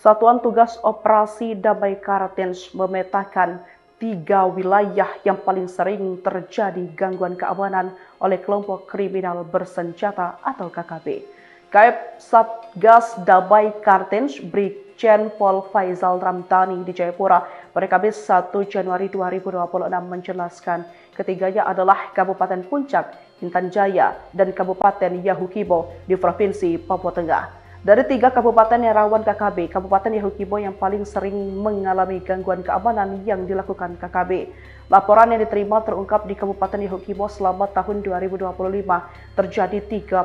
Satuan Tugas Operasi Damai Kartens memetakan 3 wilayah yang paling sering terjadi gangguan keamanan oleh kelompok kriminal bersenjata atau KKB. Kap Satgas Damai Kartens Brigjen Pol Faizal Ramdhani di Jayapura pada Kamis 1 Januari 2026 menjelaskan ketiganya adalah Kabupaten Puncak, Intan Jaya, dan Kabupaten Yahukibo di Provinsi Papua Tengah. Dari 3 kabupaten yang rawan KKB, Kabupaten Yahukibo yang paling sering mengalami gangguan keamanan yang dilakukan KKB. Laporan yang diterima terungkap di Kabupaten Yahukibo selama tahun 2025 terjadi 35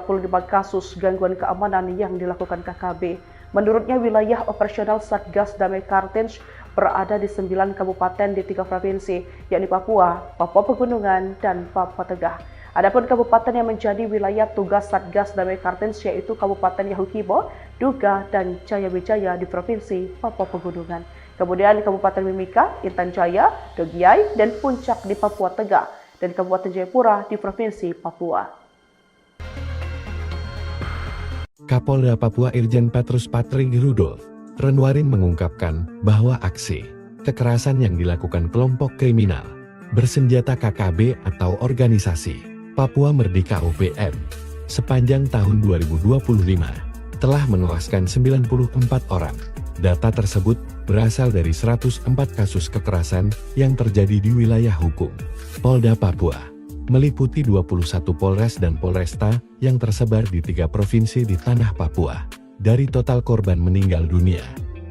kasus gangguan keamanan yang dilakukan KKB. Menurutnya wilayah operasional Satgas Damai Kartens berada di 9 kabupaten di 3 provinsi, yakni Papua, Papua Pegunungan, dan Papua Tengah. Adapun kabupaten yang menjadi wilayah tugas Satgas Damai Kartens yaitu Kabupaten Yahukibo, Duga, dan Jaya Wijaya di Provinsi Papua Pegunungan. Kemudian Kabupaten Mimika, Intan Jaya, Dogiai, dan Puncak di Papua Tengah, dan Kabupaten Jayapura di Provinsi Papua. Kapolda Papua Irjen Petrus Patrig Rudolf Renwarin mengungkapkan bahwa aksi kekerasan yang dilakukan kelompok kriminal bersenjata KKB atau organisasi Papua Merdeka OPM sepanjang tahun 2025 telah menewaskan 94 orang. Data tersebut berasal dari 104 kasus kekerasan yang terjadi di wilayah hukum Polda Papua, meliputi 21 Polres dan Polresta yang tersebar di 3 provinsi di tanah Papua. Dari total korban meninggal dunia,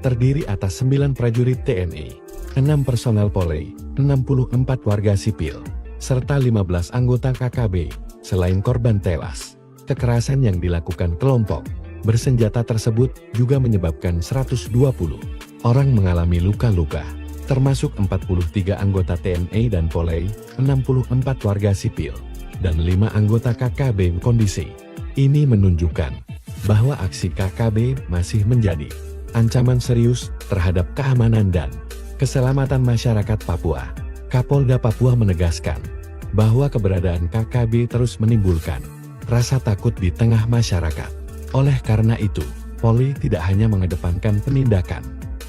terdiri atas 9 prajurit TNI, 6 personel Polri, 64 warga sipil, serta 15 anggota KKB. Selain korban tewas, kekerasan yang dilakukan kelompok bersenjata tersebut juga menyebabkan 120 orang mengalami luka-luka, termasuk 43 anggota TNI dan Polri, 64 warga sipil, dan 5 anggota KKB. Kondisi ini menunjukkan bahwa aksi KKB masih menjadi ancaman serius terhadap keamanan dan keselamatan masyarakat Papua. Kapolda Papua menegaskan bahwa keberadaan KKB terus menimbulkan rasa takut di tengah masyarakat. Oleh karena itu, Polri tidak hanya mengedepankan penindakan,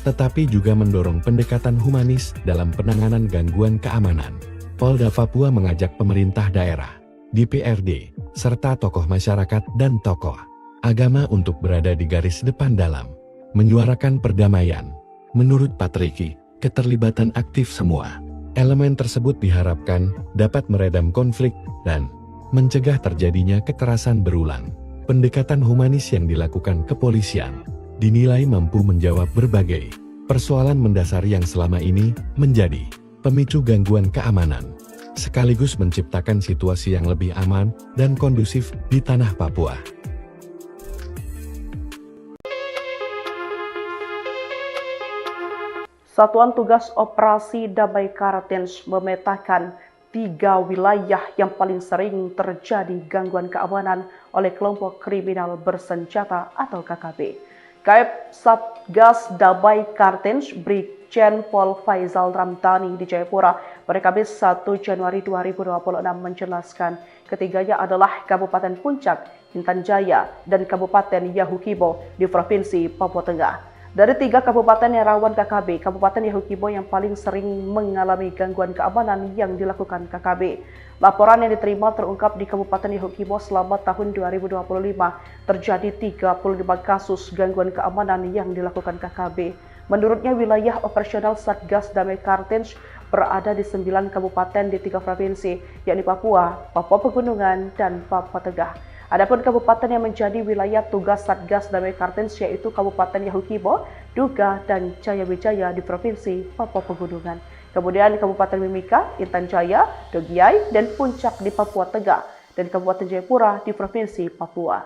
tetapi juga mendorong pendekatan humanis dalam penanganan gangguan keamanan. Polda Papua mengajak pemerintah daerah, DPRD, serta tokoh masyarakat dan tokoh agama untuk berada di garis depan dalam menyuarakan perdamaian. Menurut Patriki, keterlibatan aktif semua elemen tersebut diharapkan dapat meredam konflik dan mencegah terjadinya kekerasan berulang. Pendekatan humanis yang dilakukan kepolisian dinilai mampu menjawab berbagai persoalan mendasar yang selama ini menjadi pemicu gangguan keamanan, sekaligus menciptakan situasi yang lebih aman dan kondusif di tanah Papua. Satuan Tugas Operasi Damai Kartens memetakan 3 wilayah yang paling sering terjadi gangguan keamanan oleh kelompok kriminal bersenjata atau KKB. Kap Satgas Damai Kartens Brigjen Pol Faizal Ramdhani di Jayapura pada Kamis 1 Januari 2026 menjelaskan ketiganya adalah Kabupaten Puncak, Intan Jaya, dan Kabupaten Yahukibo di Provinsi Papua Tengah. Dari 3 kabupaten yang rawan KKB, Kabupaten Yahukibo yang paling sering mengalami gangguan keamanan yang dilakukan KKB. Laporan yang diterima terungkap di Kabupaten Yahukibo selama tahun 2025 terjadi 35 kasus gangguan keamanan yang dilakukan KKB. Menurutnya wilayah operasional Satgas Damai Kartens berada di 9 kabupaten di 3 provinsi, yakni Papua, Papua Pegunungan, dan Papua Tengah. Adapun kabupaten yang menjadi wilayah tugas Satgas Damai Kartens yaitu Kabupaten Yahukibo, Duga, dan Jaya Wijaya di Provinsi Papua Pegunungan. Kemudian Kabupaten Mimika, Intan Jaya, Dogiai, dan Puncak di Papua Tengah, dan Kabupaten Jayapura di Provinsi Papua.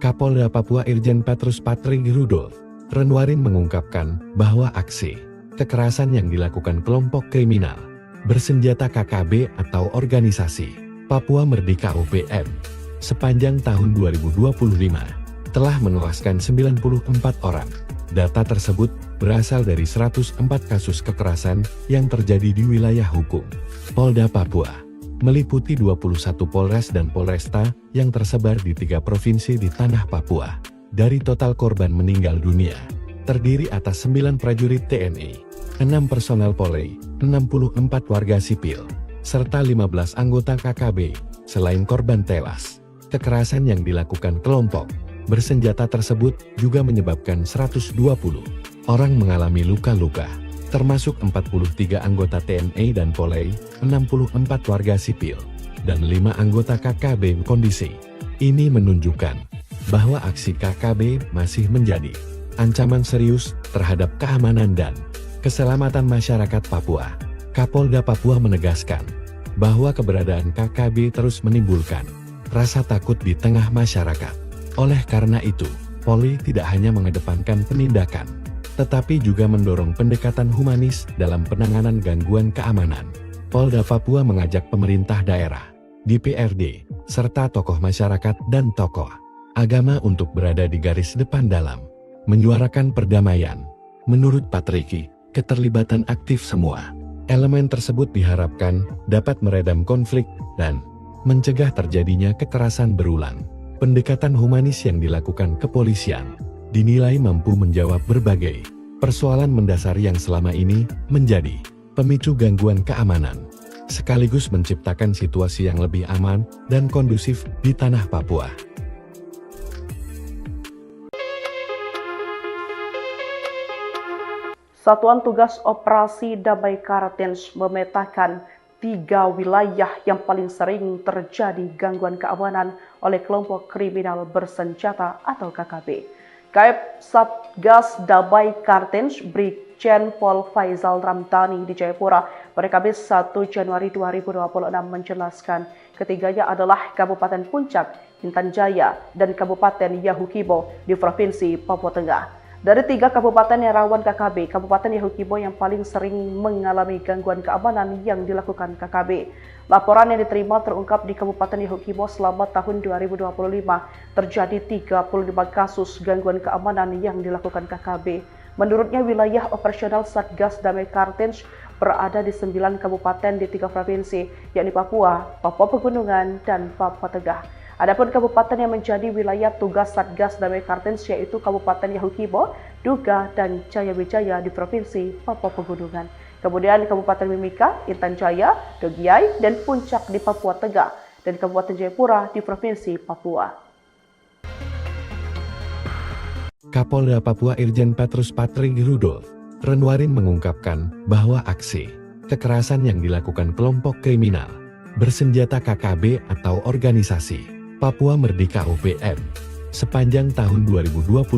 Kapolda Papua Irjen Petrus Patrig Rudolf Renwarin mengungkapkan bahwa aksi kekerasan yang dilakukan kelompok kriminal bersenjata KKB atau organisasi Papua Merdeka OPM sepanjang tahun 2025 telah menewaskan 94 orang. Data tersebut berasal dari 104 kasus kekerasan yang terjadi di wilayah hukum Polda Papua, meliputi 21 Polres dan Polresta yang tersebar di 3 provinsi di tanah Papua. Dari total korban meninggal dunia, terdiri atas 9 prajurit TNI, 6 personel Polri, 64 warga sipil, serta 15 anggota KKB. Selain korban tewas, kekerasan yang dilakukan kelompok bersenjata tersebut juga menyebabkan 120 orang mengalami luka-luka, termasuk 43 anggota TNI dan Polri, 64 warga sipil, dan 5 anggota KKB. Kondisi ini menunjukkan bahwa aksi KKB masih menjadi ancaman serius terhadap keamanan dan keselamatan masyarakat Papua. Kapolda Papua menegaskan bahwa keberadaan KKB terus menimbulkan rasa takut di tengah masyarakat. Oleh karena itu, Polri tidak hanya mengedepankan penindakan, tetapi juga mendorong pendekatan humanis dalam penanganan gangguan keamanan. Polda Papua mengajak pemerintah daerah, DPRD, serta tokoh masyarakat dan tokoh agama untuk berada di garis depan dalam menyuarakan perdamaian. Menurut Patriki, keterlibatan aktif semua elemen tersebut diharapkan dapat meredam konflik dan mencegah terjadinya kekerasan berulang. Pendekatan humanis yang dilakukan kepolisian dinilai mampu menjawab berbagai persoalan mendasar yang selama ini menjadi pemicu gangguan keamanan, sekaligus menciptakan situasi yang lebih aman dan kondusif di tanah Papua. Satuan Tugas Operasi Damai Kartens memetakan 3 wilayah yang paling sering terjadi gangguan keamanan oleh kelompok kriminal bersenjata atau KKB. Kap Satgas Damai Kartens Brigjen Pol Faizal Ramdhani di Jayapura pada Kamis 1 Januari 2026 menjelaskan ketiganya adalah Kabupaten Puncak, Intan Jaya, dan Kabupaten Yahukibo di Provinsi Papua Tengah. Dari 3 kabupaten yang rawan KKB, Kabupaten Yahukibo yang paling sering mengalami gangguan keamanan yang dilakukan KKB. Laporan yang diterima terungkap di Kabupaten Yahukibo selama tahun 2025 terjadi 35 kasus gangguan keamanan yang dilakukan KKB. Menurutnya wilayah operasional Satgas Damai Kartens berada di 9 kabupaten di 3 provinsi, yakni Papua, Papua Pegunungan, dan Papua Tengah. Adapun kabupaten yang menjadi wilayah tugas Satgas Damai Kartens yaitu Kabupaten Yahukibo, Duga, dan Jayawijaya di Provinsi Papua Pegunungan. Kemudian Kabupaten Mimika, Intan Jaya, Dogiai, dan Puncak di Papua Tengah, dan Kabupaten Jayapura di Provinsi Papua. Kapolda Papua Irjen Petrus Patrick Rudolf Renwarin mengungkapkan bahwa aksi kekerasan yang dilakukan kelompok kriminal bersenjata KKB atau organisasi Papua Merdeka OPM sepanjang tahun 2025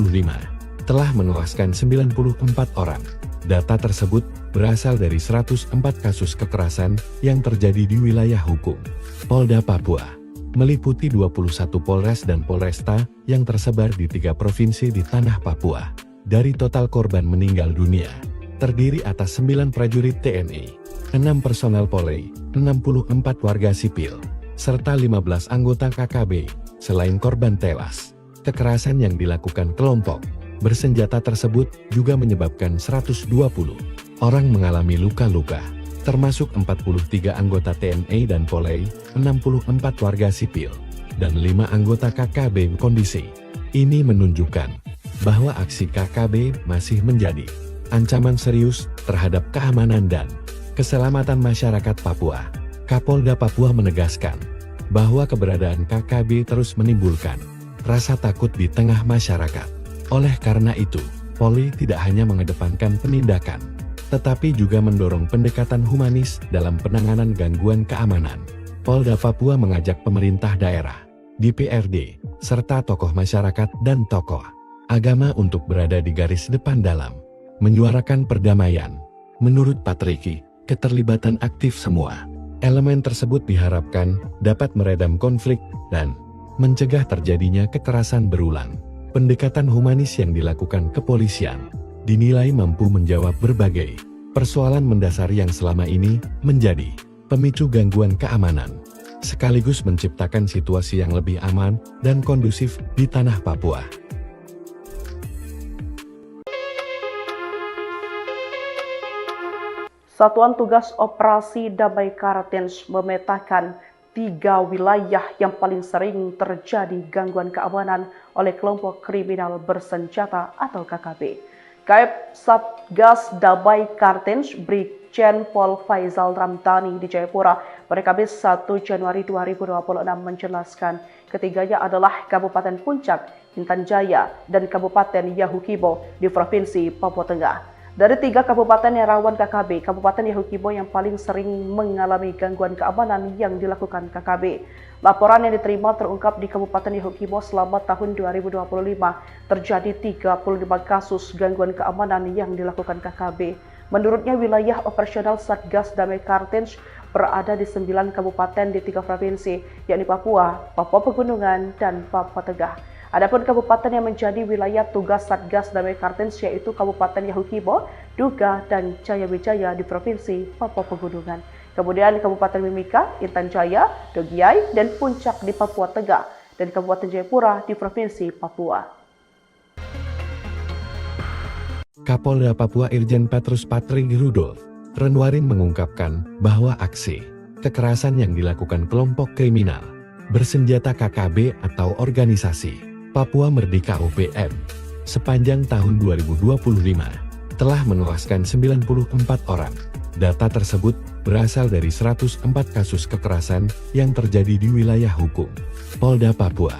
telah menewaskan 94 orang. Data tersebut berasal dari 104 kasus kekerasan yang terjadi di wilayah hukum Polda Papua, meliputi 21 Polres dan Polresta yang tersebar di 3 provinsi di tanah Papua. Dari total korban meninggal dunia, terdiri atas 9 prajurit TNI, 6 personel Polri, 64 warga sipil, serta 15 anggota KKB. Selain korban tewas, kekerasan yang dilakukan kelompok bersenjata tersebut juga menyebabkan 120 orang mengalami luka-luka, termasuk 43 anggota TNI dan Polri, 64 warga sipil, dan 5 anggota KKB. Kondisi ini menunjukkan bahwa aksi KKB masih menjadi ancaman serius terhadap keamanan dan keselamatan masyarakat Papua. Kapolda Papua menegaskan bahwa keberadaan KKB terus menimbulkan rasa takut di tengah masyarakat. Oleh karena itu, Polri tidak hanya mengedepankan penindakan, tetapi juga mendorong pendekatan humanis dalam penanganan gangguan keamanan. Polda Papua mengajak pemerintah daerah, DPRD, serta tokoh masyarakat dan tokoh agama untuk berada di garis depan dalam menyuarakan perdamaian. Menurut Patriki, keterlibatan aktif semua elemen tersebut diharapkan dapat meredam konflik dan mencegah terjadinya kekerasan berulang. Pendekatan humanis yang dilakukan kepolisian dinilai mampu menjawab berbagai persoalan mendasar yang selama ini menjadi pemicu gangguan keamanan, sekaligus menciptakan situasi yang lebih aman dan kondusif di tanah Papua. Satuan Tugas Operasi Damai Kartens memetakan 3 wilayah yang paling sering terjadi gangguan keamanan oleh kelompok kriminal bersenjata atau KKB. Kap Satgas Damai Kartens Brigjen Pol Faizal Ramdhani di Jayapura pada Kamis 1 Januari 2026 menjelaskan ketiganya adalah Kabupaten Puncak, Intan Jaya, dan Kabupaten Yahukibo di Provinsi Papua Tengah. Dari 3 kabupaten yang rawan KKB, Kabupaten Yahukibo yang paling sering mengalami gangguan keamanan yang dilakukan KKB. Laporan yang diterima terungkap di Kabupaten Yahukibo selama tahun 2025 terjadi 35 kasus gangguan keamanan yang dilakukan KKB. Menurutnya wilayah operasional Satgas Damai Kartens berada di 9 kabupaten di 3 provinsi, yakni Papua, Papua Pegunungan, dan Papua Tengah. Adapun kabupaten yang menjadi wilayah tugas Satgas Damai Kartens yaitu Kabupaten Yahukibo, Duga, dan Jaya Wijaya di Provinsi Papua Pegunungan. Kemudian Kabupaten Mimika, Intan Jaya, Dogiai, dan Puncak di Papua Tengah, dan Kabupaten Jayapura di Provinsi Papua. Kapolda Papua Irjen Petrus Patrig Rudolf Renwarin mengungkapkan bahwa aksi kekerasan yang dilakukan kelompok kriminal bersenjata KKB atau organisasi Papua Merdeka UPM sepanjang tahun 2025 telah menewaskan 94 orang. Data tersebut berasal dari 104 kasus kekerasan yang terjadi di wilayah hukum Polda Papua,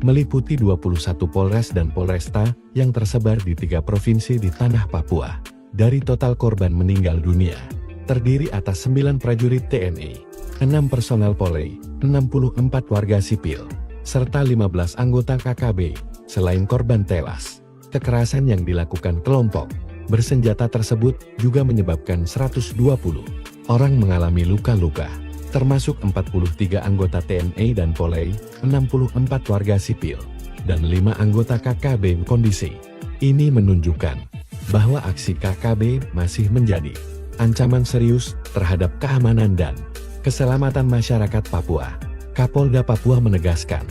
meliputi 21 Polres dan Polresta yang tersebar di 3 provinsi di tanah Papua. Dari total korban meninggal dunia, terdiri atas 9 prajurit TNI, 6 personel Polri, 64 warga sipil, serta 15 anggota KKB. Selain korban tewas, kekerasan yang dilakukan kelompok bersenjata tersebut juga menyebabkan 120 orang mengalami luka-luka, termasuk 43 anggota TNI dan Polri, 64 warga sipil, dan 5 anggota KKB. Kondisi ini menunjukkan bahwa aksi KKB masih menjadi ancaman serius terhadap keamanan dan keselamatan masyarakat Papua. Kapolda Papua menegaskan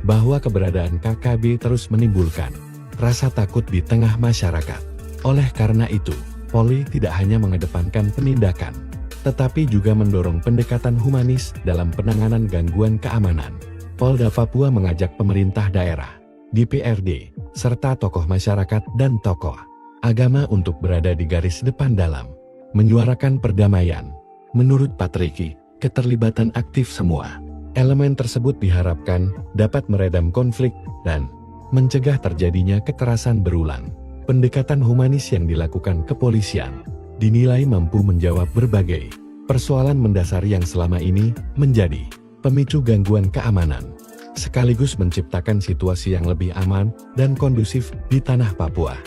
bahwa keberadaan KKB terus menimbulkan rasa takut di tengah masyarakat. Oleh karena itu, Polri tidak hanya mengedepankan penindakan, tetapi juga mendorong pendekatan humanis dalam penanganan gangguan keamanan. Polda Papua mengajak pemerintah daerah, DPRD, serta tokoh masyarakat dan tokoh agama untuk berada di garis depan dalam menyuarakan perdamaian. Menurut Patriki, keterlibatan aktif semua elemen tersebut diharapkan dapat meredam konflik dan mencegah terjadinya kekerasan berulang. Pendekatan humanis yang dilakukan kepolisian dinilai mampu menjawab berbagai persoalan mendasar yang selama ini menjadi pemicu gangguan keamanan, sekaligus menciptakan situasi yang lebih aman dan kondusif di tanah Papua.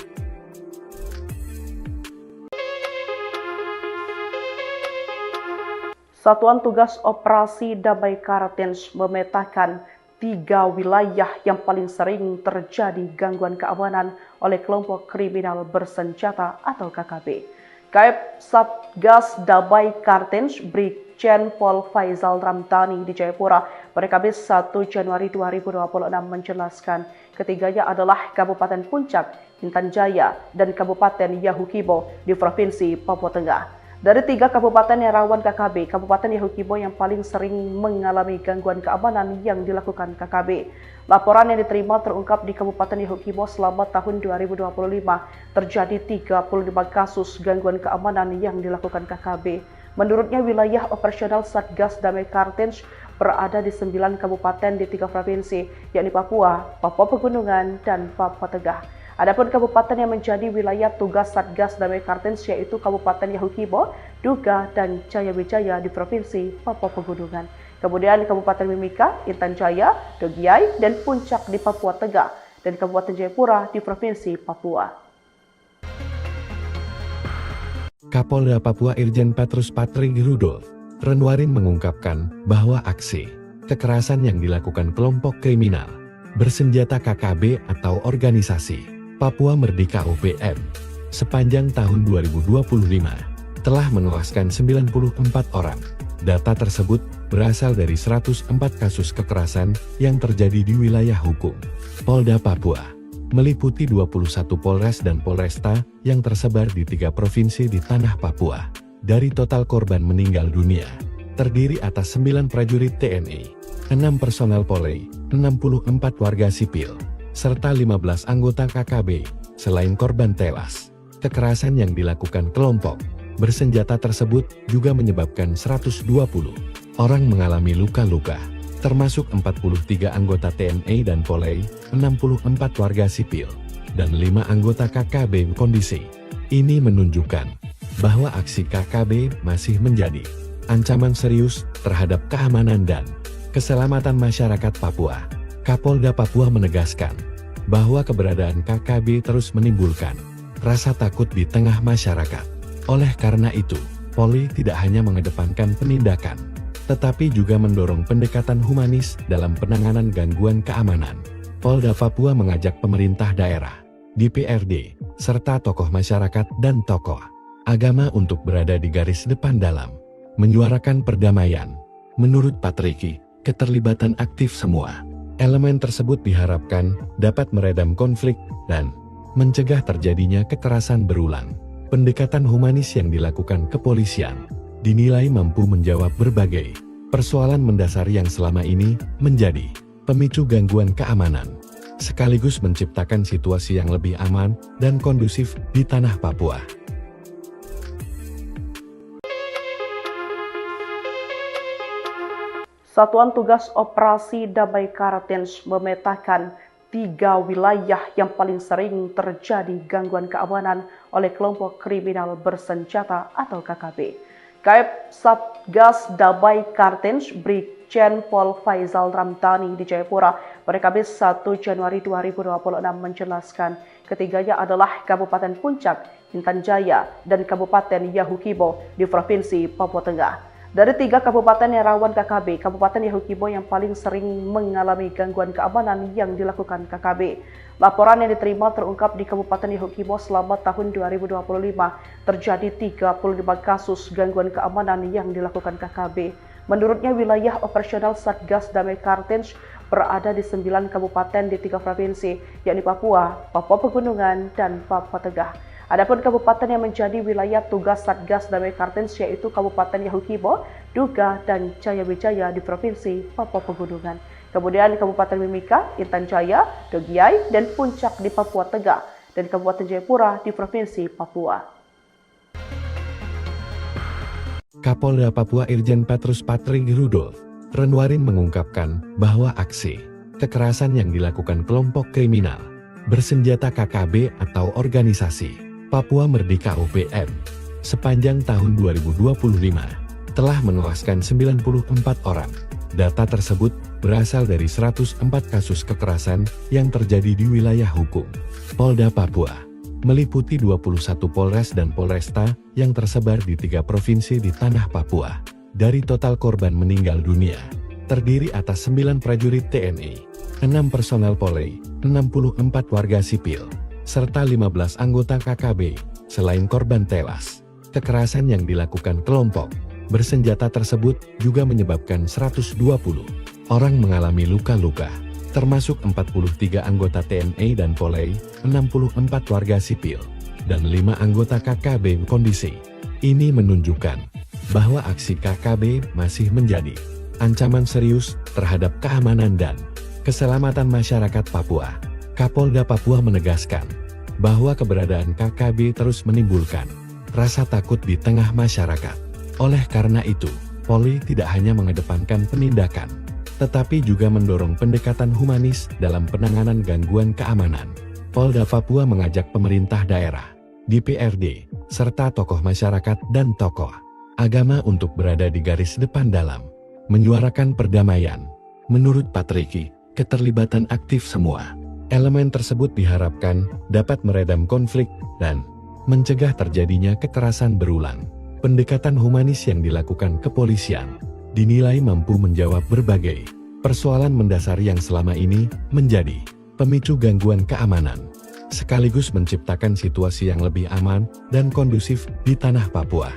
Satuan Tugas Operasi Damai Kartens memetakan 3 wilayah yang paling sering terjadi gangguan keamanan oleh kelompok kriminal bersenjata atau KKB. Kap Satgas Damai Kartens Brigjen Pol Faizal Ramdhani di Jayapura pada Kamis 1 Januari 2026 menjelaskan ketiganya adalah Kabupaten Puncak, Intan Jaya, dan Kabupaten Yahukibo di Provinsi Papua Tengah. Dari 3 kabupaten yang rawan KKB, Kabupaten Yahukibo yang paling sering mengalami gangguan keamanan yang dilakukan KKB. Laporan yang diterima terungkap di Kabupaten Yahukibo selama tahun 2025 terjadi 35 kasus gangguan keamanan yang dilakukan KKB. Menurutnya wilayah operasional Satgas Damai Kartens berada di 9 kabupaten di 3 provinsi, yakni Papua, Papua Pegunungan, dan Papua Tengah. Adapun kabupaten yang menjadi wilayah tugas Satgas Damai Kartens yaitu Kabupaten Yahukibo, Duga, dan Jaya Wijaya di Provinsi Papua Pegunungan. Kemudian Kabupaten Mimika, Intan Jaya, Dogiai, dan Puncak di Papua Tengah, dan Kabupaten Jayapura di Provinsi Papua. Kapolda Papua Irjen Petrus Patrig Rudolf Renwarin mengungkapkan bahwa aksi kekerasan yang dilakukan kelompok kriminal bersenjata KKB atau organisasi Papua Merdeka UPM sepanjang tahun 2025 telah menewaskan 94 orang. Data tersebut berasal dari 104 kasus kekerasan yang terjadi di wilayah hukum Polda Papua, meliputi 21 Polres dan Polresta yang tersebar di 3 provinsi di tanah Papua. Dari total korban meninggal dunia, terdiri atas 9 prajurit TNI, 6 personel Polri, 64 warga sipil, serta 15 anggota KKB. Selain korban tewas, kekerasan yang dilakukan kelompok bersenjata tersebut juga menyebabkan 120 orang mengalami luka-luka, termasuk 43 anggota TNI dan Polri, 64 warga sipil, dan 5 anggota KKB. Kondisi ini menunjukkan bahwa aksi KKB masih menjadi ancaman serius terhadap keamanan dan keselamatan masyarakat Papua. Kapolda Papua menegaskan bahwa keberadaan KKB terus menimbulkan rasa takut di tengah masyarakat. Oleh karena itu, Polri tidak hanya mengedepankan penindakan, tetapi juga mendorong pendekatan humanis dalam penanganan gangguan keamanan. Polda Papua mengajak pemerintah daerah, DPRD, serta tokoh masyarakat dan tokoh agama untuk berada di garis depan dalam menyuarakan perdamaian. Menurut Patriki, keterlibatan aktif semua elemen tersebut diharapkan dapat meredam konflik dan mencegah terjadinya kekerasan berulang. Pendekatan humanis yang dilakukan kepolisian dinilai mampu menjawab berbagai persoalan mendasar yang selama ini menjadi pemicu gangguan keamanan, sekaligus menciptakan situasi yang lebih aman dan kondusif di tanah Papua. Satuan Tugas Operasi Damai Kartens memetakan 3 wilayah yang paling sering terjadi gangguan keamanan oleh kelompok kriminal bersenjata atau KKB. Kap Satgas Damai Kartens Brigjen Pol Faizal Ramdhani di Jayapura pada Kamis 1 Januari 2026 menjelaskan ketiganya adalah Kabupaten Puncak, Intan Jaya, dan Kabupaten Yahukibo di Provinsi Papua Tengah. Dari 3 kabupaten yang rawan KKB, Kabupaten Yahukibo yang paling sering mengalami gangguan keamanan yang dilakukan KKB. Laporan yang diterima terungkap di Kabupaten Yahukibo selama tahun 2025 terjadi 35 kasus gangguan keamanan yang dilakukan KKB. Menurutnya wilayah operasional Satgas Damai Kartens berada di 9 kabupaten di 3 provinsi, yakni Papua, Papua Pegunungan, dan Papua Tengah. Adapun kabupaten yang menjadi wilayah tugas Satgas Damai Kartens yaitu Kabupaten Yahukibo, Duga, dan Jaya Wijaya di Provinsi Papua Pegunungan. Kemudian Kabupaten Mimika, Intan Jaya, Dogiai, dan Puncak di Papua Tengah, dan Kabupaten Jayapura di Provinsi Papua. Kapolda Papua Irjen Petrus Patrick Rudolf Renwarin mengungkapkan bahwa aksi kekerasan yang dilakukan kelompok kriminal bersenjata KKB atau organisasi Papua Merdeka OPM sepanjang tahun 2025 telah menewaskan 94 orang. Data tersebut berasal dari 104 kasus kekerasan yang terjadi di wilayah hukum Polda Papua, meliputi 21 Polres dan Polresta yang tersebar di 3 provinsi di tanah Papua. Dari total korban meninggal dunia, terdiri atas 9 prajurit TNI, 6 personel Polri, 64 warga sipil, serta 15 anggota KKB. Selain korban tewas, kekerasan yang dilakukan kelompok bersenjata tersebut juga menyebabkan 120 orang mengalami luka-luka, termasuk 43 anggota TNI dan Polri, 64 warga sipil, dan 5 anggota KKB. Kondisi ini menunjukkan bahwa aksi KKB masih menjadi ancaman serius terhadap keamanan dan keselamatan masyarakat Papua. Kapolda Papua menegaskan bahwa keberadaan KKB terus menimbulkan rasa takut di tengah masyarakat. Oleh karena itu, Polri tidak hanya mengedepankan penindakan, tetapi juga mendorong pendekatan humanis dalam penanganan gangguan keamanan. Polda Papua mengajak pemerintah daerah, DPRD, serta tokoh masyarakat dan tokoh agama untuk berada di garis depan dalam menyuarakan perdamaian. Menurut Patriki, keterlibatan aktif semua elemen tersebut diharapkan dapat meredam konflik dan mencegah terjadinya kekerasan berulang. Pendekatan humanis yang dilakukan kepolisian dinilai mampu menjawab berbagai persoalan mendasar yang selama ini menjadi pemicu gangguan keamanan, sekaligus menciptakan situasi yang lebih aman dan kondusif di tanah Papua.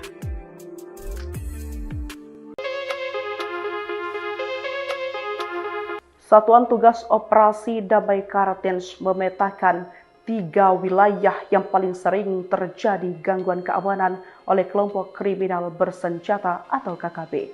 Satuan Tugas Operasi Damai Kartens memetakan 3 wilayah yang paling sering terjadi gangguan keamanan oleh kelompok kriminal bersenjata atau KKB.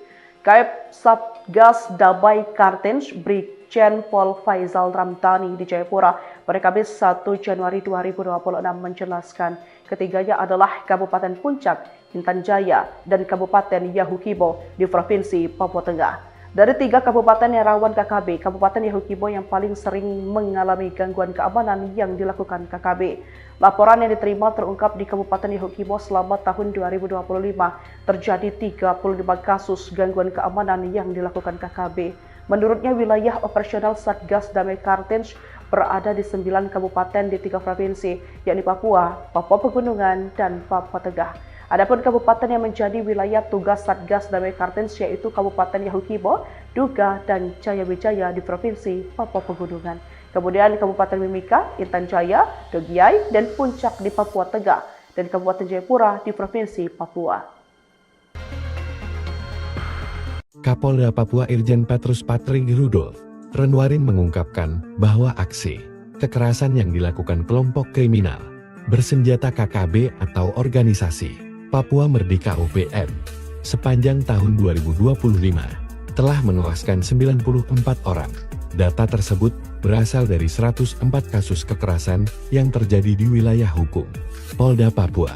Kap Satgas Damai Kartens Brigjen Pol Faizal Ramdhani di Jayapura pada Kamis 1 Januari 2026 menjelaskan ketiganya adalah Kabupaten Puncak, Intan Jaya, dan Kabupaten Yahukibo di Provinsi Papua Tengah. Dari 3 kabupaten yang rawan KKB, Kabupaten Yahukibo yang paling sering mengalami gangguan keamanan yang dilakukan KKB. Laporan yang diterima terungkap di Kabupaten Yahukibo selama tahun 2025 terjadi 35 kasus gangguan keamanan yang dilakukan KKB. Menurutnya wilayah operasional Satgas Damai Kartens berada di 9 kabupaten di 3 provinsi, yakni Papua, Papua Pegunungan, dan Papua Tengah. Adapun kabupaten yang menjadi wilayah tugas Satgas Damai Kartens yaitu Kabupaten Yahukibo, Duga, dan Jayawijaya di Provinsi Papua Pegunungan. Kemudian Kabupaten Mimika, Intan Jaya, Dogiai, dan Puncak di Papua Tengah, dan Kabupaten Jayapura di Provinsi Papua. Kapolda Papua Irjen Petrus Patrick Rudolf Renwarin mengungkapkan bahwa aksi kekerasan yang dilakukan kelompok kriminal bersenjata KKB atau organisasi Papua Merdeka OPM sepanjang tahun 2025 telah menewaskan 94 orang. Data tersebut berasal dari 104 kasus kekerasan yang terjadi di wilayah hukum Polda Papua,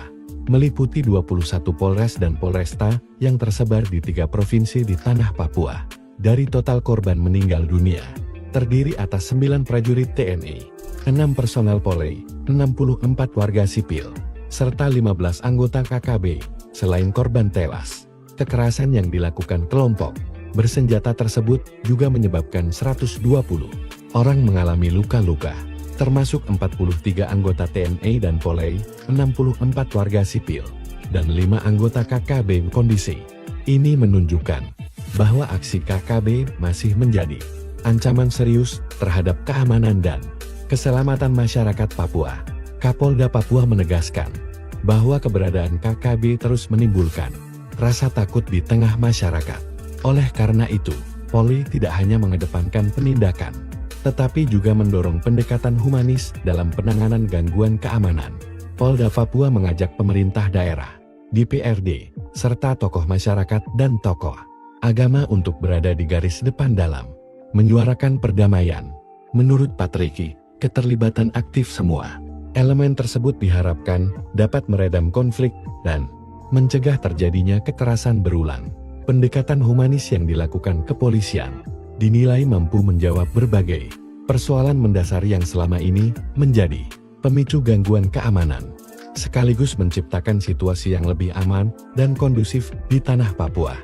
meliputi 21 Polres dan Polresta yang tersebar di 3 provinsi di tanah Papua. Dari total korban meninggal dunia, terdiri atas 9 prajurit TNI, 6 personel Polri, 64 warga sipil, serta 15 anggota KKB. Selain korban tewas, kekerasan yang dilakukan kelompok bersenjata tersebut juga menyebabkan 120 orang mengalami luka-luka, termasuk 43 anggota TNI dan Polri, 64 warga sipil, dan 5 anggota KKB. Kondisi ini menunjukkan bahwa aksi KKB masih menjadi ancaman serius terhadap keamanan dan keselamatan masyarakat Papua. Kapolda Papua menegaskan bahwa keberadaan KKB terus menimbulkan rasa takut di tengah masyarakat. Oleh karena itu, Polri tidak hanya mengedepankan penindakan, tetapi juga mendorong pendekatan humanis dalam penanganan gangguan keamanan. Polda Papua mengajak pemerintah daerah, DPRD, serta tokoh masyarakat dan tokoh agama untuk berada di garis depan dalam menyuarakan perdamaian. Menurut Patricky, keterlibatan aktif semua elemen tersebut diharapkan dapat meredam konflik dan mencegah terjadinya kekerasan berulang. Pendekatan humanis yang dilakukan kepolisian dinilai mampu menjawab berbagai persoalan mendasar yang selama ini menjadi pemicu gangguan keamanan, sekaligus menciptakan situasi yang lebih aman dan kondusif di tanah Papua.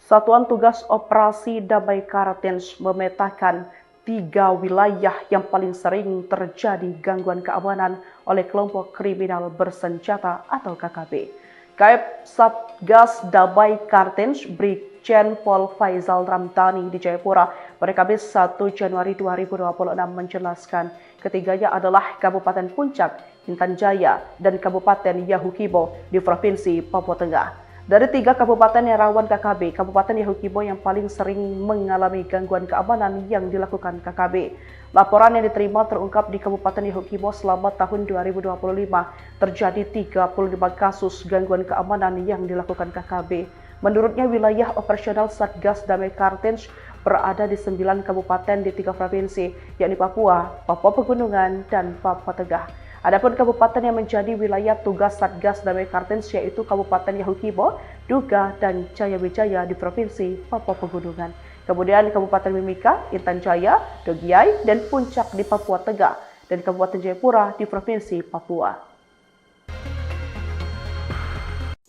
Satuan Tugas Operasi Damai Kartens memetakan 3 wilayah yang paling sering terjadi gangguan keamanan oleh kelompok kriminal bersenjata atau KKB. Kap Satgas Damai Kartens Brigjen Pol Faizal Ramdhani di Jayapura pada Kamis 1 Januari 2026 menjelaskan ketiganya adalah Kabupaten Puncak, Intan Jaya, dan Kabupaten Yahukibo di Provinsi Papua Tengah. Dari 3 kabupaten yang rawan KKB, Kabupaten Yahukibo yang paling sering mengalami gangguan keamanan yang dilakukan KKB. Laporan yang diterima terungkap di Kabupaten Yahukibo selama tahun 2025 terjadi 35 kasus gangguan keamanan yang dilakukan KKB. Menurutnya wilayah operasional Satgas Damai Kartens berada di 9 kabupaten di 3 provinsi, yakni Papua, Papua Pegunungan, dan Papua Tengah. Adapun kabupaten yang menjadi wilayah tugas Satgas Damai Kartens yaitu Kabupaten Yahukibo, Duga, dan Jayawijaya di Provinsi Papua Pegunungan. Kemudian Kabupaten Mimika, Intan Jaya, Dogiai, dan Puncak di Papua Tengah, dan Kabupaten Jayapura di Provinsi Papua.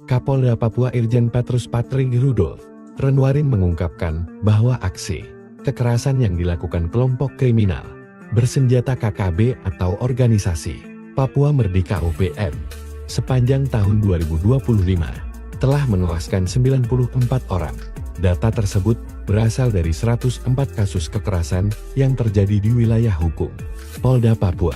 Kapolda Papua Irjen Petrus Patrick Rudolf Renwarin mengungkapkan bahwa aksi kekerasan yang dilakukan kelompok kriminal bersenjata KKB atau organisasi Papua Merdeka OPM sepanjang tahun 2025 telah menewaskan 94 orang. Data tersebut berasal dari 104 kasus kekerasan yang terjadi di wilayah hukum Polda Papua,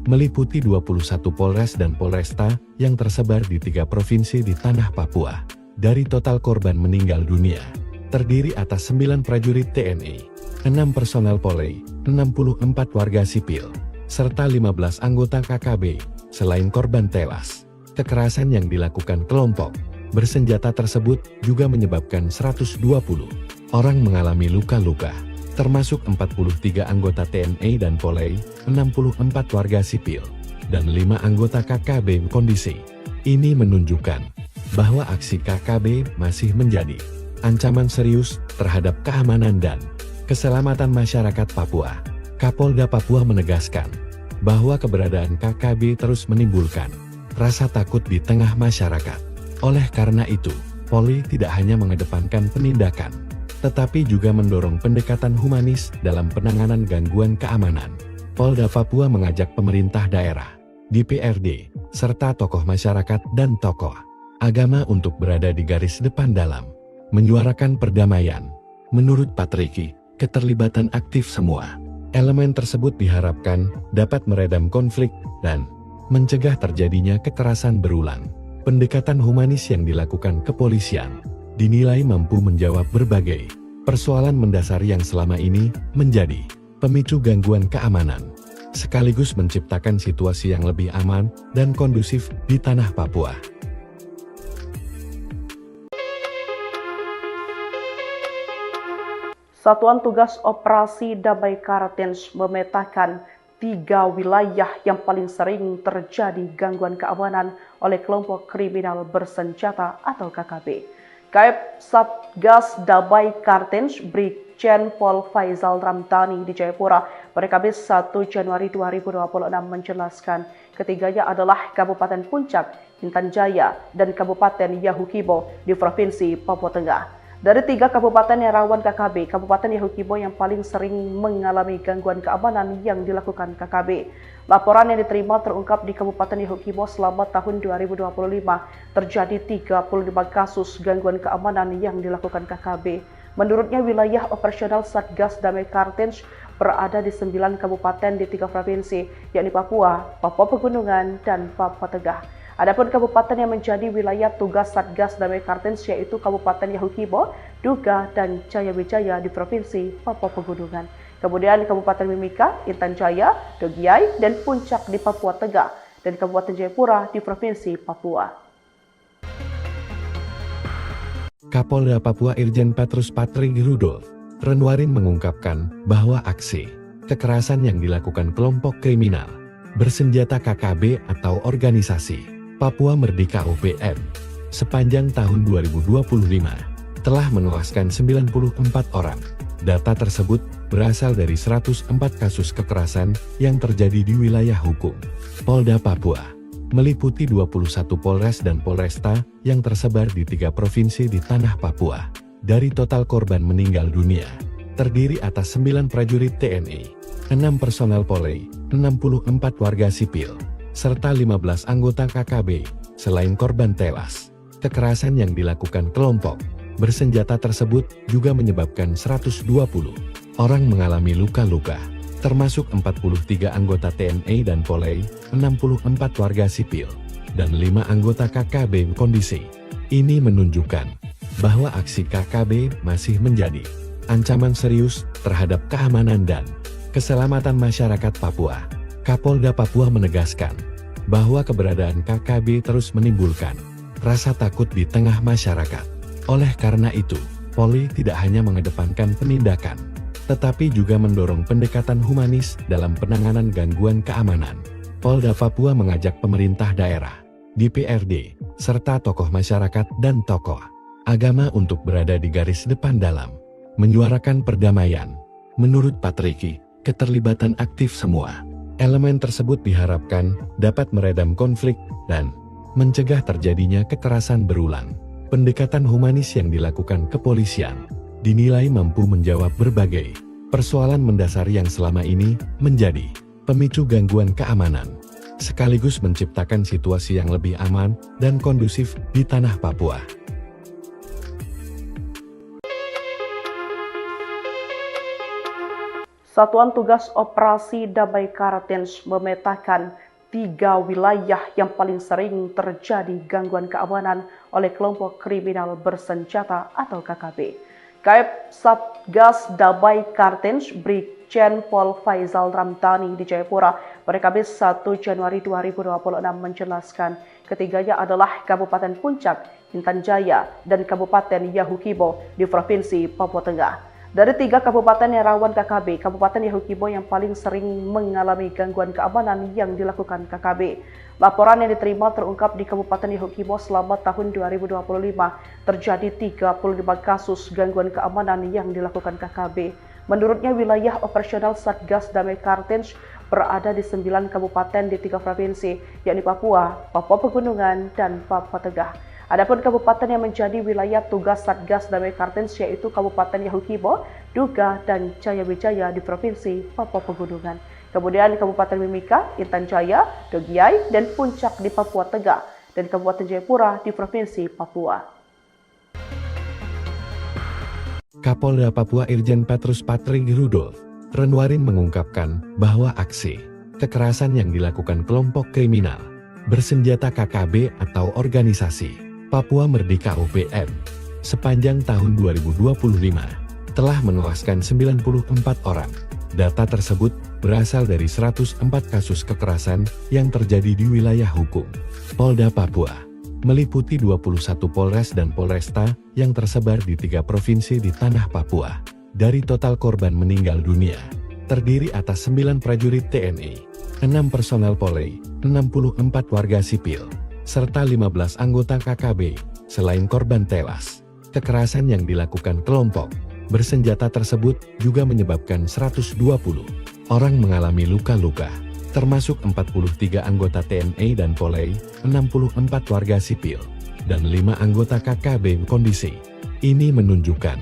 meliputi 21 Polres dan Polresta yang tersebar di 3 provinsi di tanah Papua. Dari total korban meninggal dunia, terdiri atas 9 prajurit TNI, 6 personel Polri, 64 warga sipil, serta 15 anggota KKB. Selain korban tewas, Kekerasan yang dilakukan kelompok bersenjata tersebut juga menyebabkan 120 orang mengalami luka-luka, termasuk 43 anggota TNI dan Polri, 64 warga sipil, dan 5 anggota KKB. Kondisi ini menunjukkan bahwa aksi KKB masih menjadi ancaman serius terhadap keamanan dan keselamatan masyarakat Papua. Kapolda Papua menegaskan bahwa keberadaan KKB terus menimbulkan rasa takut di tengah masyarakat. Oleh karena itu, Polri tidak hanya mengedepankan penindakan, tetapi juga mendorong pendekatan humanis dalam penanganan gangguan keamanan. Polda Papua mengajak pemerintah daerah, DPRD, serta tokoh masyarakat dan tokoh agama untuk berada di garis depan dalam menyuarakan perdamaian. Menurut Patriki, keterlibatan aktif semua elemen tersebut diharapkan dapat meredam konflik dan mencegah terjadinya kekerasan berulang. Pendekatan humanis yang dilakukan kepolisian dinilai mampu menjawab berbagai persoalan mendasar yang selama ini menjadi pemicu gangguan keamanan, sekaligus menciptakan situasi yang lebih aman dan kondusif di tanah Papua. Satuan Tugas Operasi Damai Kartens memetakan 3 wilayah yang paling sering terjadi gangguan keamanan oleh kelompok kriminal bersenjata atau KKB. Kap Satgas Damai Kartens Brigjen Pol Faizal Ramdhani di Jayapura pada Kamis 1 Januari 2026 menjelaskan ketiganya adalah Kabupaten Puncak, Intan Jaya, dan Kabupaten Yahukibo di Provinsi Papua Tengah. Dari 3 kabupaten yang rawan KKB, Kabupaten Yahukibo yang paling sering mengalami gangguan keamanan yang dilakukan KKB. Laporan yang diterima terungkap di Kabupaten Yahukibo selama tahun 2025 terjadi 35 kasus gangguan keamanan yang dilakukan KKB. Menurutnya wilayah operasional Satgas Damai Kartens berada di 9 kabupaten di 3 provinsi, yakni Papua, Papua Pegunungan, dan Papua Tengah. Adapun kabupaten yang menjadi wilayah tugas Satgas Damai Kartens yaitu Kabupaten Yahukibo, Duga, dan Jaya Wijaya di Provinsi Papua Pegunungan. Kemudian Kabupaten Mimika, Intan Jaya, Dogiai, dan Puncak di Papua Tengah, dan Kabupaten Jayapura di Provinsi Papua. Kapolda Papua Irjen Petrus Patrig Rudolf Renwarin mengungkapkan bahwa aksi kekerasan yang dilakukan kelompok kriminal bersenjata KKB atau organisasi Papua Merdeka OPM sepanjang tahun 2025 telah menewaskan 94 orang. Data tersebut berasal dari 104 kasus kekerasan yang terjadi di wilayah hukum Polda Papua, meliputi 21 Polres dan Polresta yang tersebar di 3 provinsi di tanah Papua. Dari total korban meninggal dunia, terdiri atas 9 prajurit TNI, 6 personel Polri, 64 warga sipil, serta 15 anggota KKB. Selain korban tewas, kekerasan yang dilakukan kelompok bersenjata tersebut juga menyebabkan 120 orang mengalami luka-luka, termasuk 43 anggota TNI dan Polri, 64 warga sipil, dan 5 anggota KKB. Kondisi ini menunjukkan bahwa aksi KKB masih menjadi ancaman serius terhadap keamanan dan keselamatan masyarakat Papua. Kapolda Papua menegaskan bahwa keberadaan KKB terus menimbulkan rasa takut di tengah masyarakat. Oleh karena itu, Polri tidak hanya mengedepankan penindakan, tetapi juga mendorong pendekatan humanis dalam penanganan gangguan keamanan. Polda Papua mengajak pemerintah daerah, DPRD, serta tokoh masyarakat dan tokoh agama untuk berada di garis depan dalam menyuarakan perdamaian. Menurut Patriki, keterlibatan aktif semua elemen tersebut diharapkan dapat meredam konflik dan mencegah terjadinya kekerasan berulang. Pendekatan humanis yang dilakukan kepolisian dinilai mampu menjawab berbagai persoalan mendasar yang selama ini menjadi pemicu gangguan keamanan, sekaligus menciptakan situasi yang lebih aman dan kondusif di tanah Papua. Satuan Tugas Operasi Damai Kartens memetakan 3 wilayah yang paling sering terjadi gangguan keamanan oleh kelompok kriminal bersenjata atau KKB. Kap Satgas Damai Kartens Brigjen Brigjen Pol Faizal Ramdhani di Jayapura pada Kamis 1 Januari 2026 menjelaskan ketiganya adalah Kabupaten Puncak, Intan Jaya, dan Kabupaten Yahukibo di Provinsi Papua Tengah. Dari 3 kabupaten yang rawan KKB, Kabupaten Yahukibo yang paling sering mengalami gangguan keamanan yang dilakukan KKB. Laporan yang diterima terungkap di Kabupaten Yahukibo selama tahun 2025 terjadi 35 kasus gangguan keamanan yang dilakukan KKB. Menurutnya wilayah operasional Satgas Damai Kartens berada di 9 kabupaten di 3 provinsi, yakni Papua, Papua Pegunungan, dan Papua Tengah. Adapun kabupaten yang menjadi wilayah tugas Satgas Damai Kartens yaitu Kabupaten Yahukibo, Duga, dan Jaya Wijaya di Provinsi Papua Pegunungan. Kemudian Kabupaten Mimika, Intan Jaya, Dogiai, dan Puncak di Papua Tengah, dan Kabupaten Jayapura di Provinsi Papua. Kapolda Papua Irjen Petrus Patrick Rudolf Renwarin mengungkapkan bahwa aksi kekerasan yang dilakukan kelompok kriminal bersenjata KKB atau organisasi Papua Merdeka UPM sepanjang tahun 2025 telah menewaskan 94 orang. Data tersebut berasal dari 104 kasus kekerasan yang terjadi di wilayah hukum Polda Papua, meliputi 21 Polres dan Polresta yang tersebar di 3 provinsi di tanah Papua. Dari total korban meninggal dunia, terdiri atas 9 prajurit TNI, 6 personel Polri, 64 warga sipil, serta 15 anggota KKB. Selain korban tewas, kekerasan yang dilakukan kelompok bersenjata tersebut juga menyebabkan 120 orang mengalami luka-luka, termasuk 43 anggota TNI dan Polri, 64 warga sipil, dan 5 anggota KKB. Kondisi ini menunjukkan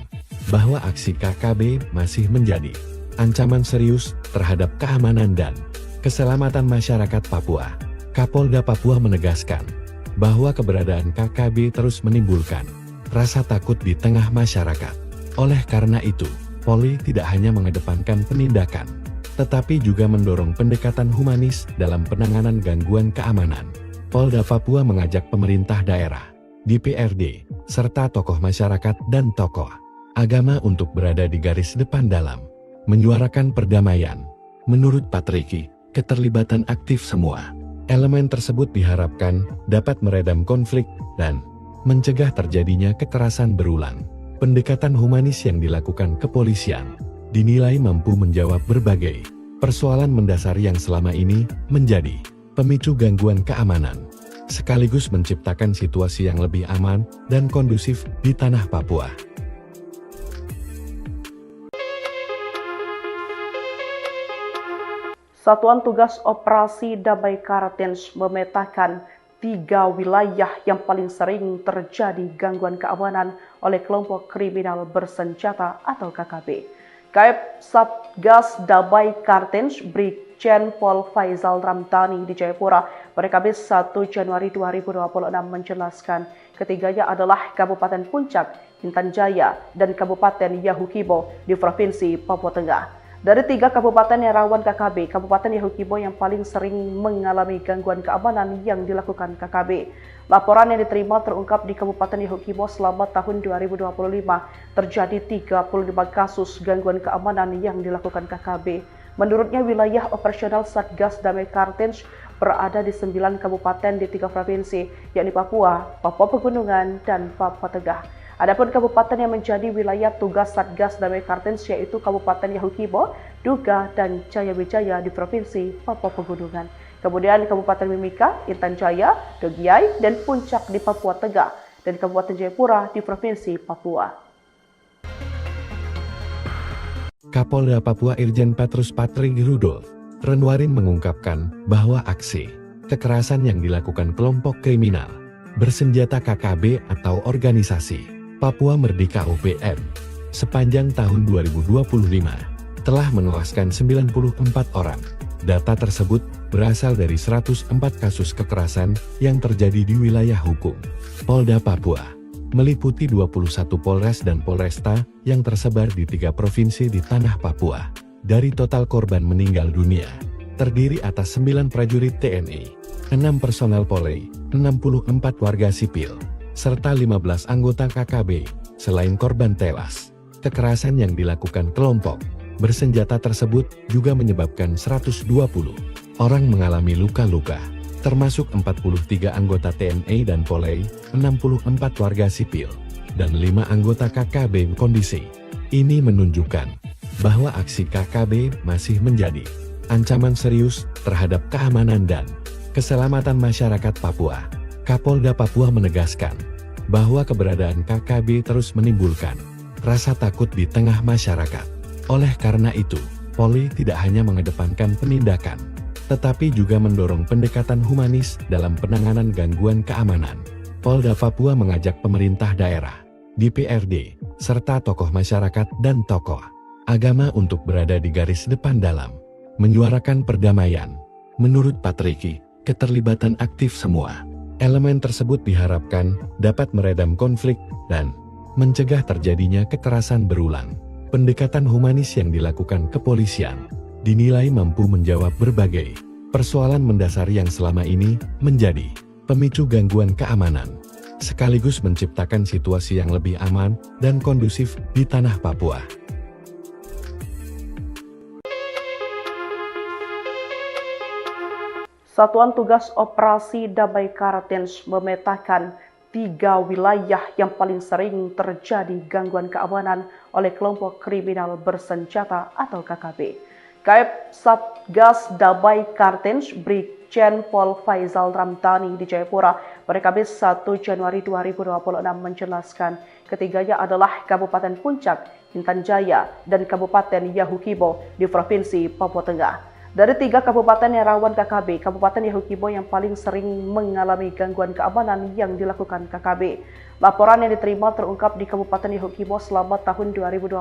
bahwa aksi KKB masih menjadi ancaman serius terhadap keamanan dan keselamatan masyarakat Papua. Kapolda Papua menegaskan bahwa keberadaan KKB terus menimbulkan rasa takut di tengah masyarakat. Oleh karena itu, Polri tidak hanya mengedepankan penindakan, tetapi juga mendorong pendekatan humanis dalam penanganan gangguan keamanan. Polda Papua mengajak pemerintah daerah, DPRD, serta tokoh masyarakat dan tokoh agama untuk berada di garis depan dalam menyuarakan perdamaian. Menurut Patricky, keterlibatan aktif semua elemen tersebut diharapkan dapat meredam konflik dan mencegah terjadinya kekerasan berulang. Pendekatan humanis yang dilakukan kepolisian dinilai mampu menjawab berbagai persoalan mendasar yang selama ini menjadi pemicu gangguan keamanan, sekaligus menciptakan situasi yang lebih aman dan kondusif di tanah Papua. Satuan Tugas Operasi Damai Kartens memetakan 3 wilayah yang paling sering terjadi gangguan keamanan oleh kelompok kriminal bersenjata atau KKB. Kap Satgas Damai Kartens Brigjen Pol Faizal Ramdhani di Jayapura pada Kamis 1 Januari 2026 menjelaskan ketiganya adalah Kabupaten Puncak, Intan Jaya, dan Kabupaten Yahukibo di Provinsi Papua Tengah. Dari 3 kabupaten yang rawan KKB, Kabupaten Yahukibo yang paling sering mengalami gangguan keamanan yang dilakukan KKB. Laporan yang diterima terungkap di Kabupaten Yahukibo selama tahun 2025 terjadi 35 kasus gangguan keamanan yang dilakukan KKB. Menurutnya wilayah operasional Satgas Damai Kartens berada di 9 kabupaten di 3 provinsi, yakni Papua, Papua Pegunungan, dan Papua Tengah. Adapun kabupaten yang menjadi wilayah tugas Satgas Damai Kartens yaitu Kabupaten Yahukibo, Duga, dan Jaya Wijaya di Provinsi Papua Pegunungan. Kemudian Kabupaten Mimika, Intan Jaya, Dogiai, dan Puncak di Papua Tengah, dan Kabupaten Jayapura di Provinsi Papua. Kapolda Papua Irjen Petrus Patrick Rudolf Renwarin mengungkapkan bahwa aksi kekerasan yang dilakukan kelompok kriminal bersenjata KKB atau organisasi Papua Merdeka UPM sepanjang tahun 2025 telah menewaskan 94 orang. Data tersebut berasal dari 104 kasus kekerasan yang terjadi di wilayah hukum Polda Papua, meliputi 21 Polres dan Polresta yang tersebar di 3 provinsi di tanah Papua. Dari total korban meninggal dunia, terdiri atas 9 prajurit TNI, 6 personel Polri, 64 warga sipil, serta 15 anggota KKB. Selain korban tewas, kekerasan yang dilakukan kelompok bersenjata tersebut juga menyebabkan 120 orang mengalami luka-luka, termasuk 43 anggota TNI dan Polri, 64 warga sipil, dan 5 anggota KKB. Kondisi ini menunjukkan bahwa aksi KKB masih menjadi ancaman serius terhadap keamanan dan keselamatan masyarakat Papua. Kapolda Papua menegaskan bahwa keberadaan KKB terus menimbulkan rasa takut di tengah masyarakat. Oleh karena itu, Polri tidak hanya mengedepankan penindakan, tetapi juga mendorong pendekatan humanis dalam penanganan gangguan keamanan. Polda Papua mengajak pemerintah daerah, DPRD, serta tokoh masyarakat dan tokoh agama untuk berada di garis depan dalam menyuarakan perdamaian. Menurut Patriki, keterlibatan aktif semua elemen tersebut diharapkan dapat meredam konflik dan mencegah terjadinya kekerasan berulang. Pendekatan humanis yang dilakukan kepolisian dinilai mampu menjawab berbagai persoalan mendasar yang selama ini menjadi pemicu gangguan keamanan, sekaligus menciptakan situasi yang lebih aman dan kondusif di tanah Papua. Satuan Tugas Operasi Damai Kartens memetakan 3 wilayah yang paling sering terjadi gangguan keamanan oleh kelompok kriminal bersenjata atau KKB. Kap Satgas Damai Kartens Brigjen Pol Faizal Ramdhani di Jayapura pada Kamis 1 Januari 2026 menjelaskan ketiganya adalah Kabupaten Puncak, Intan Jaya, dan Kabupaten Yahukibo di Provinsi Papua Tengah. Dari 3 kabupaten yang rawan KKB, Kabupaten Yahukibo yang paling sering mengalami gangguan keamanan yang dilakukan KKB. Laporan yang diterima terungkap di Kabupaten Yahukibo selama tahun 2025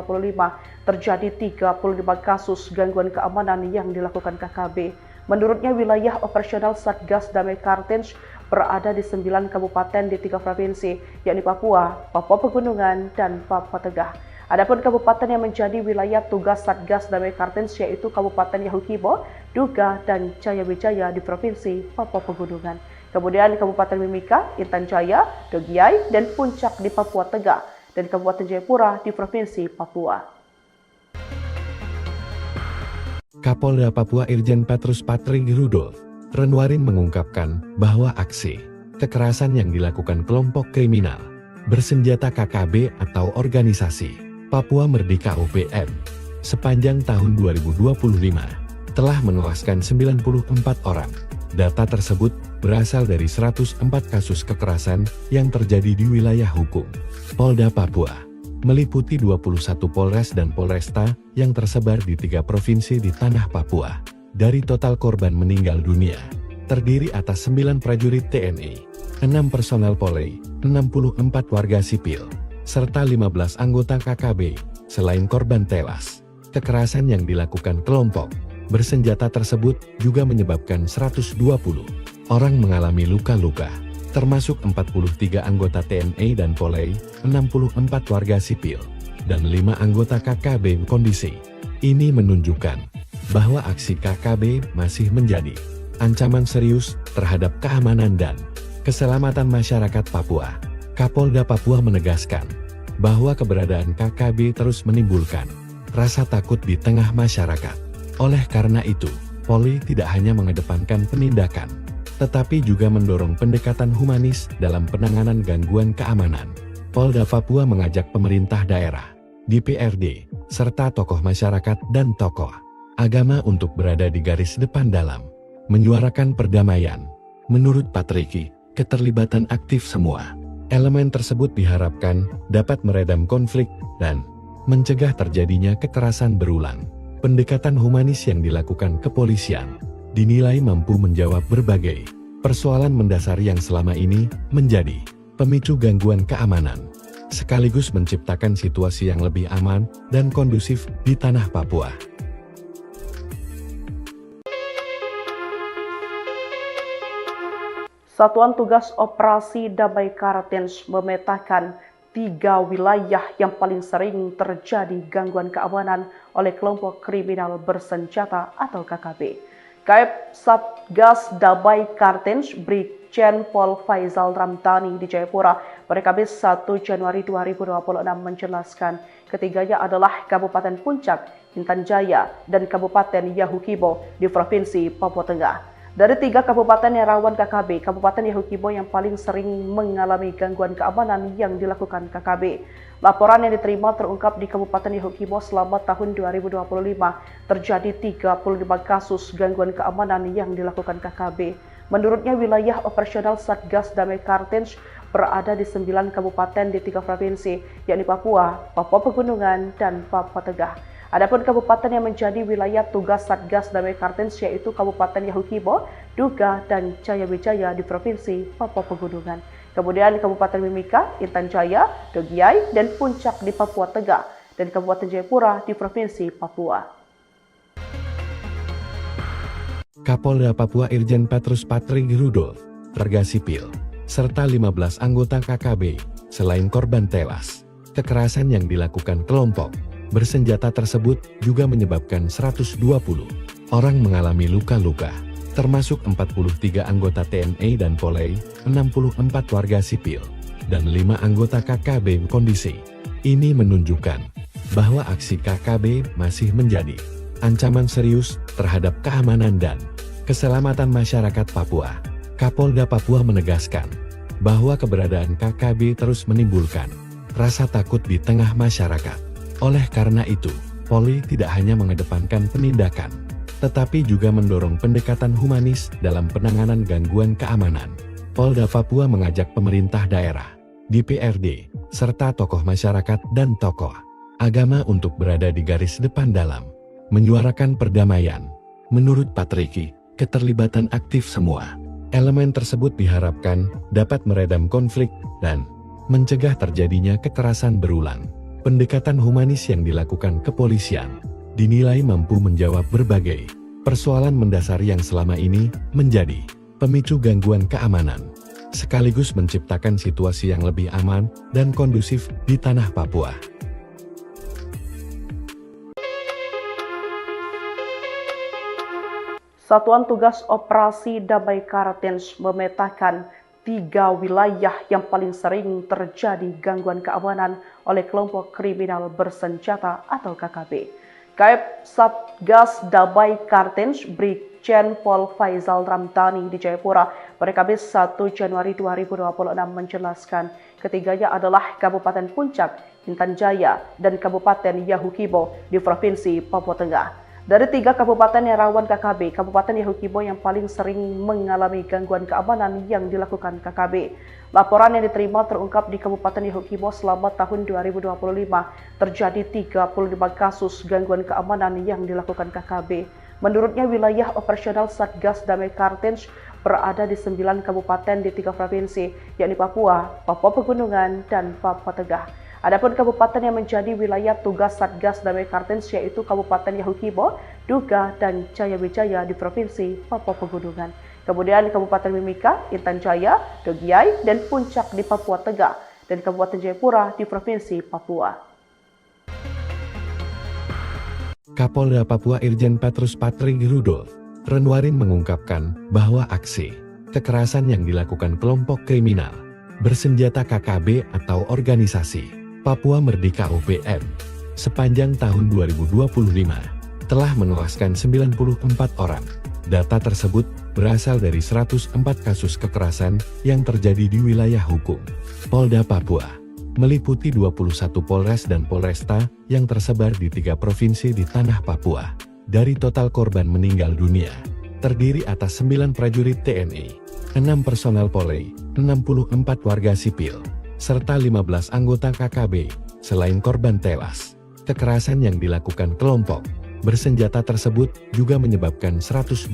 terjadi 35 kasus gangguan keamanan yang dilakukan KKB. Menurutnya wilayah operasional Satgas Damai Kartens berada di 9 kabupaten di 3 provinsi, yakni Papua, Papua Pegunungan, dan Papua Tengah. Adapun kabupaten yang menjadi wilayah tugas Satgas Damai Kartens yaitu Kabupaten Yahukibo, Duga, dan Jayawijaya di Provinsi Papua Pegunungan. Kemudian Kabupaten Mimika, Intan Jaya, Dogiai, dan Puncak di Papua Tengah, dan Kabupaten Jayapura di Provinsi Papua. Kapolda Papua Irjen Petrus Patrig Rudolf Renwarin mengungkapkan bahwa aksi kekerasan yang dilakukan kelompok kriminal bersenjata KKB atau organisasi Papua Merdeka OPM sepanjang tahun 2025 telah menewaskan 94 orang. Data tersebut berasal dari 104 kasus kekerasan yang terjadi di wilayah hukum Polda Papua, meliputi 21 Polres dan Polresta yang tersebar di 3 provinsi di tanah Papua. Dari total korban meninggal dunia, terdiri atas 9 prajurit TNI, 6 personel Polri, 64 warga sipil, serta 15 anggota KKB. Selain korban tewas, kekerasan yang dilakukan kelompok bersenjata tersebut juga menyebabkan 120 orang mengalami luka-luka, termasuk 43 anggota TNI dan Polri, 64 warga sipil, dan 5 anggota KKB. Kondisi ini menunjukkan bahwa aksi KKB masih menjadi ancaman serius terhadap keamanan dan keselamatan masyarakat Papua. Kapolda Papua menegaskan bahwa keberadaan KKB terus menimbulkan rasa takut di tengah masyarakat. Oleh karena itu, Polri tidak hanya mengedepankan penindakan, tetapi juga mendorong pendekatan humanis dalam penanganan gangguan keamanan. Polda Papua mengajak pemerintah daerah, DPRD, serta tokoh masyarakat dan tokoh agama untuk berada di garis depan dalam menyuarakan perdamaian. Menurut Patriki, keterlibatan aktif semua elemen tersebut diharapkan dapat meredam konflik dan mencegah terjadinya kekerasan berulang. Pendekatan humanis yang dilakukan kepolisian dinilai mampu menjawab berbagai persoalan mendasar yang selama ini menjadi pemicu gangguan keamanan, sekaligus menciptakan situasi yang lebih aman dan kondusif di tanah Papua. Satuan Tugas Operasi Damai Kartens memetakan 3 wilayah yang paling sering terjadi gangguan keamanan oleh kelompok kriminal bersenjata atau KKB. Kap Satgas Damai Kartens Brigjen Brigjen Pol Faizal Ramdhani di Jayapura pada Kamis 1 Januari 2026 menjelaskan ketiganya adalah Kabupaten Puncak, Intan Jaya, dan Kabupaten Yahukibo di Provinsi Papua Tengah. Dari 3 kabupaten yang rawan KKB, Kabupaten Yahukibo yang paling sering mengalami gangguan keamanan yang dilakukan KKB. Laporan yang diterima terungkap di Kabupaten Yahukibo selama tahun 2025 terjadi 35 kasus gangguan keamanan yang dilakukan KKB. Menurutnya, wilayah operasional Satgas Damai Kartens berada di 9 kabupaten di 3 provinsi, yakni Papua, Papua Pegunungan, dan Papua Tengah. Adapun kabupaten yang menjadi wilayah tugas Satgas Damai Kartens yaitu Kabupaten Yahukibo, Duga, dan Jayawijaya di Provinsi Papua Pegunungan. Kemudian Kabupaten Mimika, Intan Jaya, Dogiai, dan Puncak di Papua Tengah, dan Kabupaten Jayapura di Provinsi Papua. Kapolda Papua Irjen Petrus Patrick Rudolf, warga sipil, serta 15 anggota KKB, selain korban tewas. Kekerasan yang dilakukan kelompok bersenjata tersebut juga menyebabkan 120 orang mengalami luka-luka, termasuk 43 anggota TNI dan Polri, 64 warga sipil, dan 5 anggota KKB kondisi. Ini menunjukkan bahwa aksi KKB masih menjadi ancaman serius terhadap keamanan dan keselamatan masyarakat Papua. Kapolda Papua menegaskan bahwa keberadaan KKB terus menimbulkan rasa takut di tengah masyarakat. Oleh karena itu, Polri tidak hanya mengedepankan penindakan, tetapi juga mendorong pendekatan humanis dalam penanganan gangguan keamanan. Polda Papua mengajak pemerintah daerah, DPRD, serta tokoh masyarakat dan tokoh agama untuk berada di garis depan dalam menyuarakan perdamaian. Menurut Patrick, keterlibatan aktif semua elemen tersebut diharapkan dapat meredam konflik dan mencegah terjadinya kekerasan berulang. Pendekatan humanis yang dilakukan kepolisian dinilai mampu menjawab berbagai persoalan mendasar yang selama ini menjadi pemicu gangguan keamanan, sekaligus menciptakan situasi yang lebih aman dan kondusif di tanah Papua. Satuan Tugas Operasi Damai Kartens memetakan 3 wilayah yang paling sering terjadi gangguan keamanan oleh kelompok kriminal bersenjata atau KKB. Kap Satgas Damai Kartens Brigjen Pol Faizal Ramdhani di Jayapura pada Kamis 1 Januari 2026 menjelaskan ketiganya adalah Kabupaten Puncak, Intan Jaya, dan Kabupaten Yahukibo di Provinsi Papua Tengah. Dari 3 kabupaten yang rawan KKB, Kabupaten Yahukibo yang paling sering mengalami gangguan keamanan yang dilakukan KKB. Laporan yang diterima terungkap di Kabupaten Yahukibo selama tahun 2025 terjadi 35 kasus gangguan keamanan yang dilakukan KKB. Menurutnya, wilayah operasional Satgas Damai Kartens berada di 9 kabupaten di 3 provinsi, yakni Papua, Papua Pegunungan, dan Papua Tengah. Adapun kabupaten yang menjadi wilayah tugas Satgas Damai Kartens yaitu Kabupaten Yahukibo, Duga, dan Jayawijaya di Provinsi Papua Pegunungan. Kemudian Kabupaten Mimika, Intan Jaya, Dogiai, dan Puncak di Papua Tengah, dan Kabupaten Jayapura di Provinsi Papua. Kapolda Papua Irjen Petrus Patrick Rudolf, Renwarin mengungkapkan bahwa aksi kekerasan yang dilakukan kelompok kriminal bersenjata KKB atau organisasi Papua Merdeka OPM sepanjang tahun 2025 telah menewaskan 94 orang. Data tersebut berasal dari 104 kasus kekerasan yang terjadi di wilayah hukum Polda Papua, meliputi 21 Polres dan Polresta yang tersebar di 3 provinsi di tanah Papua. Dari total korban meninggal dunia, terdiri atas 9 prajurit TNI, 6 personel Polri, 64 warga sipil, serta 15 anggota KKB. Selain korban tewas, kekerasan yang dilakukan kelompok bersenjata tersebut juga menyebabkan 120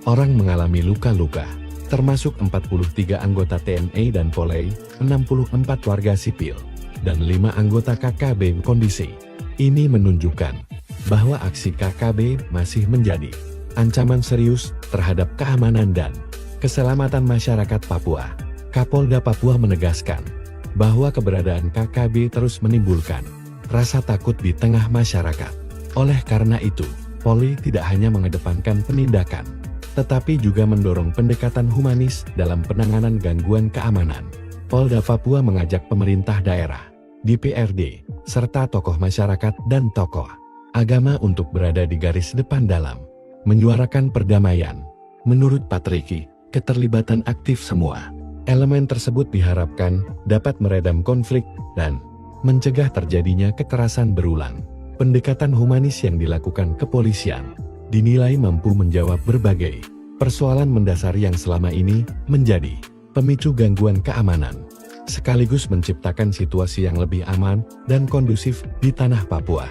orang mengalami luka-luka, termasuk 43 anggota TNI dan Polri, 64 warga sipil, dan 5 anggota KKB kondisi. Ini menunjukkan bahwa aksi KKB masih menjadi ancaman serius terhadap keamanan dan keselamatan masyarakat Papua. Kapolda Papua menegaskan bahwa keberadaan KKB terus menimbulkan rasa takut di tengah masyarakat. Oleh karena itu, Polri tidak hanya mengedepankan penindakan, tetapi juga mendorong pendekatan humanis dalam penanganan gangguan keamanan. Polda Papua mengajak pemerintah daerah, DPRD, serta tokoh masyarakat dan tokoh agama untuk berada di garis depan dalam menyuarakan perdamaian. Menurut Patriki, keterlibatan aktif semua elemen tersebut diharapkan dapat meredam konflik dan mencegah terjadinya kekerasan berulang. Pendekatan humanis yang dilakukan kepolisian dinilai mampu menjawab berbagai persoalan mendasar yang selama ini menjadi pemicu gangguan keamanan, sekaligus menciptakan situasi yang lebih aman dan kondusif di tanah Papua.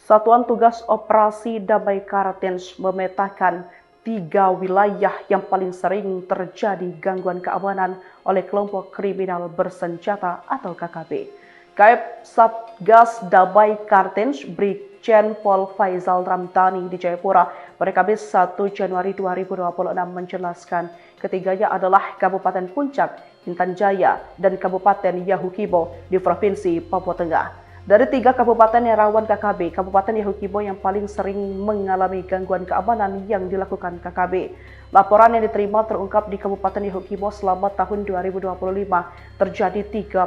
Satuan Tugas Operasi Damai Kartens memetakan 3 wilayah yang paling sering terjadi gangguan keamanan oleh kelompok kriminal bersenjata atau KKB. Kap Satgas Damai Kartens Brigjen Pol Faizal Ramdhani di Jayapura pada Kamis 1 Januari 2026 menjelaskan ketiganya adalah Kabupaten Puncak, Intan Jaya, dan Kabupaten Yahukibo di Provinsi Papua Tengah. Dari 3 kabupaten yang rawan KKB, Kabupaten Yahukibo yang paling sering mengalami gangguan keamanan yang dilakukan KKB. Laporan yang diterima terungkap di Kabupaten Yahukibo selama tahun 2025 terjadi 35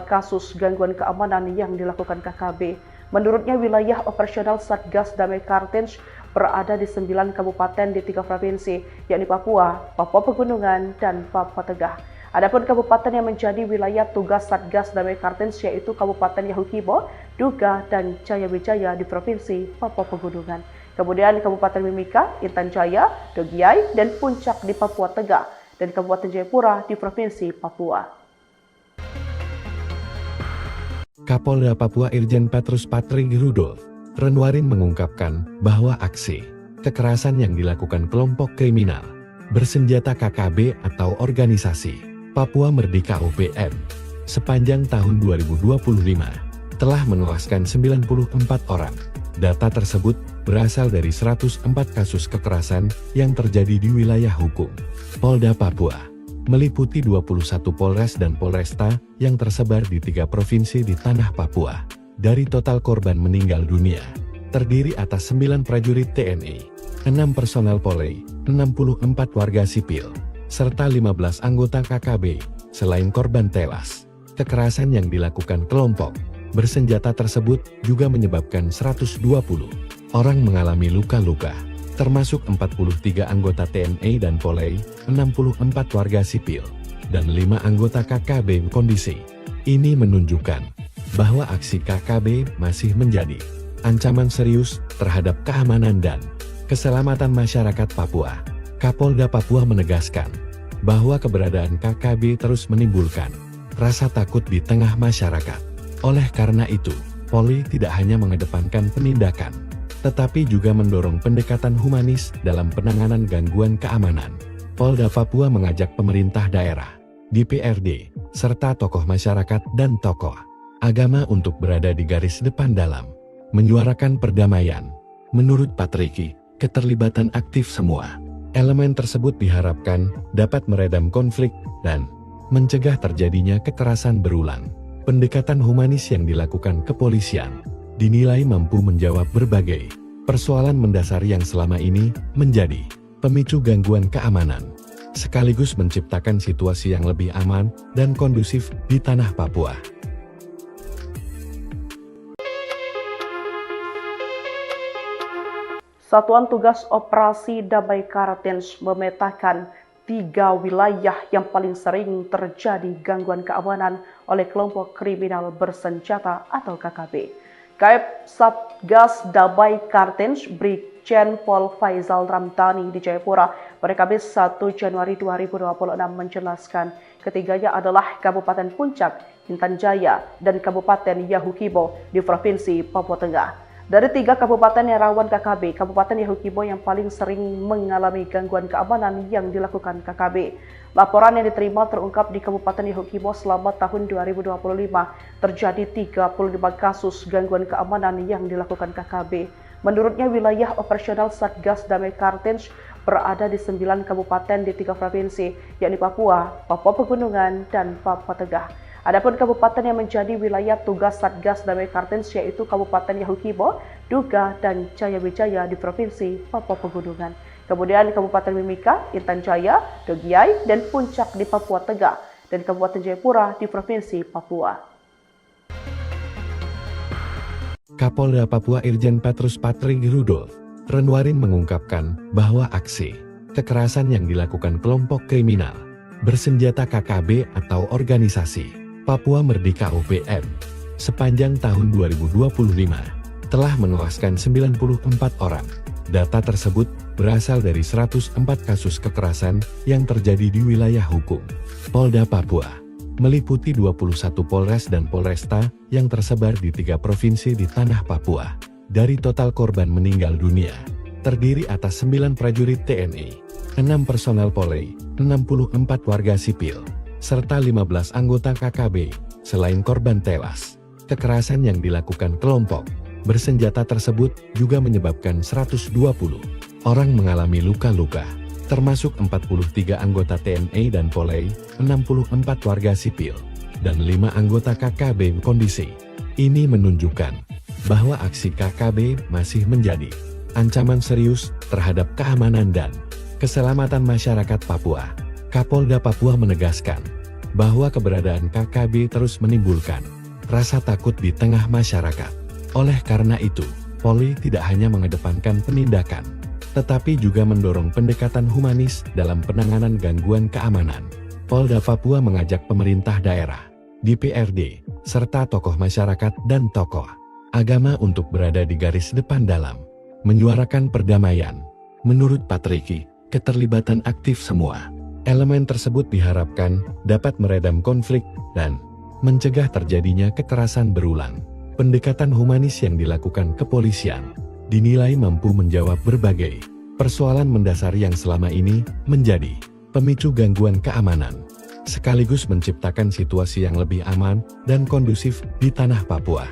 kasus gangguan keamanan yang dilakukan KKB. Menurutnya wilayah operasional Satgas Damai Kartens berada di 9 kabupaten di 3 provinsi, yakni Papua, Papua Pegunungan, dan Papua Tengah. Adapun kabupaten yang menjadi wilayah tugas Satgas Damai Kartens yaitu Kabupaten Yahukibo, Duga, dan Jayawijaya di Provinsi Papua Pegunungan. Kemudian Kabupaten Mimika, Intan Jaya, Dogiai, dan Puncak di Papua Tengah, dan Kabupaten Jayapura di Provinsi Papua. Kapolda Papua Irjen Petrus Patrig Rudolf Renwarin mengungkapkan bahwa aksi kekerasan yang dilakukan kelompok kriminal bersenjata KKB atau organisasi Papua Merdeka UPM sepanjang tahun 2025 telah menewaskan 94 orang. Data tersebut berasal dari 104 kasus kekerasan yang terjadi di wilayah hukum Polda Papua, meliputi 21 Polres dan Polresta yang tersebar di 3 provinsi di tanah Papua. Dari total korban meninggal dunia, terdiri atas 9 prajurit TNI, 6 personel Polri, 64 warga sipil, serta 15 anggota KKB. Selain korban tewas, kekerasan yang dilakukan kelompok bersenjata tersebut juga menyebabkan 120 orang mengalami luka-luka, termasuk 43 anggota TNI dan Polri, 64 warga sipil, dan 5 anggota KKB. Kondisi ini menunjukkan bahwa aksi KKB masih menjadi ancaman serius terhadap keamanan dan keselamatan masyarakat Papua. Kapolda Papua menegaskan bahwa keberadaan KKB terus menimbulkan rasa takut di tengah masyarakat. Oleh karena itu, Polri tidak hanya mengedepankan penindakan, tetapi juga mendorong pendekatan humanis dalam penanganan gangguan keamanan. Polda Papua mengajak pemerintah daerah, DPRD, serta tokoh masyarakat dan tokoh agama untuk berada di garis depan dalam menyuarakan perdamaian. Menurut Patriki, keterlibatan aktif semua elemen tersebut diharapkan dapat meredam konflik dan mencegah terjadinya kekerasan berulang. Pendekatan humanis yang dilakukan kepolisian dinilai mampu menjawab berbagai persoalan mendasar yang selama ini menjadi pemicu gangguan keamanan, sekaligus menciptakan situasi yang lebih aman dan kondusif di tanah Papua. Satuan Tugas Operasi Damai Kartens memetakan 3 wilayah yang paling sering terjadi gangguan keamanan oleh kelompok kriminal bersenjata atau KKB. Kap Satgas Damai Kartens Brigjen Pol Faizal Ramdhani di Jayapura pada Kamis 1 Januari 2026 menjelaskan ketiganya adalah Kabupaten Puncak, Intan Jaya, dan Kabupaten Yahukibo di Provinsi Papua Tengah. Dari 3 kabupaten yang rawan KKB, Kabupaten Yahukibo yang paling sering mengalami gangguan keamanan yang dilakukan KKB. Laporan yang diterima terungkap di Kabupaten Yahukibo selama tahun 2025 terjadi 35 kasus gangguan keamanan yang dilakukan KKB. Menurutnya wilayah operasional Satgas Damai Kartens berada di 9 kabupaten di 3 provinsi, yakni Papua, Papua Pegunungan, dan Papua Tengah. Adapun kabupaten yang menjadi wilayah tugas Satgas Damai Kartens yaitu Kabupaten Yahukibo, Duga, dan Jayawijaya di Provinsi Papua Pegunungan. Kemudian Kabupaten Mimika, Intan Jaya, Dogiai, dan Puncak di Papua Tengah, dan Kabupaten Jayapura di Provinsi Papua. Kapolda Papua Irjen Petrus Patrick Rudolf Renwarin mengungkapkan bahwa aksi kekerasan yang dilakukan kelompok kriminal bersenjata KKB atau organisasi Papua Merdeka OPM sepanjang tahun 2025 telah menewaskan 94 orang. Data tersebut berasal dari 104 kasus kekerasan yang terjadi di wilayah hukum Polda Papua, meliputi 21 Polres dan Polresta yang tersebar di 3 provinsi di tanah Papua. Dari total korban meninggal dunia, terdiri atas 9 prajurit TNI, 6 personel Polri, 64 warga sipil, serta 15 anggota KKB. Selain korban tewas, kekerasan yang dilakukan kelompok bersenjata tersebut juga menyebabkan 120 orang mengalami luka-luka, termasuk 43 anggota TNI dan Polri, 64 warga sipil, dan 5 anggota KKB. Kondisi ini menunjukkan bahwa aksi KKB masih menjadi ancaman serius terhadap keamanan dan keselamatan masyarakat Papua. Kapolda Papua menegaskan bahwa keberadaan KKB terus menimbulkan rasa takut di tengah masyarakat. Oleh karena itu, Polri tidak hanya mengedepankan penindakan, tetapi juga mendorong pendekatan humanis dalam penanganan gangguan keamanan. Polda Papua mengajak pemerintah daerah, DPRD, serta tokoh masyarakat dan tokoh agama untuk berada di garis depan dalam menyuarakan perdamaian. Menurut Patricky, keterlibatan aktif semua elemen tersebut diharapkan dapat meredam konflik dan mencegah terjadinya kekerasan berulang. Pendekatan humanis yang dilakukan kepolisian dinilai mampu menjawab berbagai persoalan mendasar yang selama ini menjadi pemicu gangguan keamanan, sekaligus menciptakan situasi yang lebih aman dan kondusif di tanah Papua.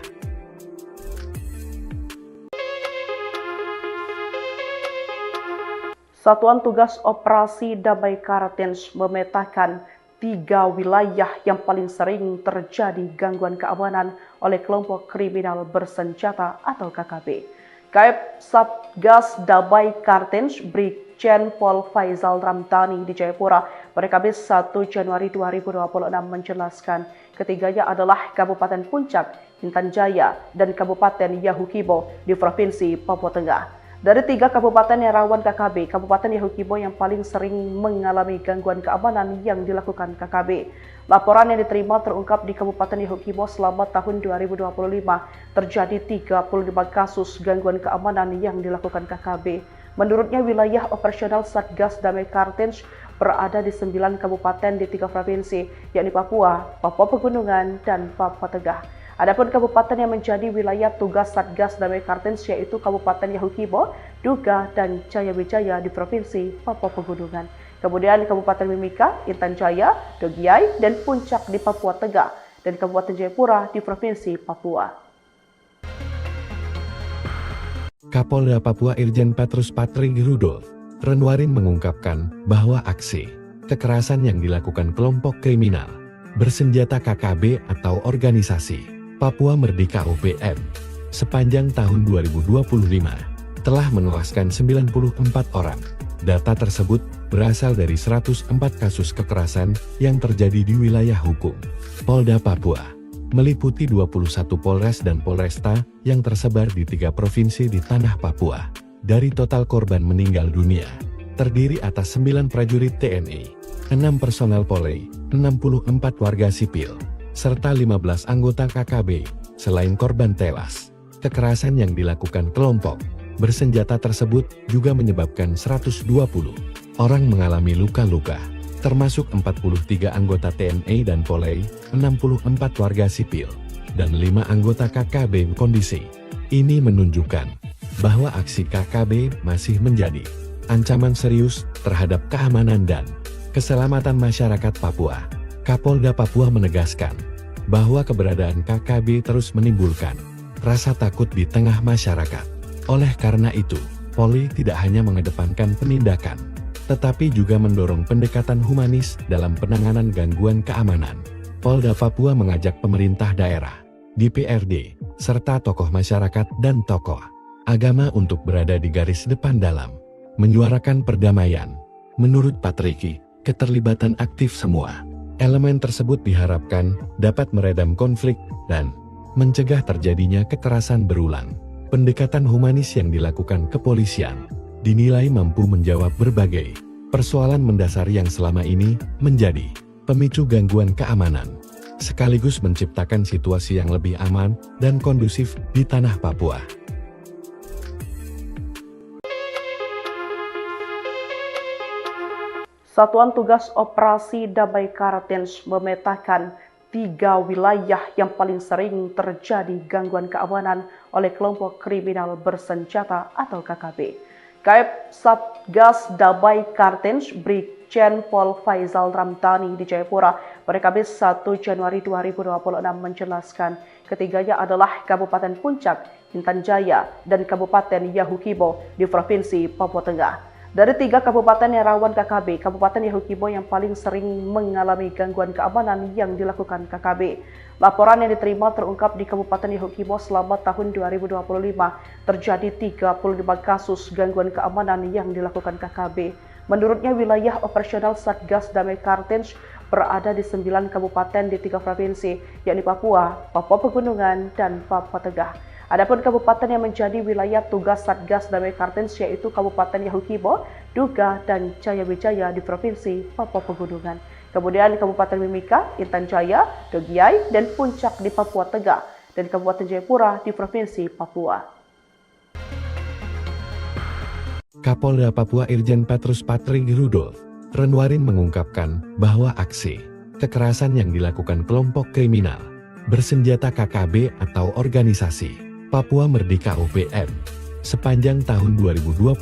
Satuan Tugas Operasi Damai Kartens memetakan 3 wilayah yang paling sering terjadi gangguan keamanan oleh kelompok kriminal bersenjata atau KKB. Kap Satgas Damai Kartens Brigjen Pol Faizal Ramdhani di Jayapura pada Kamis 1 Januari 2026 menjelaskan ketiganya adalah Kabupaten Puncak, Intan Jaya, dan Kabupaten Yahukibo di Provinsi Papua Tengah. Dari 3 kabupaten yang rawan KKB, Kabupaten Yahukibo yang paling sering mengalami gangguan keamanan yang dilakukan KKB. Laporan yang diterima terungkap di Kabupaten Yahukibo selama tahun 2025 terjadi 35 kasus gangguan keamanan yang dilakukan KKB. Menurutnya wilayah operasional Satgas Damai Kartens berada di 9 kabupaten di 3 provinsi, yakni Papua, Papua Pegunungan, dan Papua Tengah. Adapun kabupaten yang menjadi wilayah tugas Satgas Damai Kartens yaitu Kabupaten Yahukibo, Duga, dan Jayawijaya di Provinsi Papua Pegunungan. Kemudian Kabupaten Mimika, Intan Jaya, Dogiai, dan Puncak di Papua Tengah, dan Kabupaten Jayapura di Provinsi Papua. Kapolda Papua Irjen Petrus Patrick Rudolf Renwarin mengungkapkan bahwa aksi kekerasan yang dilakukan kelompok kriminal bersenjata KKB atau organisasi Papua Merdeka OPM sepanjang tahun 2025 telah menewaskan 94 orang. Data tersebut berasal dari 104 kasus kekerasan yang terjadi di wilayah hukum Polda Papua, meliputi 21 Polres dan Polresta yang tersebar di 3 provinsi di tanah Papua. Dari total korban meninggal dunia, terdiri atas 9 prajurit TNI, 6 personel Polri, 64 warga sipil, serta 15 anggota KKB. Selain korban tewas, kekerasan yang dilakukan kelompok bersenjata tersebut juga menyebabkan 120 orang mengalami luka-luka, termasuk 43 anggota TNI dan Polri, 64 warga sipil, dan 5 anggota KKB. Kondisi ini menunjukkan bahwa aksi KKB masih menjadi ancaman serius terhadap keamanan dan keselamatan masyarakat Papua. Kapolda Papua menegaskan bahwa keberadaan KKB terus menimbulkan rasa takut di tengah masyarakat. Oleh karena itu, Polri tidak hanya mengedepankan penindakan, tetapi juga mendorong pendekatan humanis dalam penanganan gangguan keamanan. Polda Papua mengajak pemerintah daerah, DPRD, serta tokoh masyarakat dan tokoh agama untuk berada di garis depan dalam menyuarakan perdamaian. Menurut Patriki, keterlibatan aktif semua elemen tersebut diharapkan dapat meredam konflik dan mencegah terjadinya kekerasan berulang. Pendekatan humanis yang dilakukan kepolisian dinilai mampu menjawab berbagai persoalan mendasar yang selama ini menjadi pemicu gangguan keamanan, sekaligus menciptakan situasi yang lebih aman dan kondusif di tanah Papua. Satuan Tugas Operasi Damai Kartens memetakan 3 wilayah yang paling sering terjadi gangguan keamanan oleh kelompok kriminal bersenjata atau KKB. Kap Satgas Damai Kartens Brigjen Pol Faizal Ramdhani di Jayapura pada Kamis 1 Januari 2026 menjelaskan ketiganya adalah Kabupaten Puncak, Intan Jaya, dan Kabupaten Yahukibo di Provinsi Papua Tengah. Dari 3 kabupaten yang rawan KKB, Kabupaten Yahukibo yang paling sering mengalami gangguan keamanan yang dilakukan KKB. Laporan yang diterima terungkap di Kabupaten Yahukibo selama tahun 2025 terjadi 35 kasus gangguan keamanan yang dilakukan KKB. Menurutnya wilayah operasional Satgas Damai Kartens berada di 9 kabupaten di 3 provinsi, yakni Papua, Papua Pegunungan, dan Papua Tengah. Adapun kabupaten yang menjadi wilayah tugas Satgas Damai Kartens yaitu Kabupaten Yahukibo, Duga, dan Jaya Wijaya di Provinsi Papua Pegunungan. Kemudian Kabupaten Mimika, Intan Jaya, Dogiai, dan Puncak di Papua Tengah, dan Kabupaten Jayapura di Provinsi Papua. Kapolda Papua Irjen Petrus Patrig Rudolf Renwarin mengungkapkan bahwa aksi kekerasan yang dilakukan kelompok kriminal bersenjata KKB atau organisasi Papua Merdeka OPM sepanjang tahun 2025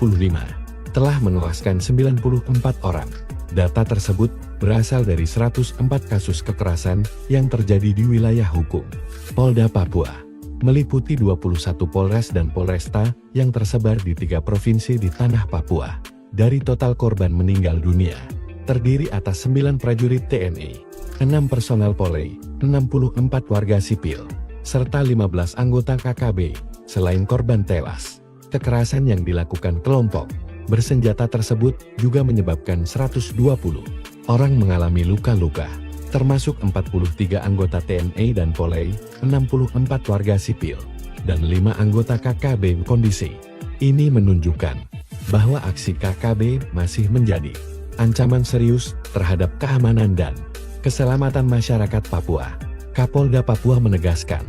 telah menewaskan 94 orang. Data tersebut berasal dari 104 kasus kekerasan yang terjadi di wilayah hukum Polda Papua, meliputi 21 Polres dan Polresta yang tersebar di 3 provinsi di tanah Papua. Dari total korban meninggal dunia, terdiri atas 9 prajurit TNI, 6 personel Polri, 64 warga sipil, serta 15 anggota KKB. Selain korban tewas, kekerasan yang dilakukan kelompok bersenjata tersebut juga menyebabkan 120 orang mengalami luka-luka, termasuk 43 anggota TNI dan Polri, 64 warga sipil, dan 5 anggota KKB. Kondisi ini menunjukkan bahwa aksi KKB masih menjadi ancaman serius terhadap keamanan dan keselamatan masyarakat Papua. Kapolda Papua menegaskan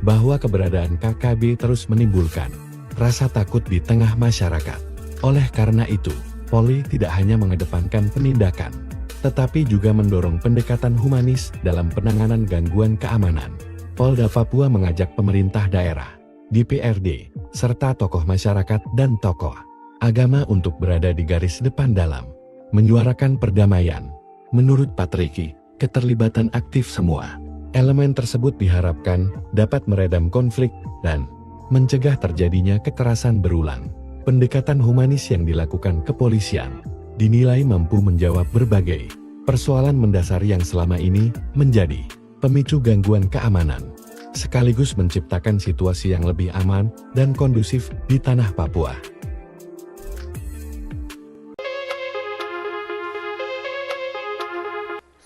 bahwa keberadaan KKB terus menimbulkan rasa takut di tengah masyarakat. Oleh karena itu, Polri tidak hanya mengedepankan penindakan, tetapi juga mendorong pendekatan humanis dalam penanganan gangguan keamanan. Polda Papua mengajak pemerintah daerah, DPRD, serta tokoh masyarakat dan tokoh agama untuk berada di garis depan dalam menyuarakan perdamaian. Menurut Patriki, keterlibatan aktif semua elemen tersebut diharapkan dapat meredam konflik dan mencegah terjadinya kekerasan berulang. Pendekatan humanis yang dilakukan kepolisian dinilai mampu menjawab berbagai persoalan mendasar yang selama ini menjadi pemicu gangguan keamanan, sekaligus menciptakan situasi yang lebih aman dan kondusif di tanah Papua.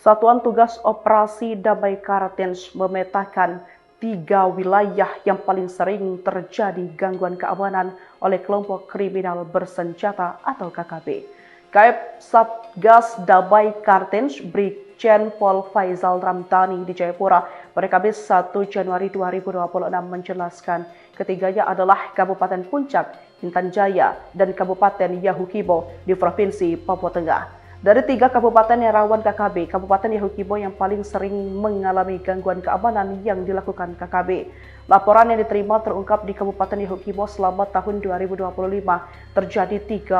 Satuan Tugas Operasi Damai Kartens memetakan 3 wilayah yang paling sering terjadi gangguan keamanan oleh kelompok kriminal bersenjata atau KKB. Kap Satgas Damai Kartens Brigjen Pol Faizal Ramdhani di Jayapura pada Kamis 1 Januari 2026 menjelaskan ketiganya adalah Kabupaten Puncak, Intan Jaya, dan Kabupaten Yahukibo di Provinsi Papua Tengah. Dari 3 kabupaten yang rawan KKB, Kabupaten Yahukibo yang paling sering mengalami gangguan keamanan yang dilakukan KKB. Laporan yang diterima terungkap di Kabupaten Yahukibo selama tahun 2025 terjadi 35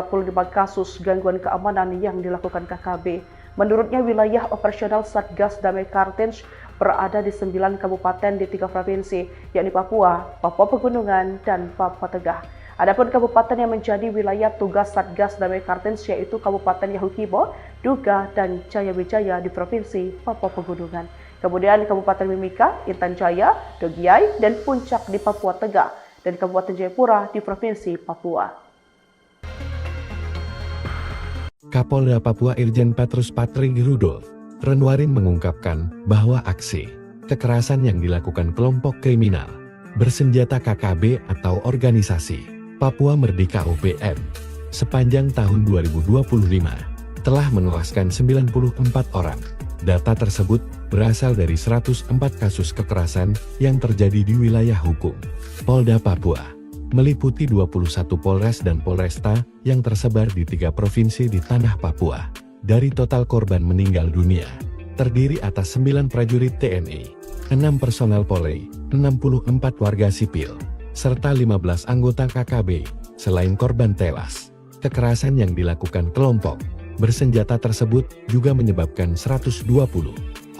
kasus gangguan keamanan yang dilakukan KKB. Menurutnya wilayah operasional Satgas Damai Kartens berada di 9 kabupaten di 3 provinsi, yakni Papua, Papua Pegunungan, dan Papua Tengah. Adapun kabupaten yang menjadi wilayah tugas Satgas Damai Kartens yaitu Kabupaten Yahukibo, Duga, dan Jaya Wijaya di Provinsi Papua Pegunungan. Kemudian Kabupaten Mimika, Intan Jaya, Dogiai, dan Puncak di Papua Tengah, dan Kabupaten Jayapura di Provinsi Papua. Kapolda Papua Irjen Petrus Patrick Rudolf Renwarin mengungkapkan bahwa aksi kekerasan yang dilakukan kelompok kriminal bersenjata KKB atau organisasi Papua Merdeka UPM sepanjang tahun 2025 telah menewaskan 94 orang. Data tersebut berasal dari 104 kasus kekerasan yang terjadi di wilayah hukum Polda Papua, meliputi 21 Polres dan Polresta yang tersebar di 3 provinsi di tanah Papua. Dari total korban meninggal dunia, terdiri atas 9 prajurit TNI, 6 personel Polri, 64 warga sipil, serta 15 anggota KKB. Selain korban tewas, kekerasan yang dilakukan kelompok bersenjata tersebut juga menyebabkan 120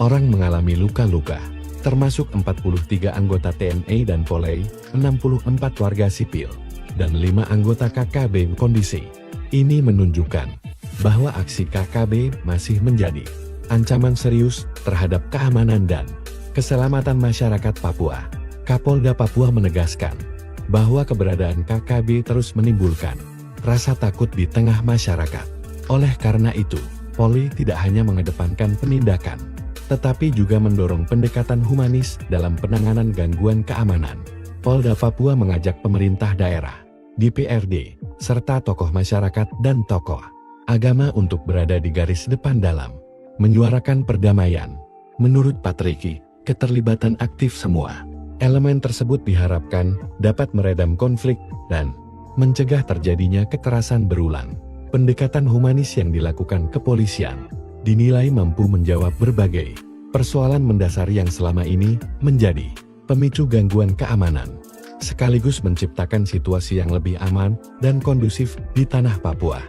orang mengalami luka-luka, termasuk 43 anggota TNI dan Polri, 64 warga sipil, dan 5 anggota KKB. Kondisi ini menunjukkan bahwa aksi KKB masih menjadi ancaman serius terhadap keamanan dan keselamatan masyarakat Papua. Kapolda Papua menegaskan bahwa keberadaan KKB terus menimbulkan rasa takut di tengah masyarakat. Oleh karena itu, Polri tidak hanya mengedepankan penindakan, tetapi juga mendorong pendekatan humanis dalam penanganan gangguan keamanan. Polda Papua mengajak pemerintah daerah, DPRD, serta tokoh masyarakat dan tokoh agama untuk berada di garis depan dalam menyuarakan perdamaian. Menurut Patrick, keterlibatan aktif semua elemen tersebut diharapkan dapat meredam konflik dan mencegah terjadinya kekerasan berulang. Pendekatan humanis yang dilakukan kepolisian dinilai mampu menjawab berbagai persoalan mendasar yang selama ini menjadi pemicu gangguan keamanan, sekaligus menciptakan situasi yang lebih aman dan kondusif di tanah Papua.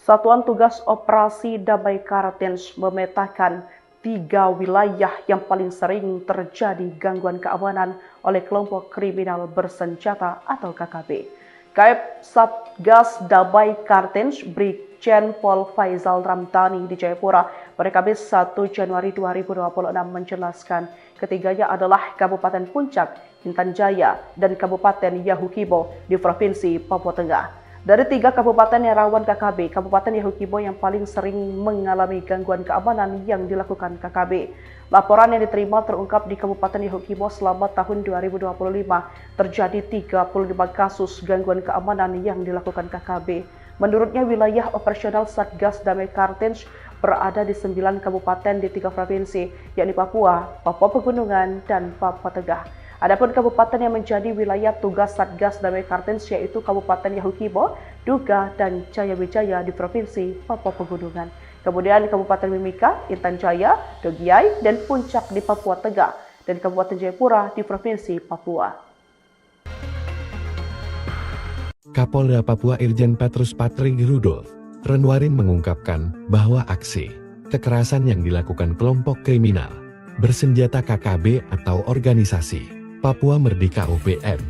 Satuan Tugas Operasi Damai Kartens memetakan 3 wilayah yang paling sering terjadi gangguan keamanan oleh kelompok kriminal bersenjata atau KKB. Kap Satgas Damai Kartens Brigjen Pol Faizal Ramdhani di Jayapura pada Kamis 1 Januari 2026 menjelaskan ketiganya adalah Kabupaten Puncak, Intan Jaya, dan Kabupaten Yahukibo di Provinsi Papua Tengah. Dari 3 kabupaten yang rawan KKB, Kabupaten Yahukibo yang paling sering mengalami gangguan keamanan yang dilakukan KKB. Laporan yang diterima terungkap di Kabupaten Yahukibo selama tahun 2025 terjadi 35 kasus gangguan keamanan yang dilakukan KKB. Menurutnya wilayah operasional Satgas Damai Kartens berada di 9 kabupaten di 3 provinsi, yakni Papua, Papua Pegunungan, dan Papua Tengah. Adapun kabupaten yang menjadi wilayah tugas Satgas Damai Kartens yaitu Kabupaten Yahukibo, Duga, dan Jayawijaya di Provinsi Papua Pegunungan. Kemudian Kabupaten Mimika, Intan Jaya, Dogiai, dan Puncak di Papua Tengah, dan Kabupaten Jayapura di Provinsi Papua. Kapolda Papua Irjen Petrus Patrick Rudolf Renwarin mengungkapkan bahwa aksi kekerasan yang dilakukan kelompok kriminal bersenjata KKB atau organisasi Papua Merdeka UPM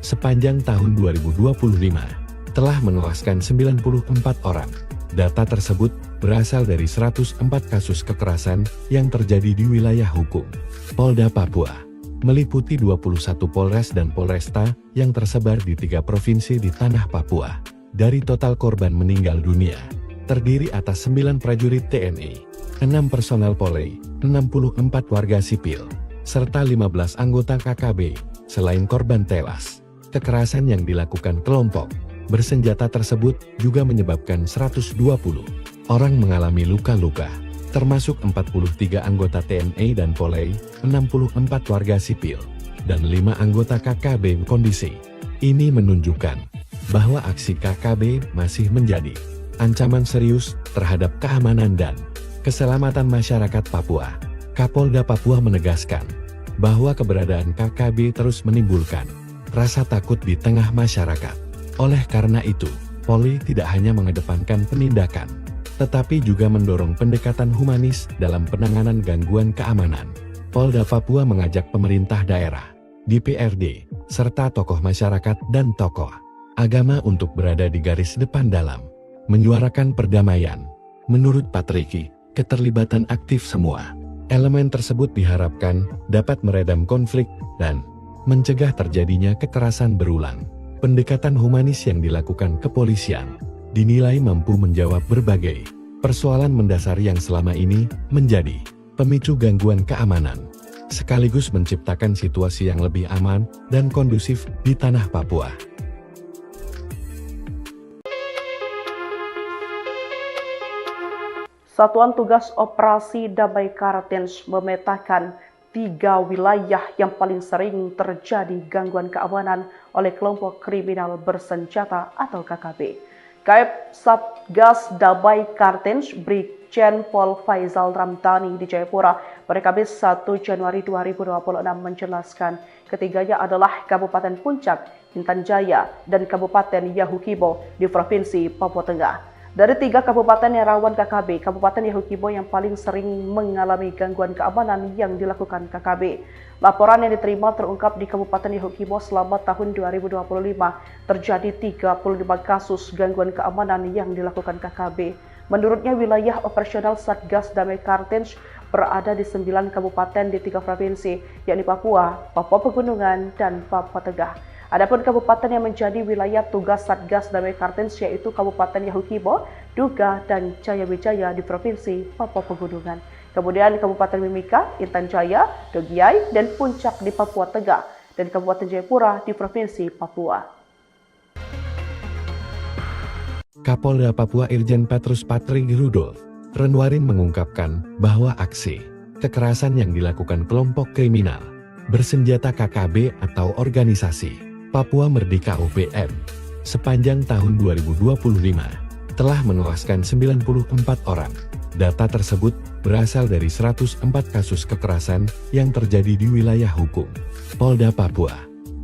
sepanjang tahun 2025 telah menewaskan 94 orang. Data tersebut berasal dari 104 kasus kekerasan yang terjadi di wilayah hukum Polda Papua, meliputi 21 Polres dan Polresta yang tersebar di 3 provinsi di tanah Papua. Dari total korban meninggal dunia, terdiri atas 9 prajurit TNI, 6 personel Polri, 64 warga sipil, serta 15 anggota KKB. Selain korban tewas, kekerasan yang dilakukan kelompok bersenjata tersebut juga menyebabkan 120 orang mengalami luka-luka, termasuk 43 anggota TNI dan Polri, 64 warga sipil, dan 5 anggota KKB. Kondisi ini menunjukkan bahwa aksi KKB masih menjadi ancaman serius terhadap keamanan dan keselamatan masyarakat Papua. Kapolda Papua menegaskan bahwa keberadaan KKB terus menimbulkan rasa takut di tengah masyarakat. Oleh karena itu, Polri tidak hanya mengedepankan penindakan, tetapi juga mendorong pendekatan humanis dalam penanganan gangguan keamanan. Polda Papua mengajak pemerintah daerah, DPRD, serta tokoh masyarakat dan tokoh agama untuk berada di garis depan dalam menyuarakan perdamaian. Menurut Patriki, keterlibatan aktif semua elemen tersebut diharapkan dapat meredam konflik dan mencegah terjadinya kekerasan berulang. Pendekatan humanis yang dilakukan kepolisian dinilai mampu menjawab berbagai persoalan mendasar yang selama ini menjadi pemicu gangguan keamanan, sekaligus menciptakan situasi yang lebih aman dan kondusif di tanah Papua. Satuan Tugas Operasi Damai Kartens memetakan 3 wilayah yang paling sering terjadi gangguan keamanan oleh kelompok kriminal bersenjata atau KKB. Kap Satgas Damai Kartens Brigjen Pol Faizal Ramdhani di Jayapura pada Kamis 1 Januari 2026 menjelaskan ketiganya adalah Kabupaten Puncak, Intan Jaya, dan Kabupaten Yahukibo di Provinsi Papua Tengah. Dari 3 kabupaten yang rawan KKB, Kabupaten Yahukibo yang paling sering mengalami gangguan keamanan yang dilakukan KKB. Laporan yang diterima terungkap di Kabupaten Yahukibo selama tahun 2025 terjadi 35 kasus gangguan keamanan yang dilakukan KKB. Menurutnya wilayah operasional Satgas Damai Kartens berada di 9 kabupaten di 3 provinsi, yakni Papua, Papua Pegunungan, dan Papua Tengah. Adapun kabupaten yang menjadi wilayah tugas Satgas Damai Kartens yaitu Kabupaten Yahukibo, Duga, dan Jaya Wijaya di Provinsi Papua Pegunungan. Kemudian Kabupaten Mimika, Intan Jaya, Dogiai, dan Puncak di Papua Tengah, dan Kabupaten Jayapura di Provinsi Papua. Kapolda Papua Irjen Petrus Patrig Rudolf Renwarin mengungkapkan bahwa aksi kekerasan yang dilakukan kelompok kriminal bersenjata KKB atau organisasi Papua Merdeka OPM sepanjang tahun 2025 telah menewaskan 94 orang. Data tersebut berasal dari 104 kasus kekerasan yang terjadi di wilayah hukum Polda Papua,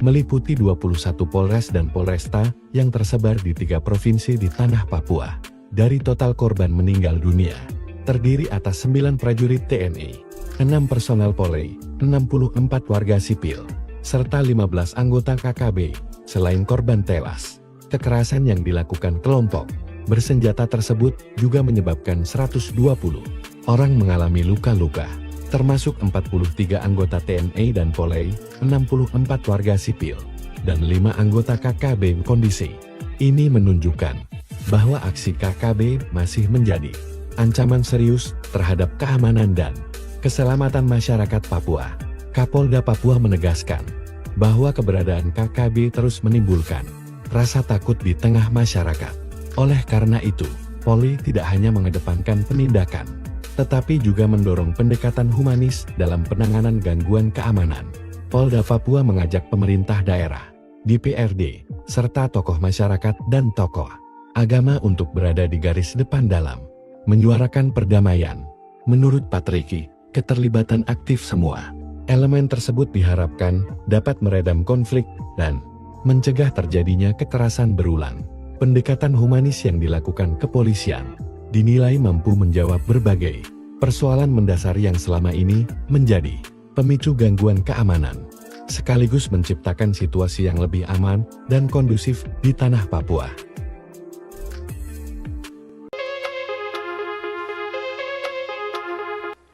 meliputi 21 Polres dan Polresta yang tersebar di 3 provinsi di tanah Papua. Dari total korban meninggal dunia, terdiri atas 9 prajurit TNI, 6 personel Polri, 64 warga sipil, serta 15 anggota KKB. Selain korban tewas, kekerasan yang dilakukan kelompok bersenjata tersebut juga menyebabkan 120 orang mengalami luka-luka, termasuk 43 anggota TNI dan Polri, 64 warga sipil, dan 5 anggota KKB. Kondisi ini menunjukkan bahwa aksi KKB masih menjadi ancaman serius terhadap keamanan dan keselamatan masyarakat Papua. Kapolda Papua menegaskan bahwa keberadaan KKB terus menimbulkan rasa takut di tengah masyarakat. Oleh karena itu, Polri tidak hanya mengedepankan penindakan, tetapi juga mendorong pendekatan humanis dalam penanganan gangguan keamanan. Polda Papua mengajak pemerintah daerah, DPRD, serta tokoh masyarakat dan tokoh agama untuk berada di garis depan dalam menyuarakan perdamaian. Menurut Patriki, keterlibatan aktif semua elemen tersebut diharapkan dapat meredam konflik dan mencegah terjadinya kekerasan berulang. Pendekatan humanis yang dilakukan kepolisian dinilai mampu menjawab berbagai persoalan mendasar yang selama ini menjadi pemicu gangguan keamanan, sekaligus menciptakan situasi yang lebih aman dan kondusif di tanah Papua.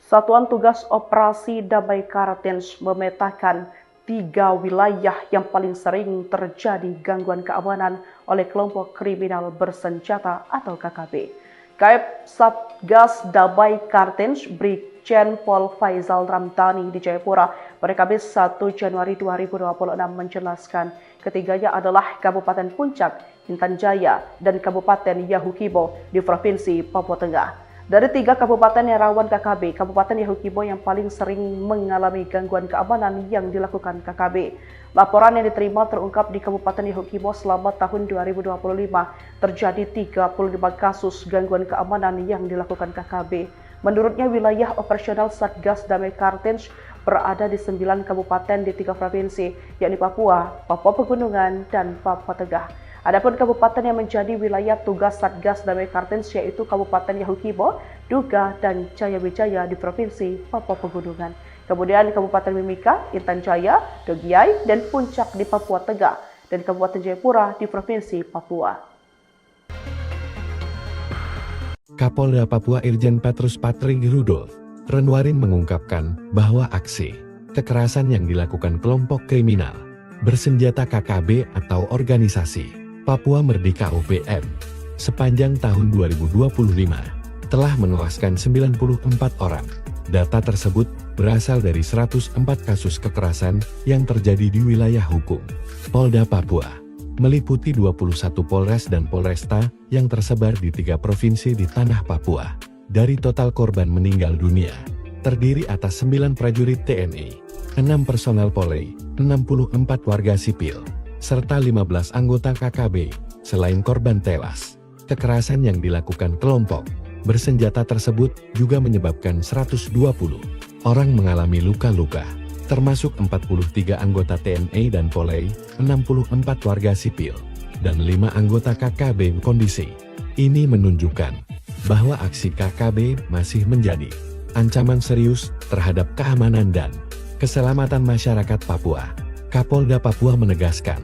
Satuan Tugas Operasi Damai Kartens memetakan 3 wilayah yang paling sering terjadi gangguan keamanan oleh kelompok kriminal bersenjata atau KKB. Kap Satgas Damai Kartens Brigjen Pol Faizal Ramdhani di Jayapura pada Kamis 1 Januari 2026 menjelaskan ketiganya adalah Kabupaten Puncak, Intan Jaya, dan Kabupaten Yahukibo di Provinsi Papua Tengah. Dari 3 kabupaten yang rawan KKB, Kabupaten Yahukibo yang paling sering mengalami gangguan keamanan yang dilakukan KKB. Laporan yang diterima terungkap di Kabupaten Yahukibo selama tahun 2025 terjadi 35 kasus gangguan keamanan yang dilakukan KKB. Menurutnya wilayah operasional Satgas Damai Kartens berada di 9 kabupaten di 3 provinsi, yakni Papua, Papua Pegunungan, dan Papua Tengah. Adapun kabupaten yang menjadi wilayah tugas Satgas Damai Kartens yaitu Kabupaten Yahukibo, Duga, dan Jaya Wijaya di Provinsi Papua Pegunungan. Kemudian Kabupaten Mimika, Intan Jaya, Dogiai, dan Puncak di Papua Tengah, dan Kabupaten Jayapura di Provinsi Papua. Kapolda Papua Irjen Petrus Patrig Rudolf Renwarin mengungkapkan bahwa aksi kekerasan yang dilakukan kelompok kriminal bersenjata KKB atau organisasi Papua Merdeka OPM sepanjang tahun 2025 telah menewaskan 94 orang. Data tersebut berasal dari 104 kasus kekerasan yang terjadi di wilayah hukum Polda Papua, meliputi 21 Polres dan Polresta yang tersebar di 3 provinsi di tanah Papua. Dari total korban meninggal dunia, terdiri atas 9 prajurit TNI, 6 personel Polri, 64 warga sipil, serta 15 anggota KKB. Selain korban tewas, kekerasan yang dilakukan kelompok bersenjata tersebut juga menyebabkan 120 orang mengalami luka-luka, termasuk 43 anggota TNI dan Polri, 64 warga sipil, dan 5 anggota KKB. Kondisi ini menunjukkan bahwa aksi KKB masih menjadi ancaman serius terhadap keamanan dan keselamatan masyarakat Papua. Kapolda Papua menegaskan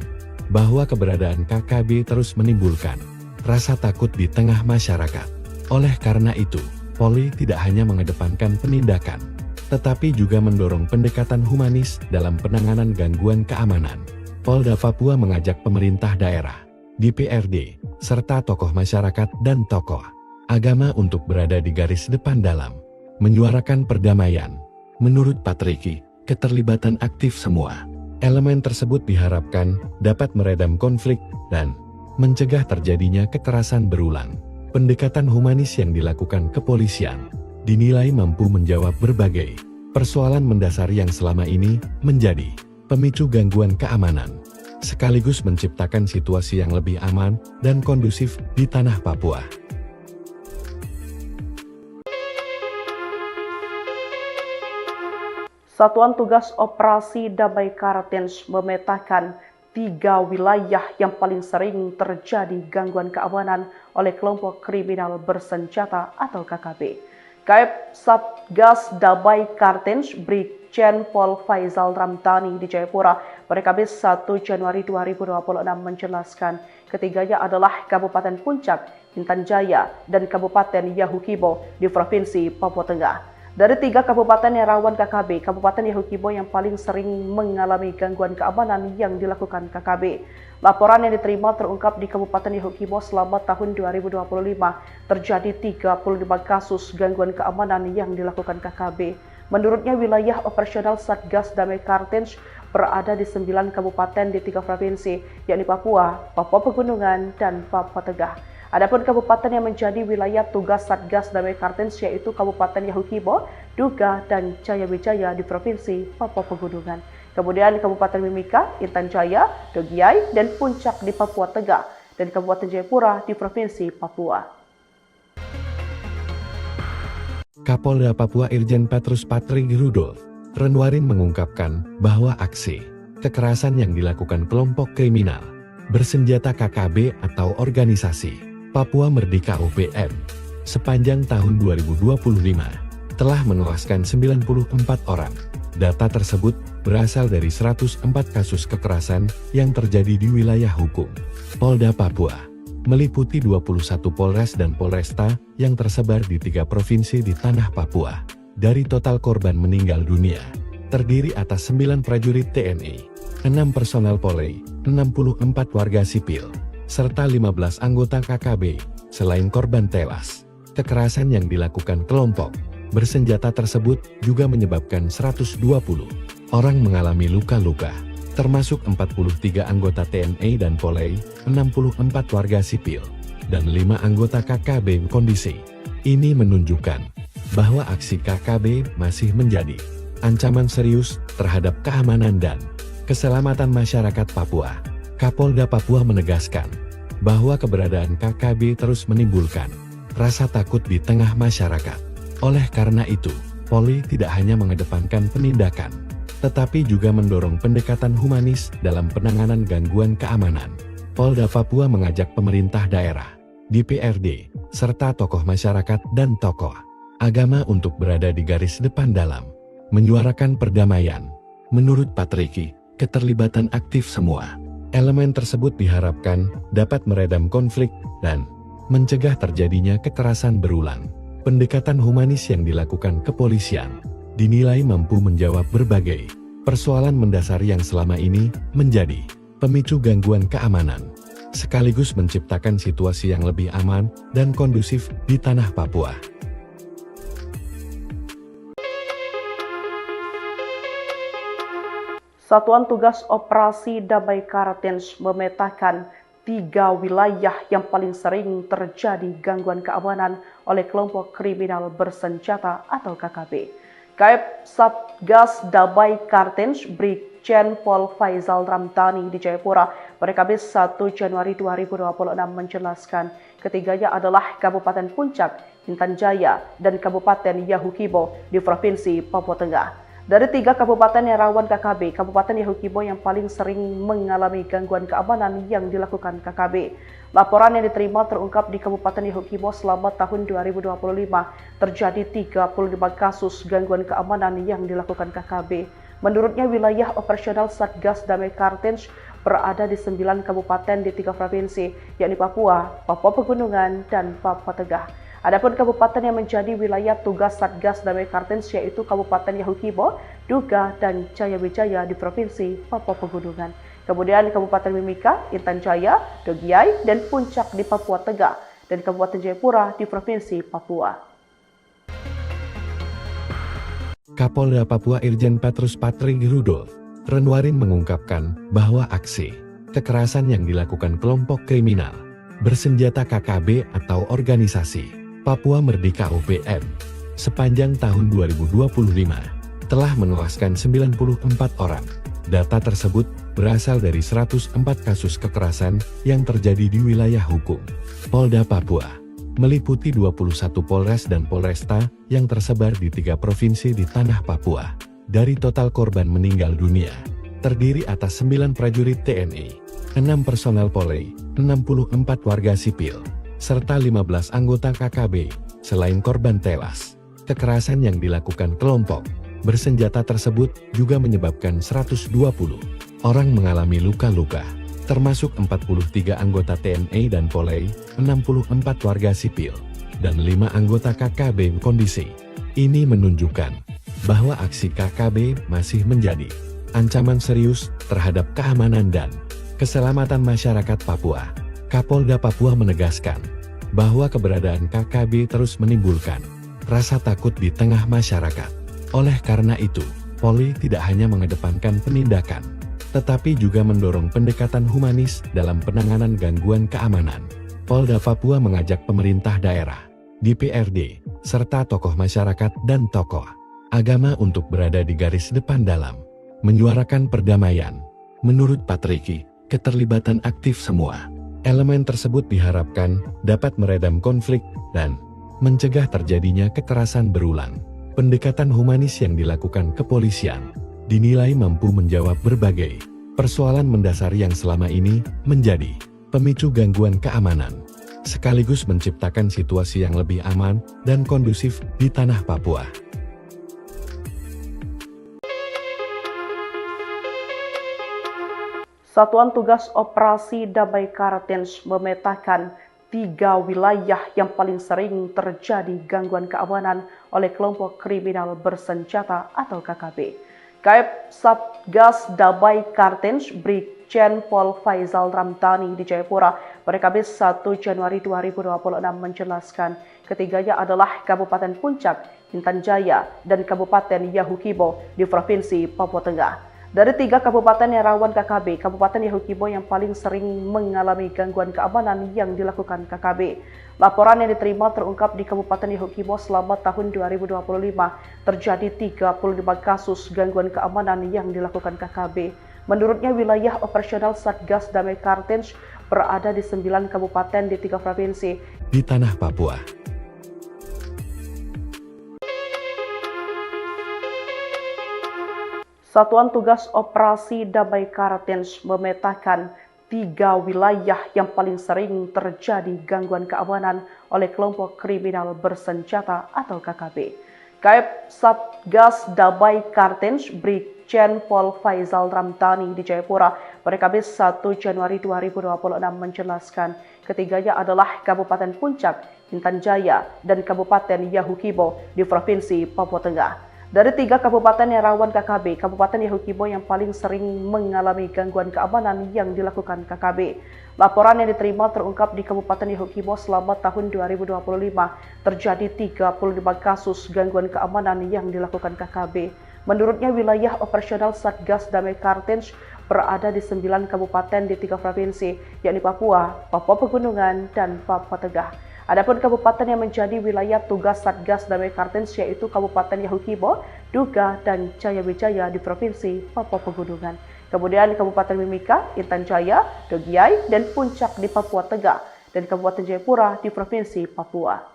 bahwa keberadaan KKB terus menimbulkan rasa takut di tengah masyarakat. Oleh karena itu, Polri tidak hanya mengedepankan penindakan, tetapi juga mendorong pendekatan humanis dalam penanganan gangguan keamanan. Polda Papua mengajak pemerintah daerah, DPRD, serta tokoh masyarakat dan tokoh agama untuk berada di garis depan dalam menyuarakan perdamaian. Menurut Patriki, keterlibatan aktif semua elemen tersebut diharapkan dapat meredam konflik dan mencegah terjadinya kekerasan berulang. Pendekatan humanis yang dilakukan kepolisian dinilai mampu menjawab berbagai persoalan mendasar yang selama ini menjadi pemicu gangguan keamanan, sekaligus menciptakan situasi yang lebih aman dan kondusif di tanah Papua. Satuan Tugas Operasi Damai Kartens memetakan 3 wilayah yang paling sering terjadi gangguan keamanan oleh kelompok kriminal bersenjata atau KKB. Kap Satgas Damai Kartens Brigjen Pol Faizal Ramdhani di Jayapura pada Kamis 1 Januari 2026 menjelaskan ketiganya adalah Kabupaten Puncak, Intan Jaya, dan Kabupaten Yahukibo di Provinsi Papua Tengah. Dari 3 kabupaten yang rawan KKB, Kabupaten Yahukibo yang paling sering mengalami gangguan keamanan yang dilakukan KKB. Laporan yang diterima terungkap di Kabupaten Yahukibo selama tahun 2025 terjadi 35 kasus gangguan keamanan yang dilakukan KKB. Menurutnya wilayah operasional Satgas Damai Kartens berada di 9 kabupaten di 3 provinsi, yakni Papua, Papua Pegunungan, dan Papua Tengah. Adapun kabupaten yang menjadi wilayah tugas Satgas Damai Kartens yaitu Kabupaten Yahukibo, Duga, dan Jayawijaya di Provinsi Papua Pegunungan. Kemudian Kabupaten Mimika, Intan Jaya, Dogiai, dan Puncak di Papua Tengah, dan Kabupaten Jayapura di Provinsi Papua. Kapolda Papua Irjen Petrus Patrig Rudolf Renwarin mengungkapkan bahwa aksi kekerasan yang dilakukan kelompok kriminal bersenjata KKB atau organisasi Papua Merdeka OPM sepanjang tahun 2025 telah menewaskan 94 orang. Data tersebut berasal dari 104 kasus kekerasan yang terjadi di wilayah hukum Polda Papua, meliputi 21 Polres dan Polresta yang tersebar di 3 provinsi di tanah Papua. Dari total korban meninggal dunia, terdiri atas 9 prajurit TNI, 6 personel Polri, 64 warga sipil, serta 15 anggota KKB. Selain korban tewas, kekerasan yang dilakukan kelompok bersenjata tersebut juga menyebabkan 120 orang mengalami luka-luka, termasuk 43 anggota TNI dan Polri, 64 warga sipil, dan 5 anggota KKB. Kondisi ini menunjukkan bahwa aksi KKB masih menjadi ancaman serius terhadap keamanan dan keselamatan masyarakat Papua. Kapolda Papua menegaskan bahwa keberadaan KKB terus menimbulkan rasa takut di tengah masyarakat. Oleh karena itu, Polri tidak hanya mengedepankan penindakan, tetapi juga mendorong pendekatan humanis dalam penanganan gangguan keamanan. Polda Papua mengajak pemerintah daerah, DPRD, serta tokoh masyarakat dan tokoh agama untuk berada di garis depan dalam menyuarakan perdamaian. Menurut Patriki, keterlibatan aktif semua elemen tersebut diharapkan dapat meredam konflik dan mencegah terjadinya kekerasan berulang. Pendekatan humanis yang dilakukan kepolisian dinilai mampu menjawab berbagai persoalan mendasar yang selama ini menjadi pemicu gangguan keamanan, sekaligus menciptakan situasi yang lebih aman dan kondusif di tanah Papua. Satuan Tugas Operasi Damai Kartens memetakan 3 wilayah yang paling sering terjadi gangguan keamanan oleh kelompok kriminal bersenjata atau KKB. Kap Satgas Damai Kartens Brigjen Pol Faizal Ramdhani di Jayapura pada Kamis 1 Januari 2026 menjelaskan ketiganya adalah Kabupaten Puncak, Intan Jaya, dan Kabupaten Yahukibo di Provinsi Papua Tengah. Dari 3 kabupaten yang rawan KKB, Kabupaten Yahukibo yang paling sering mengalami gangguan keamanan yang dilakukan KKB. Laporan yang diterima terungkap di Kabupaten Yahukibo selama tahun 2025 terjadi 35 kasus gangguan keamanan yang dilakukan KKB. Menurutnya wilayah operasional Satgas Damai Kartens berada di 9 kabupaten di 3 provinsi, yakni Papua, Papua Pegunungan, dan Papua Tengah. Adapun kabupaten yang menjadi wilayah tugas Satgas Damai Kartens yaitu Kabupaten Yahukibo, Duga, dan Jayawijaya di Provinsi Papua Pegunungan. Kemudian Kabupaten Mimika, Intan Jaya, Dogiai, dan Puncak di Papua Tengah, dan Kabupaten Jayapura di Provinsi Papua. Kapolda Papua Irjen Petrus Patrick Rudolf Renwarin mengungkapkan bahwa aksi kekerasan yang dilakukan kelompok kriminal bersenjata KKB atau organisasi Papua Merdeka OPM sepanjang tahun 2025 telah menewaskan 94 orang. Data tersebut berasal dari 104 kasus kekerasan yang terjadi di wilayah hukum Polda Papua, meliputi 21 Polres dan Polresta yang tersebar di 3 provinsi di tanah Papua. Dari total korban meninggal dunia, terdiri atas 9 prajurit TNI, 6 personel Polri, 64 warga sipil, serta 15 anggota KKB. Selain korban tewas, kekerasan yang dilakukan kelompok bersenjata tersebut juga menyebabkan 120 orang mengalami luka-luka, termasuk 43 anggota TNI dan Polri, 64 warga sipil, dan 5 anggota KKB. Kondisi ini menunjukkan bahwa aksi KKB masih menjadi ancaman serius terhadap keamanan dan keselamatan masyarakat Papua. Kapolda Papua menegaskan bahwa keberadaan KKB terus menimbulkan rasa takut di tengah masyarakat. Oleh karena itu, Polri tidak hanya mengedepankan penindakan, tetapi juga mendorong pendekatan humanis dalam penanganan gangguan keamanan. Polda Papua mengajak pemerintah daerah, DPRD, serta tokoh masyarakat dan tokoh agama untuk berada di garis depan dalam menyuarakan perdamaian. Menurut Patrick, keterlibatan aktif semua elemen tersebut diharapkan dapat meredam konflik dan mencegah terjadinya kekerasan berulang. Pendekatan humanis yang dilakukan kepolisian dinilai mampu menjawab berbagai persoalan mendasar yang selama ini menjadi pemicu gangguan keamanan, sekaligus menciptakan situasi yang lebih aman dan kondusif di tanah Papua. Satuan Tugas Operasi Damai Kartens memetakan 3 wilayah yang paling sering terjadi gangguan keamanan oleh kelompok kriminal bersenjata atau KKB. Kap Satgas Damai Kartens Brigjen Pol Faizal Ramdhani di Jayapura pada Kamis 1 Januari 2026 menjelaskan ketiganya adalah Kabupaten Puncak, Intan Jaya, dan Kabupaten Yahukibo di Provinsi Papua Tengah. Dari 3 kabupaten yang rawan KKB, Kabupaten Yahukibo yang paling sering mengalami gangguan keamanan yang dilakukan KKB. Laporan yang diterima terungkap di Kabupaten Yahukibo selama tahun 2025 terjadi 35 kasus gangguan keamanan yang dilakukan KKB. Menurutnya wilayah operasional Satgas Damai Kartens berada di 9 kabupaten di 3 provinsi di tanah Papua. Satuan Tugas Operasi Damai Kartens memetakan 3 wilayah yang paling sering terjadi gangguan keamanan oleh kelompok kriminal bersenjata atau KKB. Kap Satgas Damai Kartens Brigjen Brigjen Pol Faizal Ramdhani di Jayapura pada Kamis 1 Januari 2026 menjelaskan ketiganya adalah Kabupaten Puncak, Intan Jaya, dan Kabupaten Yahukibo di Provinsi Papua Tengah. Dari 3 kabupaten yang rawan KKB, Kabupaten Yahukibo yang paling sering mengalami gangguan keamanan yang dilakukan KKB. Laporan yang diterima terungkap di Kabupaten Yahukibo selama tahun 2025 terjadi 35 kasus gangguan keamanan yang dilakukan KKB. Menurutnya wilayah operasional Satgas Damai Kartens berada di 9 kabupaten di 3 provinsi, yakni Papua, Papua Pegunungan, dan Papua Tengah. Adapun kabupaten yang menjadi wilayah tugas Satgas Damai Kartens yaitu Kabupaten Yahukibo, Duga, dan Jaya Wijaya di Provinsi Papua Pegunungan. Kemudian Kabupaten Mimika, Intan Jaya, Dogiai, dan Puncak di Papua Tengah, dan Kabupaten Jayapura di Provinsi Papua.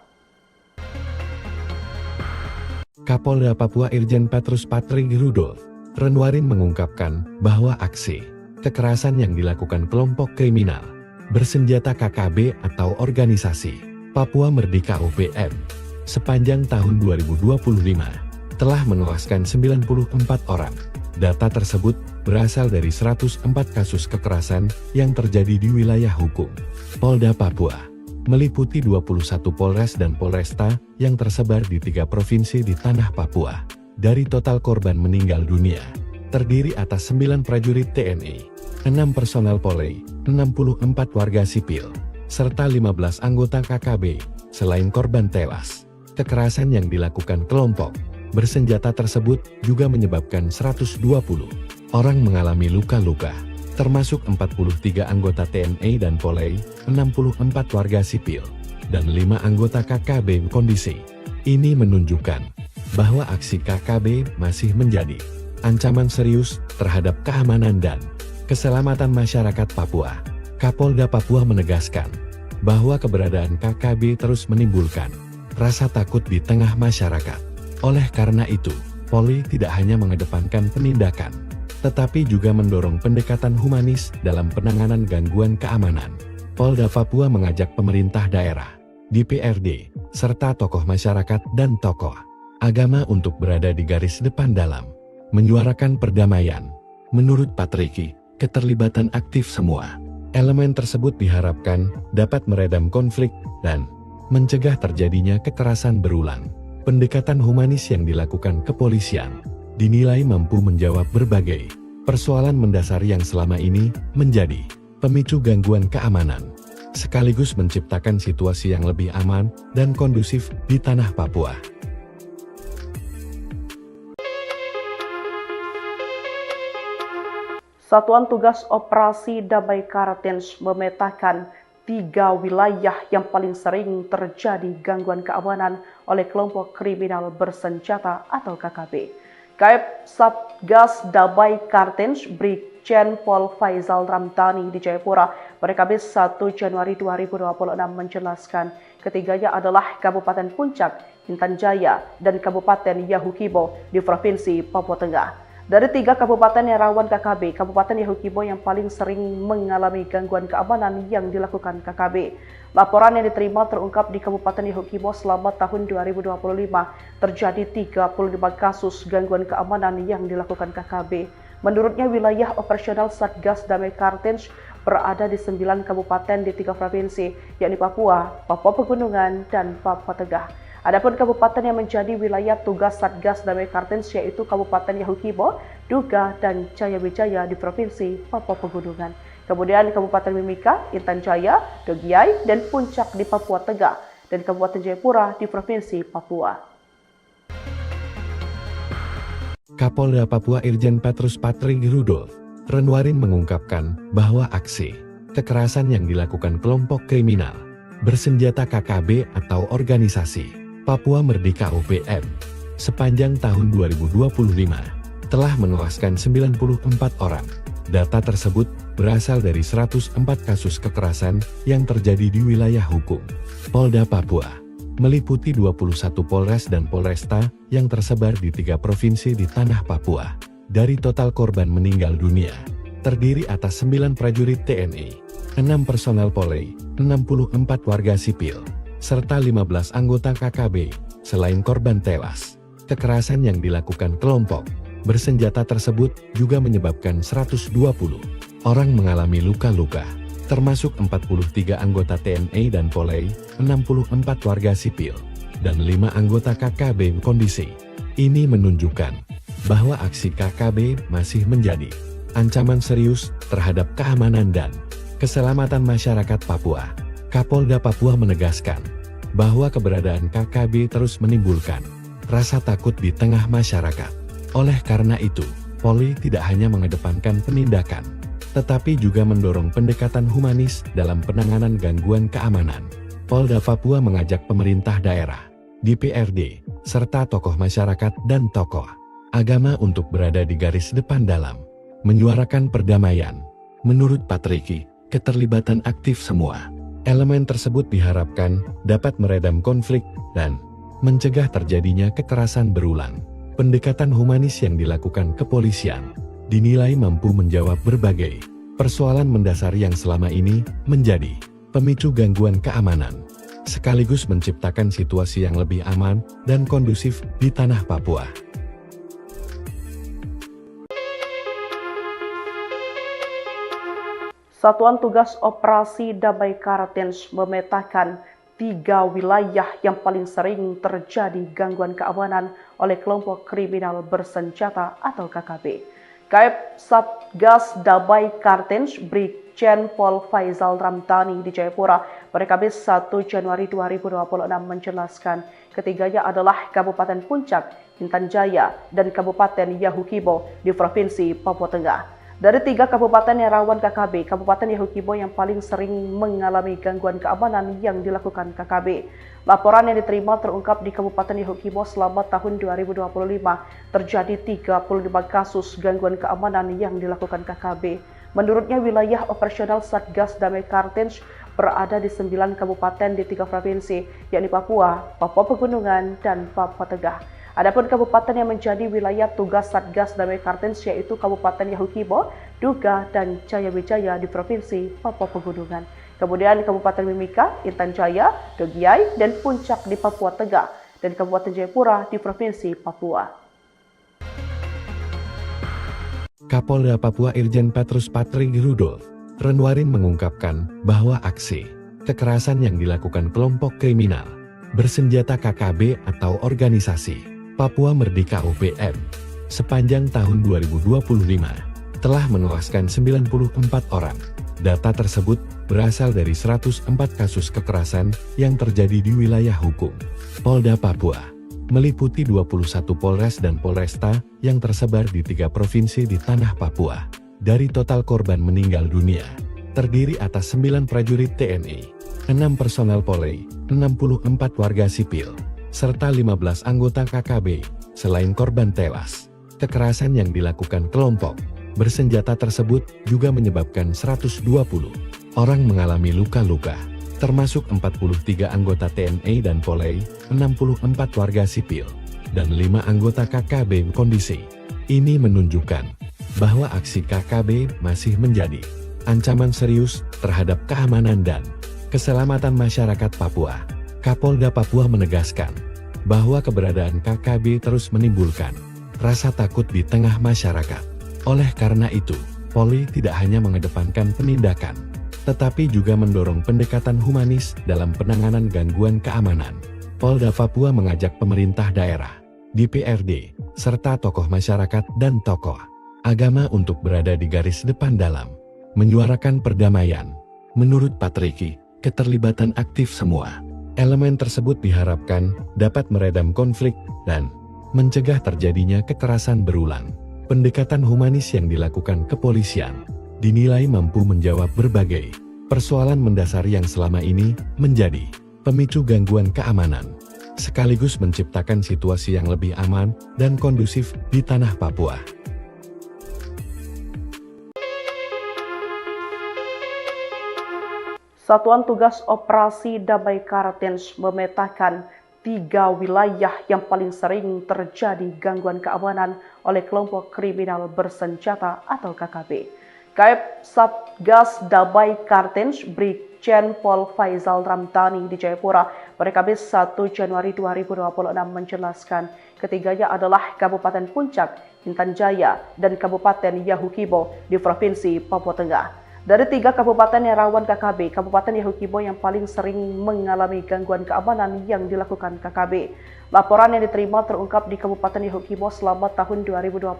Kapolda Papua Irjen Petrus Patrick Rudolf Renwarin mengungkapkan bahwa aksi kekerasan yang dilakukan kelompok kriminal bersenjata KKB atau organisasi Papua Merdeka OPM sepanjang tahun 2025 telah menewaskan 94 orang. Data tersebut berasal dari 104 kasus kekerasan yang terjadi di wilayah hukum Polda Papua, meliputi 21 Polres dan Polresta yang tersebar di 3 provinsi di tanah Papua. Dari total korban meninggal dunia, terdiri atas 9 prajurit TNI, 6 personel Polri, 64 warga sipil, serta 15 anggota KKB. Selain korban tewas, kekerasan yang dilakukan kelompok bersenjata tersebut juga menyebabkan 120 orang mengalami luka-luka, termasuk 43 anggota TNI dan Polri, 64 warga sipil, dan 5 anggota KKB. Kondisi ini menunjukkan bahwa aksi KKB masih menjadi ancaman serius terhadap keamanan dan keselamatan masyarakat Papua. Kapolda Papua menegaskan bahwa keberadaan KKB terus menimbulkan rasa takut di tengah masyarakat. Oleh karena itu, Polri tidak hanya mengedepankan penindakan, tetapi juga mendorong pendekatan humanis dalam penanganan gangguan keamanan. Polda Papua mengajak pemerintah daerah, DPRD, serta tokoh masyarakat dan tokoh agama untuk berada di garis depan dalam menyuarakan perdamaian. Menurut Patricky, keterlibatan aktif semua elemen tersebut diharapkan dapat meredam konflik dan mencegah terjadinya kekerasan berulang. Pendekatan humanis yang dilakukan kepolisian dinilai mampu menjawab berbagai persoalan mendasar yang selama ini menjadi pemicu gangguan keamanan, sekaligus menciptakan situasi yang lebih aman dan kondusif di tanah Papua. Satuan Tugas Operasi Damai Kartens memetakan 3 wilayah yang paling sering terjadi gangguan keamanan oleh kelompok kriminal bersenjata atau KKB. Kap Satgas Damai Kartens Brigjen Pol Faizal Ramdhani di Jayapura pada Kamis 1 Januari 2026 menjelaskan ketiganya adalah Kabupaten Puncak, Intan Jaya, dan Kabupaten Yahukibo di Provinsi Papua Tengah. Dari 3 kabupaten yang rawan KKB, Kabupaten Yahukibo yang paling sering mengalami gangguan keamanan yang dilakukan KKB. Laporan yang diterima terungkap di Kabupaten Yahukibo selama tahun 2025 terjadi 35 kasus gangguan keamanan yang dilakukan KKB. Menurutnya wilayah operasional Satgas Damai Kartens berada di 9 kabupaten di 3 provinsi, yakni Papua, Papua Pegunungan, dan Papua Tengah. Adapun kabupaten yang menjadi wilayah tugas Satgas Damai Kartens yaitu Kabupaten Yahukibo, Duga, dan Jaya Wijaya di Provinsi Papua Pegunungan. Kemudian Kabupaten Mimika, Intan Jaya, Dogiai, dan Puncak di Papua Tengah, dan Kabupaten Jayapura di Provinsi Papua. Kapolda Papua Irjen Petrus Patrick Rudolf Renwarin mengungkapkan bahwa aksi kekerasan yang dilakukan kelompok kriminal bersenjata KKB atau organisasi Papua Merdeka OPM sepanjang tahun 2025 telah menewaskan 94 orang. Data tersebut berasal dari 104 kasus kekerasan yang terjadi di wilayah hukum Polda Papua, meliputi 21 Polres dan Polresta yang tersebar di 3 provinsi di tanah Papua. Dari total korban meninggal dunia, terdiri atas 9 prajurit TNI, 6 personel Polri, 64 warga sipil, serta 15 anggota KKB. Selain korban tewas, kekerasan yang dilakukan kelompok bersenjata tersebut juga menyebabkan 120 orang mengalami luka-luka, termasuk 43 anggota TNI dan Polri, 64 warga sipil, dan 5 anggota KKB. Kondisi ini menunjukkan bahwa aksi KKB masih menjadi ancaman serius terhadap keamanan dan keselamatan masyarakat Papua. Kapolda Papua menegaskan bahwa keberadaan KKB terus menimbulkan rasa takut di tengah masyarakat. Oleh karena itu, Polri tidak hanya mengedepankan penindakan, tetapi juga mendorong pendekatan humanis dalam penanganan gangguan keamanan. Polda Papua mengajak pemerintah daerah, DPRD, serta tokoh masyarakat dan tokoh agama untuk berada di garis depan dalam menyuarakan perdamaian. Menurut Patriki, keterlibatan aktif semua elemen tersebut diharapkan dapat meredam konflik dan mencegah terjadinya kekerasan berulang. Pendekatan humanis yang dilakukan kepolisian dinilai mampu menjawab berbagai persoalan mendasar yang selama ini menjadi pemicu gangguan keamanan, sekaligus menciptakan situasi yang lebih aman dan kondusif di tanah Papua. Satuan Tugas Operasi Damai Kartens memetakan 3 wilayah yang paling sering terjadi gangguan keamanan oleh kelompok kriminal bersenjata atau KKB. Kap Satgas Damai Kartens Brigjen Pol Faizal Ramdhani di Jayapura pada Kamis 1 Januari 2026 menjelaskan ketiganya adalah Kabupaten Puncak, Intan Jaya, dan Kabupaten Yahukibo di Provinsi Papua Tengah. Dari 3 kabupaten yang rawan KKB, Kabupaten Yahukibo yang paling sering mengalami gangguan keamanan yang dilakukan KKB. Laporan yang diterima terungkap di Kabupaten Yahukibo selama tahun 2025 terjadi 35 kasus gangguan keamanan yang dilakukan KKB. Menurutnya wilayah operasional Satgas Damai Kartens berada di 9 kabupaten di 3 provinsi, yakni Papua, Papua Pegunungan, dan Papua Tengah. Adapun kabupaten yang menjadi wilayah tugas Satgas Damai Kartens yaitu Kabupaten Yahukibo, Duga, dan Jayawijaya di Provinsi Papua Pegunungan. Kemudian Kabupaten Mimika, Intan Jaya, Dogiai, dan Puncak di Papua Tengah, dan Kabupaten Jayapura di Provinsi Papua. Kapolda Papua Irjen Petrus Patrick Rudolf Renwarin mengungkapkan bahwa aksi kekerasan yang dilakukan kelompok kriminal bersenjata KKB atau organisasi Papua Merdeka OPM sepanjang tahun 2025 telah menewaskan 94 orang. Data tersebut berasal dari 104 kasus kekerasan yang terjadi di wilayah hukum Polda Papua, meliputi 21 Polres dan Polresta yang tersebar di 3 provinsi di tanah Papua. Dari total korban meninggal dunia, terdiri atas 9 prajurit TNI, 6 personel Polri, 64 warga sipil, serta 15 anggota KKB. Selain korban tewas, kekerasan yang dilakukan kelompok bersenjata tersebut juga menyebabkan 120 orang mengalami luka-luka, termasuk 43 anggota TNI dan Polri, 64 warga sipil, dan 5 anggota KKB. Kondisi ini menunjukkan bahwa aksi KKB masih menjadi ancaman serius terhadap keamanan dan keselamatan masyarakat Papua. Kapolda Papua menegaskan bahwa keberadaan KKB terus menimbulkan rasa takut di tengah masyarakat. Oleh karena itu, Polri tidak hanya mengedepankan penindakan, tetapi juga mendorong pendekatan humanis dalam penanganan gangguan keamanan. Polda Papua mengajak pemerintah daerah, DPRD, serta tokoh masyarakat dan tokoh agama untuk berada di garis depan dalam menyuarakan perdamaian. Menurut Patriki, keterlibatan aktif semua elemen tersebut diharapkan dapat meredam konflik dan mencegah terjadinya kekerasan berulang. Pendekatan humanis yang dilakukan kepolisian dinilai mampu menjawab berbagai persoalan mendasar yang selama ini menjadi pemicu gangguan keamanan, sekaligus menciptakan situasi yang lebih aman dan kondusif di tanah Papua. Satuan Tugas Operasi Damai Kartens memetakan 3 wilayah yang paling sering terjadi gangguan keamanan oleh kelompok kriminal bersenjata atau KKB. Kap Satgas Damai Kartens Brigjen Pol Faizal Ramdhani di Jayapura pada Kamis 1 Januari 2026 menjelaskan ketiganya adalah Kabupaten Puncak, Intan Jaya, dan Kabupaten Yahukibo di Provinsi Papua Tengah. Dari 3 kabupaten yang rawan KKB, Kabupaten Yahukibo yang paling sering mengalami gangguan keamanan yang dilakukan KKB. Laporan yang diterima terungkap di Kabupaten Yahukibo selama tahun 2025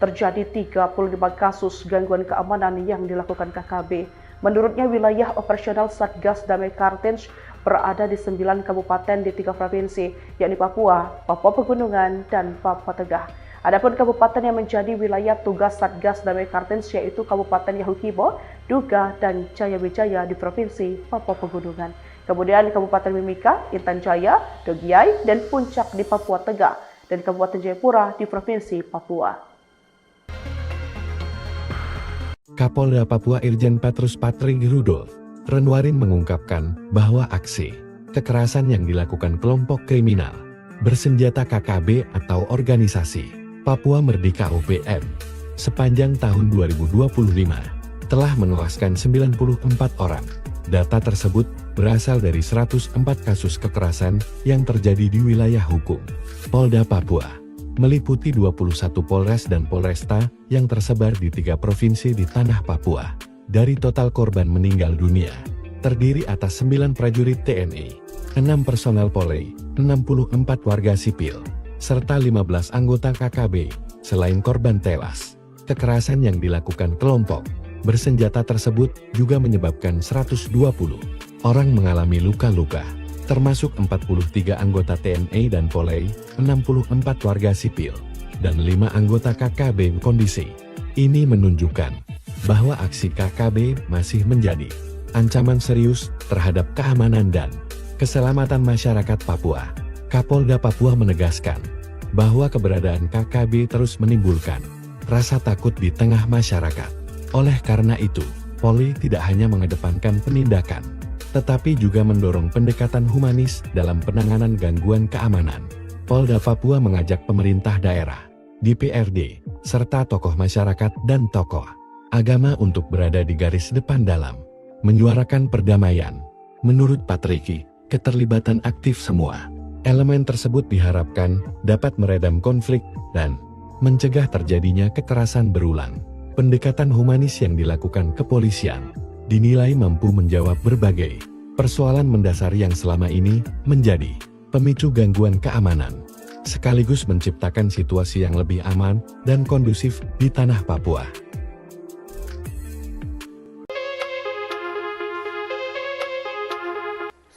terjadi 35 kasus gangguan keamanan yang dilakukan KKB. Menurutnya wilayah operasional Satgas Damai Kartens berada di 9 kabupaten di 3 provinsi, yakni Papua, Papua Pegunungan, dan Papua Tengah. Adapun kabupaten yang menjadi wilayah tugas Satgas Damai Kartens yaitu Kabupaten Yahukibo, Duga, dan Jaya Wijaya di Provinsi Papua Pegunungan. Kemudian Kabupaten Mimika, Intan Jaya, Dogiai, dan Puncak di Papua Tengah, dan Kabupaten Jayapura di Provinsi Papua. Kapolda Papua Irjen Petrus Patrick Rudolf Renwarin mengungkapkan bahwa aksi kekerasan yang dilakukan kelompok kriminal bersenjata KKB atau organisasi Papua Merdeka OPM sepanjang tahun 2025 telah menewaskan 94 orang. Data tersebut berasal dari 104 kasus kekerasan yang terjadi di wilayah hukum Polda Papua, meliputi 21 Polres dan Polresta yang tersebar di 3 provinsi di tanah Papua. Dari total korban meninggal dunia, terdiri atas 9 prajurit TNI, 6 personel Polri, 64 warga sipil, serta 15 anggota KKB. Selain korban tewas, kekerasan yang dilakukan kelompok bersenjata tersebut juga menyebabkan 120 orang mengalami luka-luka, termasuk 43 anggota TNI dan Polri, 64 warga sipil, dan 5 anggota KKB. Kondisi ini menunjukkan bahwa aksi KKB masih menjadi ancaman serius terhadap keamanan dan keselamatan masyarakat Papua. Kapolda Papua menegaskan bahwa keberadaan KKB terus menimbulkan rasa takut di tengah masyarakat. Oleh karena itu, Polri tidak hanya mengedepankan penindakan, tetapi juga mendorong pendekatan humanis dalam penanganan gangguan keamanan. Polda Papua mengajak pemerintah daerah, DPRD, serta tokoh masyarakat dan tokoh agama untuk berada di garis depan dalam menyuarakan perdamaian. Menurut Patricky, keterlibatan aktif semua elemen tersebut diharapkan dapat meredam konflik dan mencegah terjadinya kekerasan berulang. Pendekatan humanis yang dilakukan kepolisian dinilai mampu menjawab berbagai persoalan mendasar yang selama ini menjadi pemicu gangguan keamanan, sekaligus menciptakan situasi yang lebih aman dan kondusif di tanah Papua.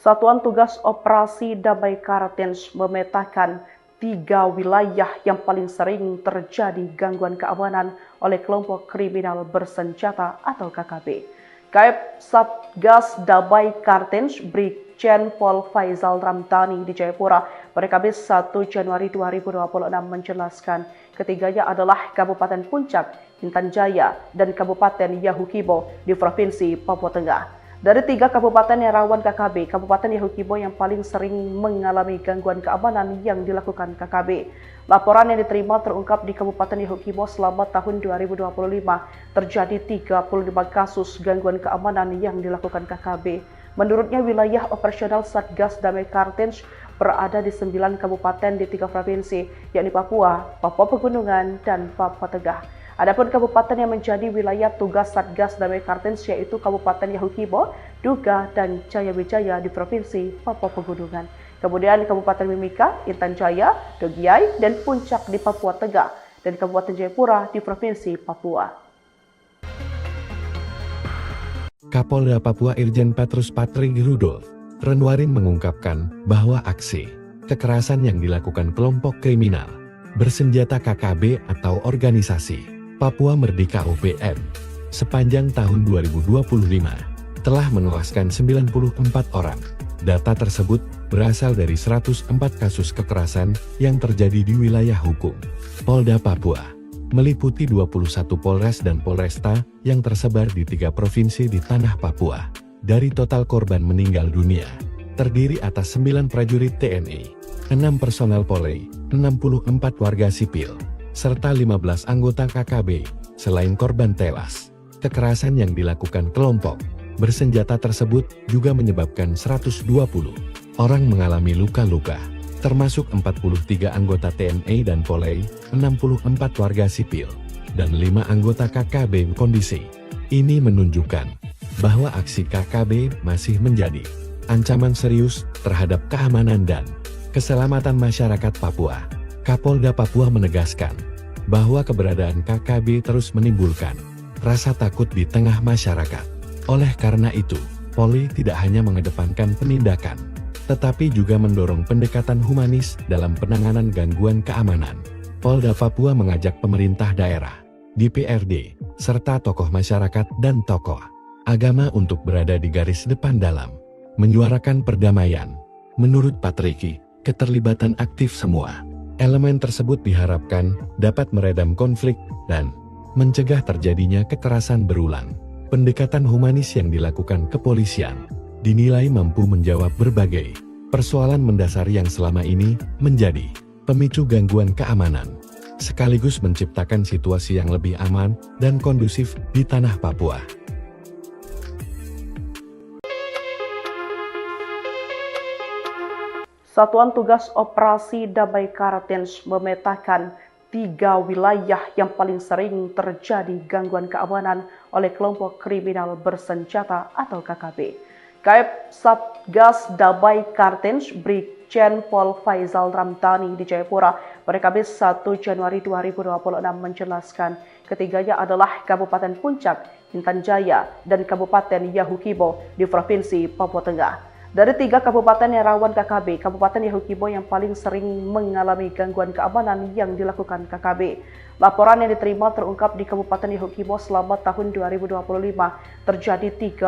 Satuan Tugas Operasi Damai Kartens memetakan 3 wilayah yang paling sering terjadi gangguan keamanan oleh kelompok kriminal bersenjata atau KKB. Kap Satgas Damai Kartens Brigjen Pol Faisal Ramdhani di Jayapura pada Kamis 1 Januari 2026 menjelaskan ketiganya adalah Kabupaten Puncak, Intan Jaya, dan Kabupaten Yahukibo di Provinsi Papua Tengah. Dari 3 kabupaten yang rawan KKB, Kabupaten Yahukibo yang paling sering mengalami gangguan keamanan yang dilakukan KKB. Laporan yang diterima terungkap di Kabupaten Yahukibo selama tahun 2025 terjadi 35 kasus gangguan keamanan yang dilakukan KKB. Menurutnya wilayah operasional Satgas Damai Kartens berada di 9 kabupaten di 3 provinsi, yakni Papua, Papua Pegunungan, dan Papua Tengah. Adapun kabupaten yang menjadi wilayah tugas Satgas Damai Kartens yaitu Kabupaten Yahukibo, Duga, dan Jaya Wijaya di Provinsi Papua Pegunungan. Kemudian Kabupaten Mimika, Intan Jaya, Dogiai, dan Puncak di Papua Tengah, dan Kabupaten Jayapura di Provinsi Papua. Kapolda Papua Irjen Petrus Patrick Rudolf Renwarin mengungkapkan bahwa aksi kekerasan yang dilakukan kelompok kriminal bersenjata KKB atau organisasi Papua Merdeka OPM sepanjang tahun 2025 telah menewaskan 94 orang. Data tersebut berasal dari 104 kasus kekerasan yang terjadi di wilayah hukum Polda Papua, meliputi 21 Polres dan Polresta yang tersebar di 3 provinsi di tanah Papua. Dari total korban meninggal dunia, terdiri atas 9 prajurit TNI, 6 personel Polri, 64 warga sipil, serta 15 anggota KKB. Selain korban tewas, kekerasan yang dilakukan kelompok bersenjata tersebut juga menyebabkan 120 orang mengalami luka-luka, termasuk 43 anggota TNI dan Polri, 64 warga sipil, dan 5 anggota KKB kondisi. Ini menunjukkan bahwa aksi KKB masih menjadi ancaman serius terhadap keamanan dan keselamatan masyarakat Papua. Kapolda Papua menegaskan bahwa keberadaan KKB terus menimbulkan rasa takut di tengah masyarakat. Oleh karena itu, Polri tidak hanya mengedepankan penindakan, tetapi juga mendorong pendekatan humanis dalam penanganan gangguan keamanan. Polda Papua mengajak pemerintah daerah, DPRD, serta tokoh masyarakat dan tokoh agama untuk berada di garis depan dalam menyuarakan perdamaian. Menurut Patriki, keterlibatan aktif semua elemen tersebut diharapkan dapat meredam konflik dan mencegah terjadinya kekerasan berulang. Pendekatan humanis yang dilakukan kepolisian dinilai mampu menjawab berbagai persoalan mendasar yang selama ini menjadi pemicu gangguan keamanan, sekaligus menciptakan situasi yang lebih aman dan kondusif di tanah Papua. Satuan Tugas Operasi Damai Kartens memetakan 3 wilayah yang paling sering terjadi gangguan keamanan oleh kelompok kriminal bersenjata atau KKB. Kap Satgas Damai Kartens Brigjen Pol Faizal Ramdhani di Jayapura pada Kamis 1 Januari 2026 menjelaskan ketiganya adalah Kabupaten Puncak, Intan Jaya, dan Kabupaten Yahukibo di Provinsi Papua Tengah. Dari 3 kabupaten yang rawan KKB, Kabupaten Yahukibo yang paling sering mengalami gangguan keamanan yang dilakukan KKB. Laporan yang diterima terungkap di Kabupaten Yahukibo selama tahun 2025 terjadi 35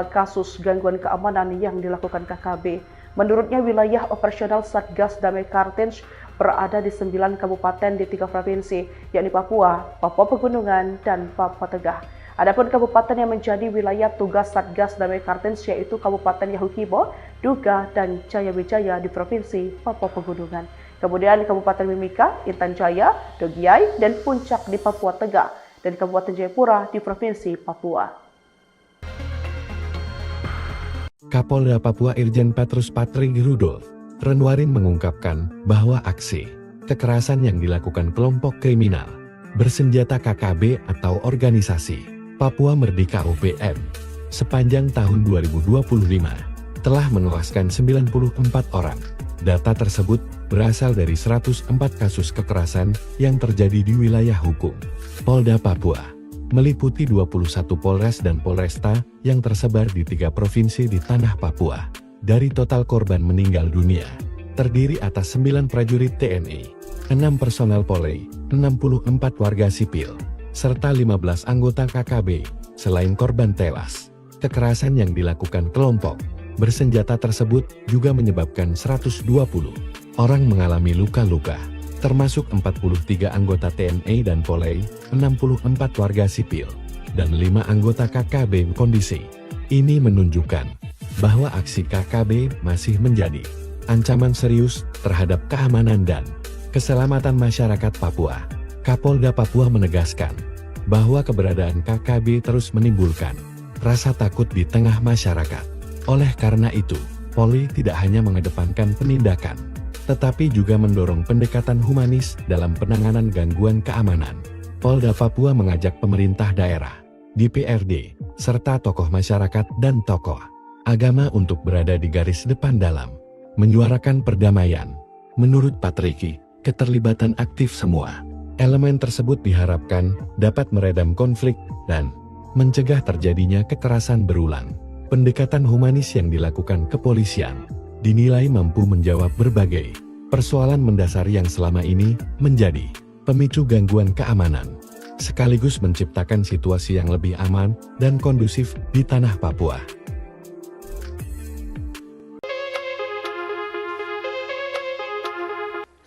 kasus gangguan keamanan yang dilakukan KKB. Menurutnya wilayah operasional Satgas Damai Kartens berada di 9 kabupaten di 3 provinsi, yakni Papua, Papua Pegunungan, dan Papua Tengah. Adapun kabupaten yang menjadi wilayah tugas Satgas Damai Kartens yaitu Kabupaten Yahukibo, Duga, dan Jaya Wijaya di Provinsi Papua Pegunungan. Kemudian Kabupaten Mimika, Intan Jaya, Dogiai, dan Puncak di Papua Tengah, dan Kabupaten Jayapura di Provinsi Papua. Kapolda Papua Irjen Petrus Patrig Rudolf Renwarin mengungkapkan bahwa aksi kekerasan yang dilakukan kelompok kriminal bersenjata KKB atau organisasi Papua Merdeka OPM sepanjang tahun 2025 telah menewaskan 94 orang. Data tersebut berasal dari 104 kasus kekerasan yang terjadi di wilayah hukum Polda Papua, meliputi 21 Polres dan Polresta yang tersebar di 3 provinsi di tanah Papua. Dari total korban meninggal dunia, terdiri atas 9 prajurit TNI, 6 personel Polri, 64 warga sipil, serta 15 anggota KKB. Selain korban tewas, kekerasan yang dilakukan kelompok bersenjata tersebut juga menyebabkan 120 orang mengalami luka-luka, termasuk 43 anggota TNI dan Polri, 64 warga sipil, dan 5 anggota KKB kondisi. Ini menunjukkan bahwa aksi KKB masih menjadi ancaman serius terhadap keamanan dan keselamatan masyarakat Papua. Kapolda Papua menegaskan bahwa keberadaan KKB terus menimbulkan rasa takut di tengah masyarakat. Oleh karena itu, Polri tidak hanya mengedepankan penindakan, tetapi juga mendorong pendekatan humanis dalam penanganan gangguan keamanan. Polda Papua mengajak pemerintah daerah, DPRD, serta tokoh masyarakat dan tokoh agama untuk berada di garis depan dalam menyuarakan perdamaian. Menurut Patriki, keterlibatan aktif semua elemen tersebut diharapkan dapat meredam konflik dan mencegah terjadinya kekerasan berulang. Pendekatan humanis yang dilakukan kepolisian dinilai mampu menjawab berbagai persoalan mendasar yang selama ini menjadi pemicu gangguan keamanan, sekaligus menciptakan situasi yang lebih aman dan kondusif di tanah Papua.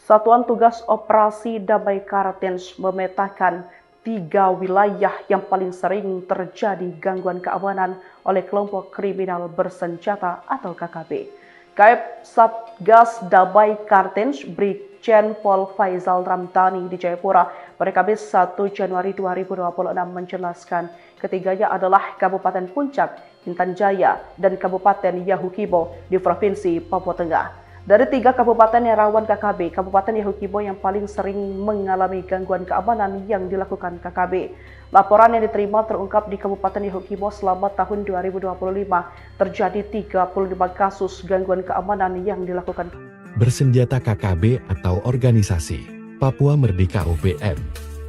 Satuan Tugas Operasi Damai Kartens memetakan 3 wilayah yang paling sering terjadi gangguan keamanan oleh kelompok kriminal bersenjata atau KKB. Kap Satgas Damai Kartens Brigjen Pol Faizal Ramdhani di Jayapura pada Kamis 1 Januari 2026 menjelaskan ketiganya adalah Kabupaten Puncak, Intan Jaya, dan Kabupaten Yahukibo di Provinsi Papua Tengah. Dari 3 kabupaten yang rawan KKB, Kabupaten Yahukibo yang paling sering mengalami gangguan keamanan yang dilakukan KKB. Laporan yang diterima terungkap di Kabupaten Yahukibo selama tahun 2025 terjadi 35 kasus gangguan keamanan yang dilakukan. Bersenjata KKB atau organisasi Papua Merdeka OPM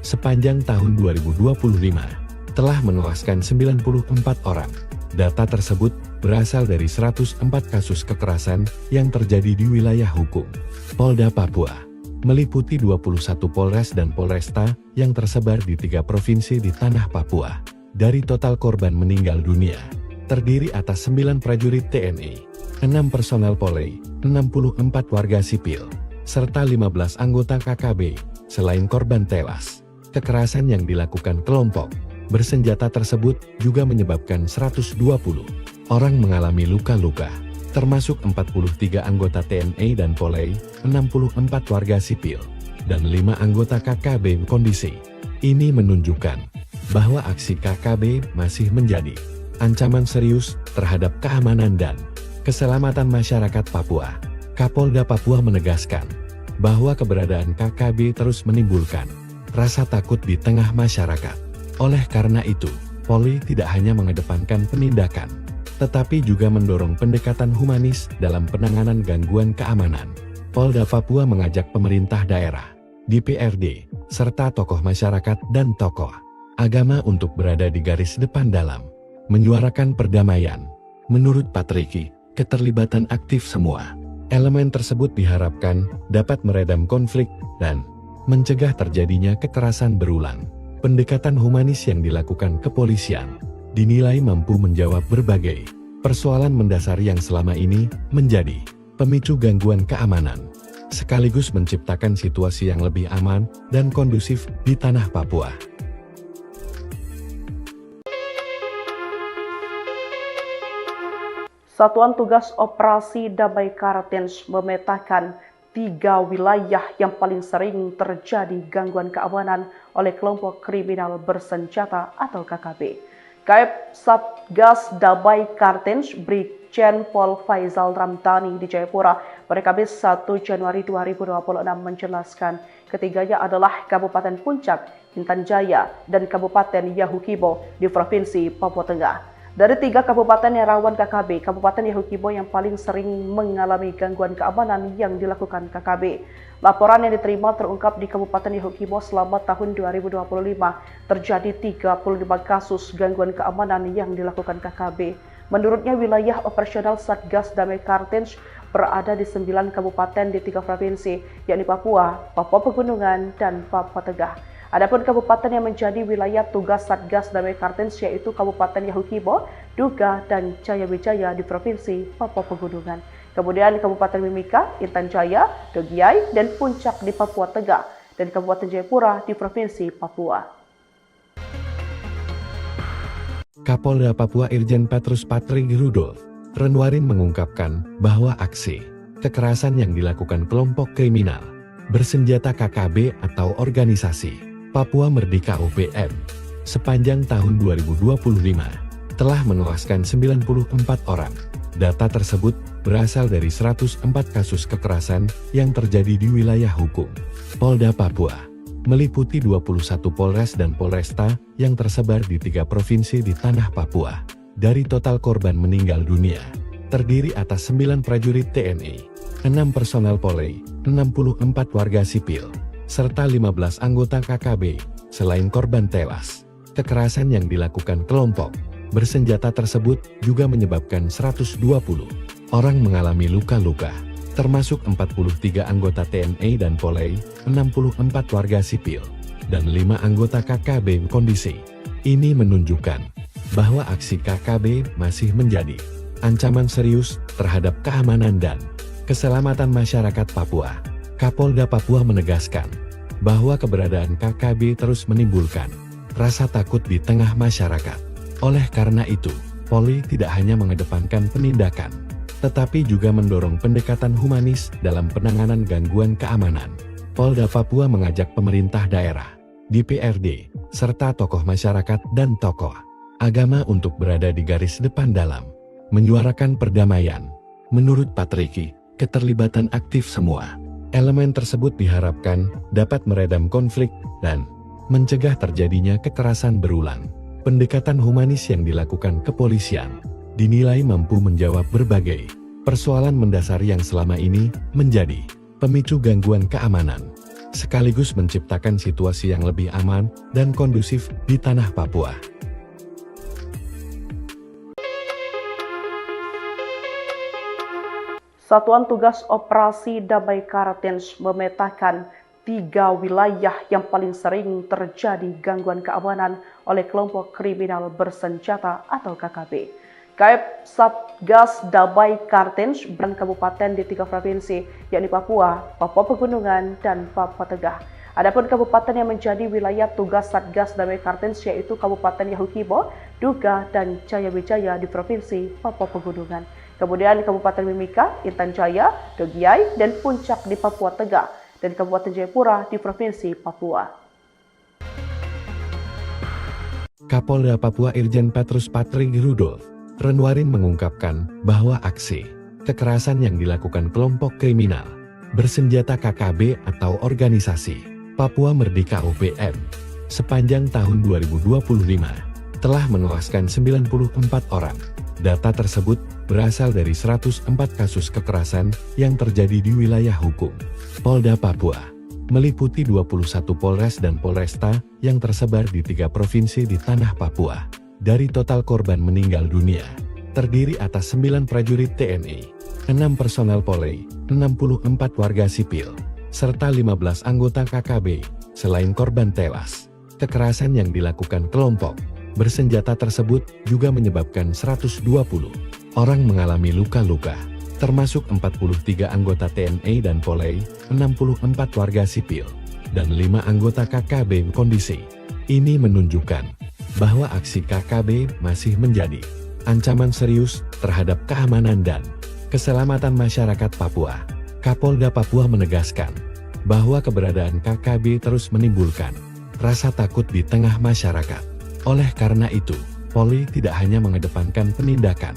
sepanjang tahun 2025 telah menewaskan 94 orang. Data tersebut berasal dari 104 kasus kekerasan yang terjadi di wilayah hukum Polda Papua, meliputi 21 Polres dan Polresta yang tersebar di 3 provinsi di tanah Papua. Dari total korban meninggal dunia, terdiri atas 9 prajurit TNI, 6 personel Polri, 64 warga sipil, serta 15 anggota KKB. Selain korban tewas, kekerasan yang dilakukan kelompok bersenjata tersebut juga menyebabkan 120 orang mengalami luka-luka, termasuk 43 anggota TNI dan Polri, 64 warga sipil, dan 5 anggota KKB. Kondisi ini menunjukkan bahwa aksi KKB masih menjadi ancaman serius terhadap keamanan dan keselamatan masyarakat Papua. Kapolda Papua menegaskan bahwa keberadaan KKB terus menimbulkan rasa takut di tengah masyarakat. Oleh karena itu, Polri tidak hanya mengedepankan penindakan, tetapi juga mendorong pendekatan humanis dalam penanganan gangguan keamanan. Polda Papua mengajak pemerintah daerah, DPRD, serta tokoh masyarakat dan tokoh agama untuk berada di garis depan dalam menyuarakan perdamaian. Menurut Patriki, keterlibatan aktif semua elemen tersebut diharapkan dapat meredam konflik dan mencegah terjadinya kekerasan berulang. Pendekatan humanis yang dilakukan kepolisian dinilai mampu menjawab berbagai persoalan mendasar yang selama ini menjadi pemicu gangguan keamanan, sekaligus menciptakan situasi yang lebih aman dan kondusif di tanah Papua. Satuan Tugas Operasi Damai Kartens memetakan 3 wilayah yang paling sering terjadi gangguan keamanan oleh kelompok kriminal bersenjata atau KKB. Kap Satgas Damai Kartens Brigjen Pol Faizal Ramdhani di Jayapura pada Kamis 1 Januari 2026 menjelaskan ketiganya adalah Kabupaten Puncak, Intan Jaya, dan Kabupaten Yahukibo di Provinsi Papua Tengah. Dari 3 kabupaten yang rawan KKB, Kabupaten Yahukibo yang paling sering mengalami gangguan keamanan yang dilakukan KKB. Laporan yang diterima terungkap di Kabupaten Yahukibo selama tahun 2025 terjadi 35 kasus gangguan keamanan yang dilakukan KKB. Menurutnya wilayah operasional Satgas Damai Kartens berada di 9 kabupaten di 3 provinsi, yakni Papua, Papua Pegunungan, dan Papua Tengah. Adapun kabupaten yang menjadi wilayah tugas Satgas Damai Kartens yaitu Kabupaten Yahukibo, Duga, dan Jaya Wijaya di Provinsi Papua Pegunungan. Kemudian Kabupaten Mimika, Intan Jaya, Dogiai, dan Puncak di Papua Tengah, dan Kabupaten Jayapura di Provinsi Papua. Kapolda Papua Irjen Petrus Patrig Rudolf Renwarin mengungkapkan bahwa aksi kekerasan yang dilakukan kelompok kriminal bersenjata KKB atau organisasi Papua Merdeka OPM sepanjang tahun 2025 telah menewaskan 94 orang. Data tersebut berasal dari 104 kasus kekerasan yang terjadi di wilayah hukum Polda Papua, meliputi 21 Polres dan Polresta yang tersebar di 3 provinsi di tanah Papua. Dari total korban meninggal dunia, terdiri atas 9 prajurit TNI, 6 personel Polri, 64 warga sipil, serta 15 anggota KKB. Selain korban tewas, kekerasan yang dilakukan kelompok bersenjata tersebut juga menyebabkan 120 orang mengalami luka-luka, termasuk 43 anggota TNI dan Polri, 64 warga sipil, dan 5 anggota KKB. Kondisi ini menunjukkan bahwa aksi KKB masih menjadi ancaman serius terhadap keamanan dan keselamatan masyarakat Papua. Kapolda Papua menegaskan bahwa keberadaan KKB terus menimbulkan rasa takut di tengah masyarakat. Oleh karena itu, Polri tidak hanya mengedepankan penindakan, tetapi juga mendorong pendekatan humanis dalam penanganan gangguan keamanan. Polda Papua mengajak pemerintah daerah, DPRD, serta tokoh masyarakat dan tokoh agama untuk berada di garis depan dalam menyuarakan perdamaian. Menurut Patriki, keterlibatan aktif semua. Elemen tersebut diharapkan dapat meredam konflik dan mencegah terjadinya kekerasan berulang. Pendekatan humanis yang dilakukan kepolisian dinilai mampu menjawab berbagai persoalan mendasar yang selama ini menjadi pemicu gangguan keamanan, sekaligus menciptakan situasi yang lebih aman dan kondusif di tanah Papua. Satuan Tugas Operasi Damai Kartens memetakan 3 wilayah yang paling sering terjadi gangguan keamanan oleh kelompok kriminal bersenjata atau KKB. KAIP Satgas Damai Kartens dan kabupaten di 3 provinsi, yakni Papua, Papua Pegunungan, dan Papua Tengah. Adapun kabupaten yang menjadi wilayah tugas Satgas Damai Kartens yaitu Kabupaten Yahukibo, Duga, dan Jaya Wijaya di Provinsi Papua Pegunungan. Kemudian Kabupaten Mimika, Intan Jaya, Dogiai, dan Puncak di Papua Tengah, dan Kabupaten Jayapura di Provinsi Papua. Kapolda Papua Irjen Petrus Patrick Rudolf Renwarin mengungkapkan bahwa aksi kekerasan yang dilakukan kelompok kriminal bersenjata KKB atau organisasi Papua Merdeka OPM sepanjang tahun 2025 telah menewaskan 94 orang. Data tersebut berasal dari 104 kasus kekerasan yang terjadi di wilayah hukum Polda Papua, meliputi 21 Polres dan Polresta yang tersebar di 3 provinsi di tanah Papua. Dari total korban meninggal dunia, terdiri atas 9 prajurit TNI, 6 personel Polri, 64 warga sipil, serta 15 anggota KKB. Selain korban tewas, kekerasan yang dilakukan kelompok bersenjata tersebut juga menyebabkan 120 orang mengalami luka-luka, termasuk 43 anggota TNI dan Polri, 64 warga sipil, dan 5 anggota KKB. Kondisi ini menunjukkan bahwa aksi KKB masih menjadi ancaman serius terhadap keamanan dan keselamatan masyarakat Papua. Kapolda Papua menegaskan bahwa keberadaan KKB terus menimbulkan rasa takut di tengah masyarakat. Oleh karena itu, Polri tidak hanya mengedepankan penindakan,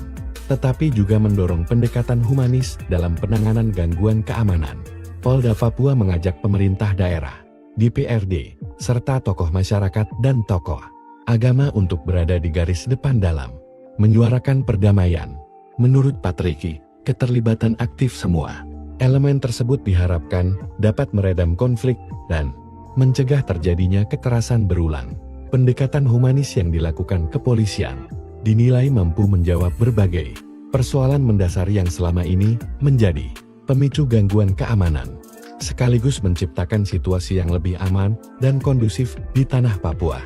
tetapi juga mendorong pendekatan humanis dalam penanganan gangguan keamanan. Polda Papua mengajak pemerintah daerah, DPRD, serta tokoh masyarakat dan tokoh agama untuk berada di garis depan dalam menyuarakan perdamaian. Menurut Patricky, keterlibatan aktif semua elemen tersebut diharapkan dapat meredam konflik dan mencegah terjadinya kekerasan berulang. Pendekatan humanis yang dilakukan kepolisian dinilai mampu menjawab berbagai persoalan mendasar yang selama ini menjadi pemicu gangguan keamanan, sekaligus menciptakan situasi yang lebih aman dan kondusif di tanah Papua.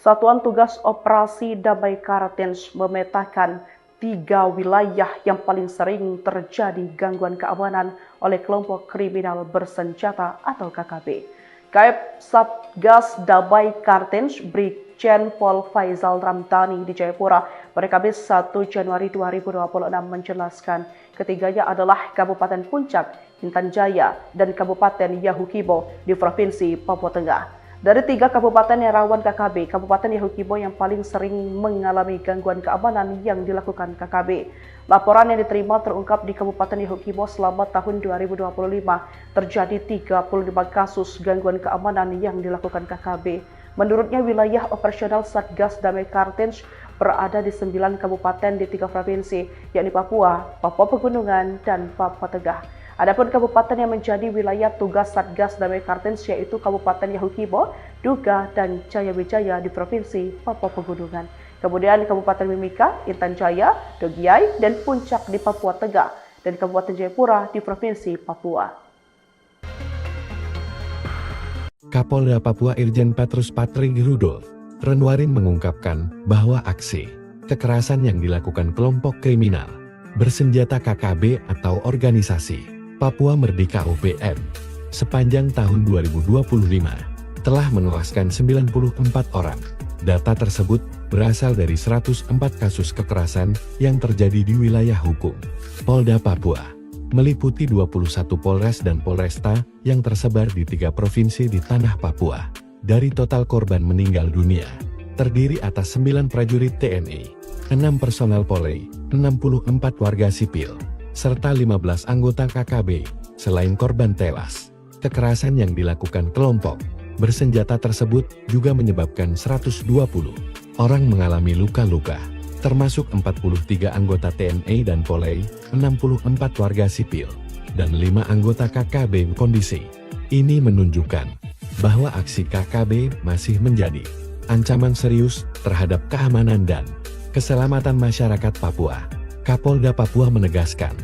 Satuan Tugas Operasi Damai Kartens memetakan 3 wilayah yang paling sering terjadi gangguan keamanan oleh kelompok kriminal bersenjata atau KKB. KAIP Satgas Damai Kartens Brigjen Pol Faizal Ramdhani di Jayapura pada Kamis 1 Januari 2026 menjelaskan ketiganya adalah Kabupaten Puncak, Intan Jaya, dan Kabupaten Yahukibo di Provinsi Papua Tengah. Dari 3 kabupaten yang rawan KKB, Kabupaten Yahukibo yang paling sering mengalami gangguan keamanan yang dilakukan KKB. Laporan yang diterima terungkap di Kabupaten Yahukibo selama tahun 2025 terjadi 35 kasus gangguan keamanan yang dilakukan KKB. Menurutnya wilayah operasional Satgas Damai Kartens berada di 9 kabupaten di 3 provinsi, yakni Papua, Papua Pegunungan, dan Papua Tengah. Adapun kabupaten yang menjadi wilayah tugas Satgas Damai Kartens yaitu Kabupaten Yahukibo, Duga, dan Jaya Wijaya di Provinsi Papua Pegunungan. Kemudian Kabupaten Mimika, Intan Jaya, Dogiai, dan Puncak di Papua Tengah, dan Kabupaten Jayapura di Provinsi Papua. Kapolda Papua Irjen Petrus Patrick Rudolf Renwarin mengungkapkan bahwa aksi kekerasan yang dilakukan kelompok kriminal bersenjata KKB atau organisasi Papua Merdeka OPM sepanjang tahun 2025 telah menewaskan 94 orang. Data tersebut berasal dari 104 kasus kekerasan yang terjadi di wilayah hukum Polda Papua, meliputi 21 Polres dan Polresta yang tersebar di 3 provinsi di tanah Papua. Dari total korban meninggal dunia, terdiri atas 9 prajurit TNI, 6 personel Polri, 64 warga sipil, serta 15 anggota KKB. Selain korban tewas, kekerasan yang dilakukan kelompok bersenjata tersebut juga menyebabkan 120 orang mengalami luka-luka, termasuk 43 anggota TNI dan Polri, 64 warga sipil, dan 5 anggota KKB. Kondisi ini menunjukkan bahwa aksi KKB masih menjadi ancaman serius terhadap keamanan dan keselamatan masyarakat Papua. Kapolda Papua menegaskan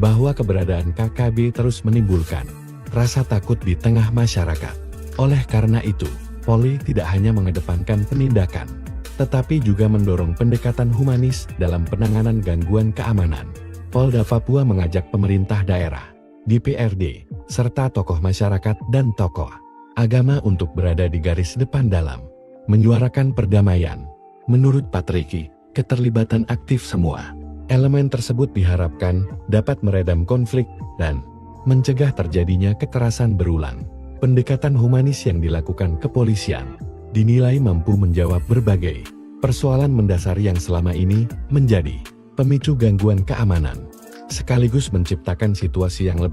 bahwa keberadaan KKB terus menimbulkan rasa takut di tengah masyarakat. Oleh karena itu, Polri tidak hanya mengedepankan penindakan, tetapi juga mendorong pendekatan humanis dalam penanganan gangguan keamanan. Polda Papua mengajak pemerintah daerah, DPRD, serta tokoh masyarakat dan tokoh agama untuk berada di garis depan dalam menyuarakan perdamaian. Menurut Patriki, keterlibatan aktif semua elemen tersebut diharapkan dapat meredam konflik dan mencegah terjadinya kekerasan berulang. Pendekatan humanis yang dilakukan kepolisian dinilai mampu menjawab berbagai persoalan mendasar yang selama ini menjadi pemicu gangguan keamanan, sekaligus menciptakan situasi yang lebih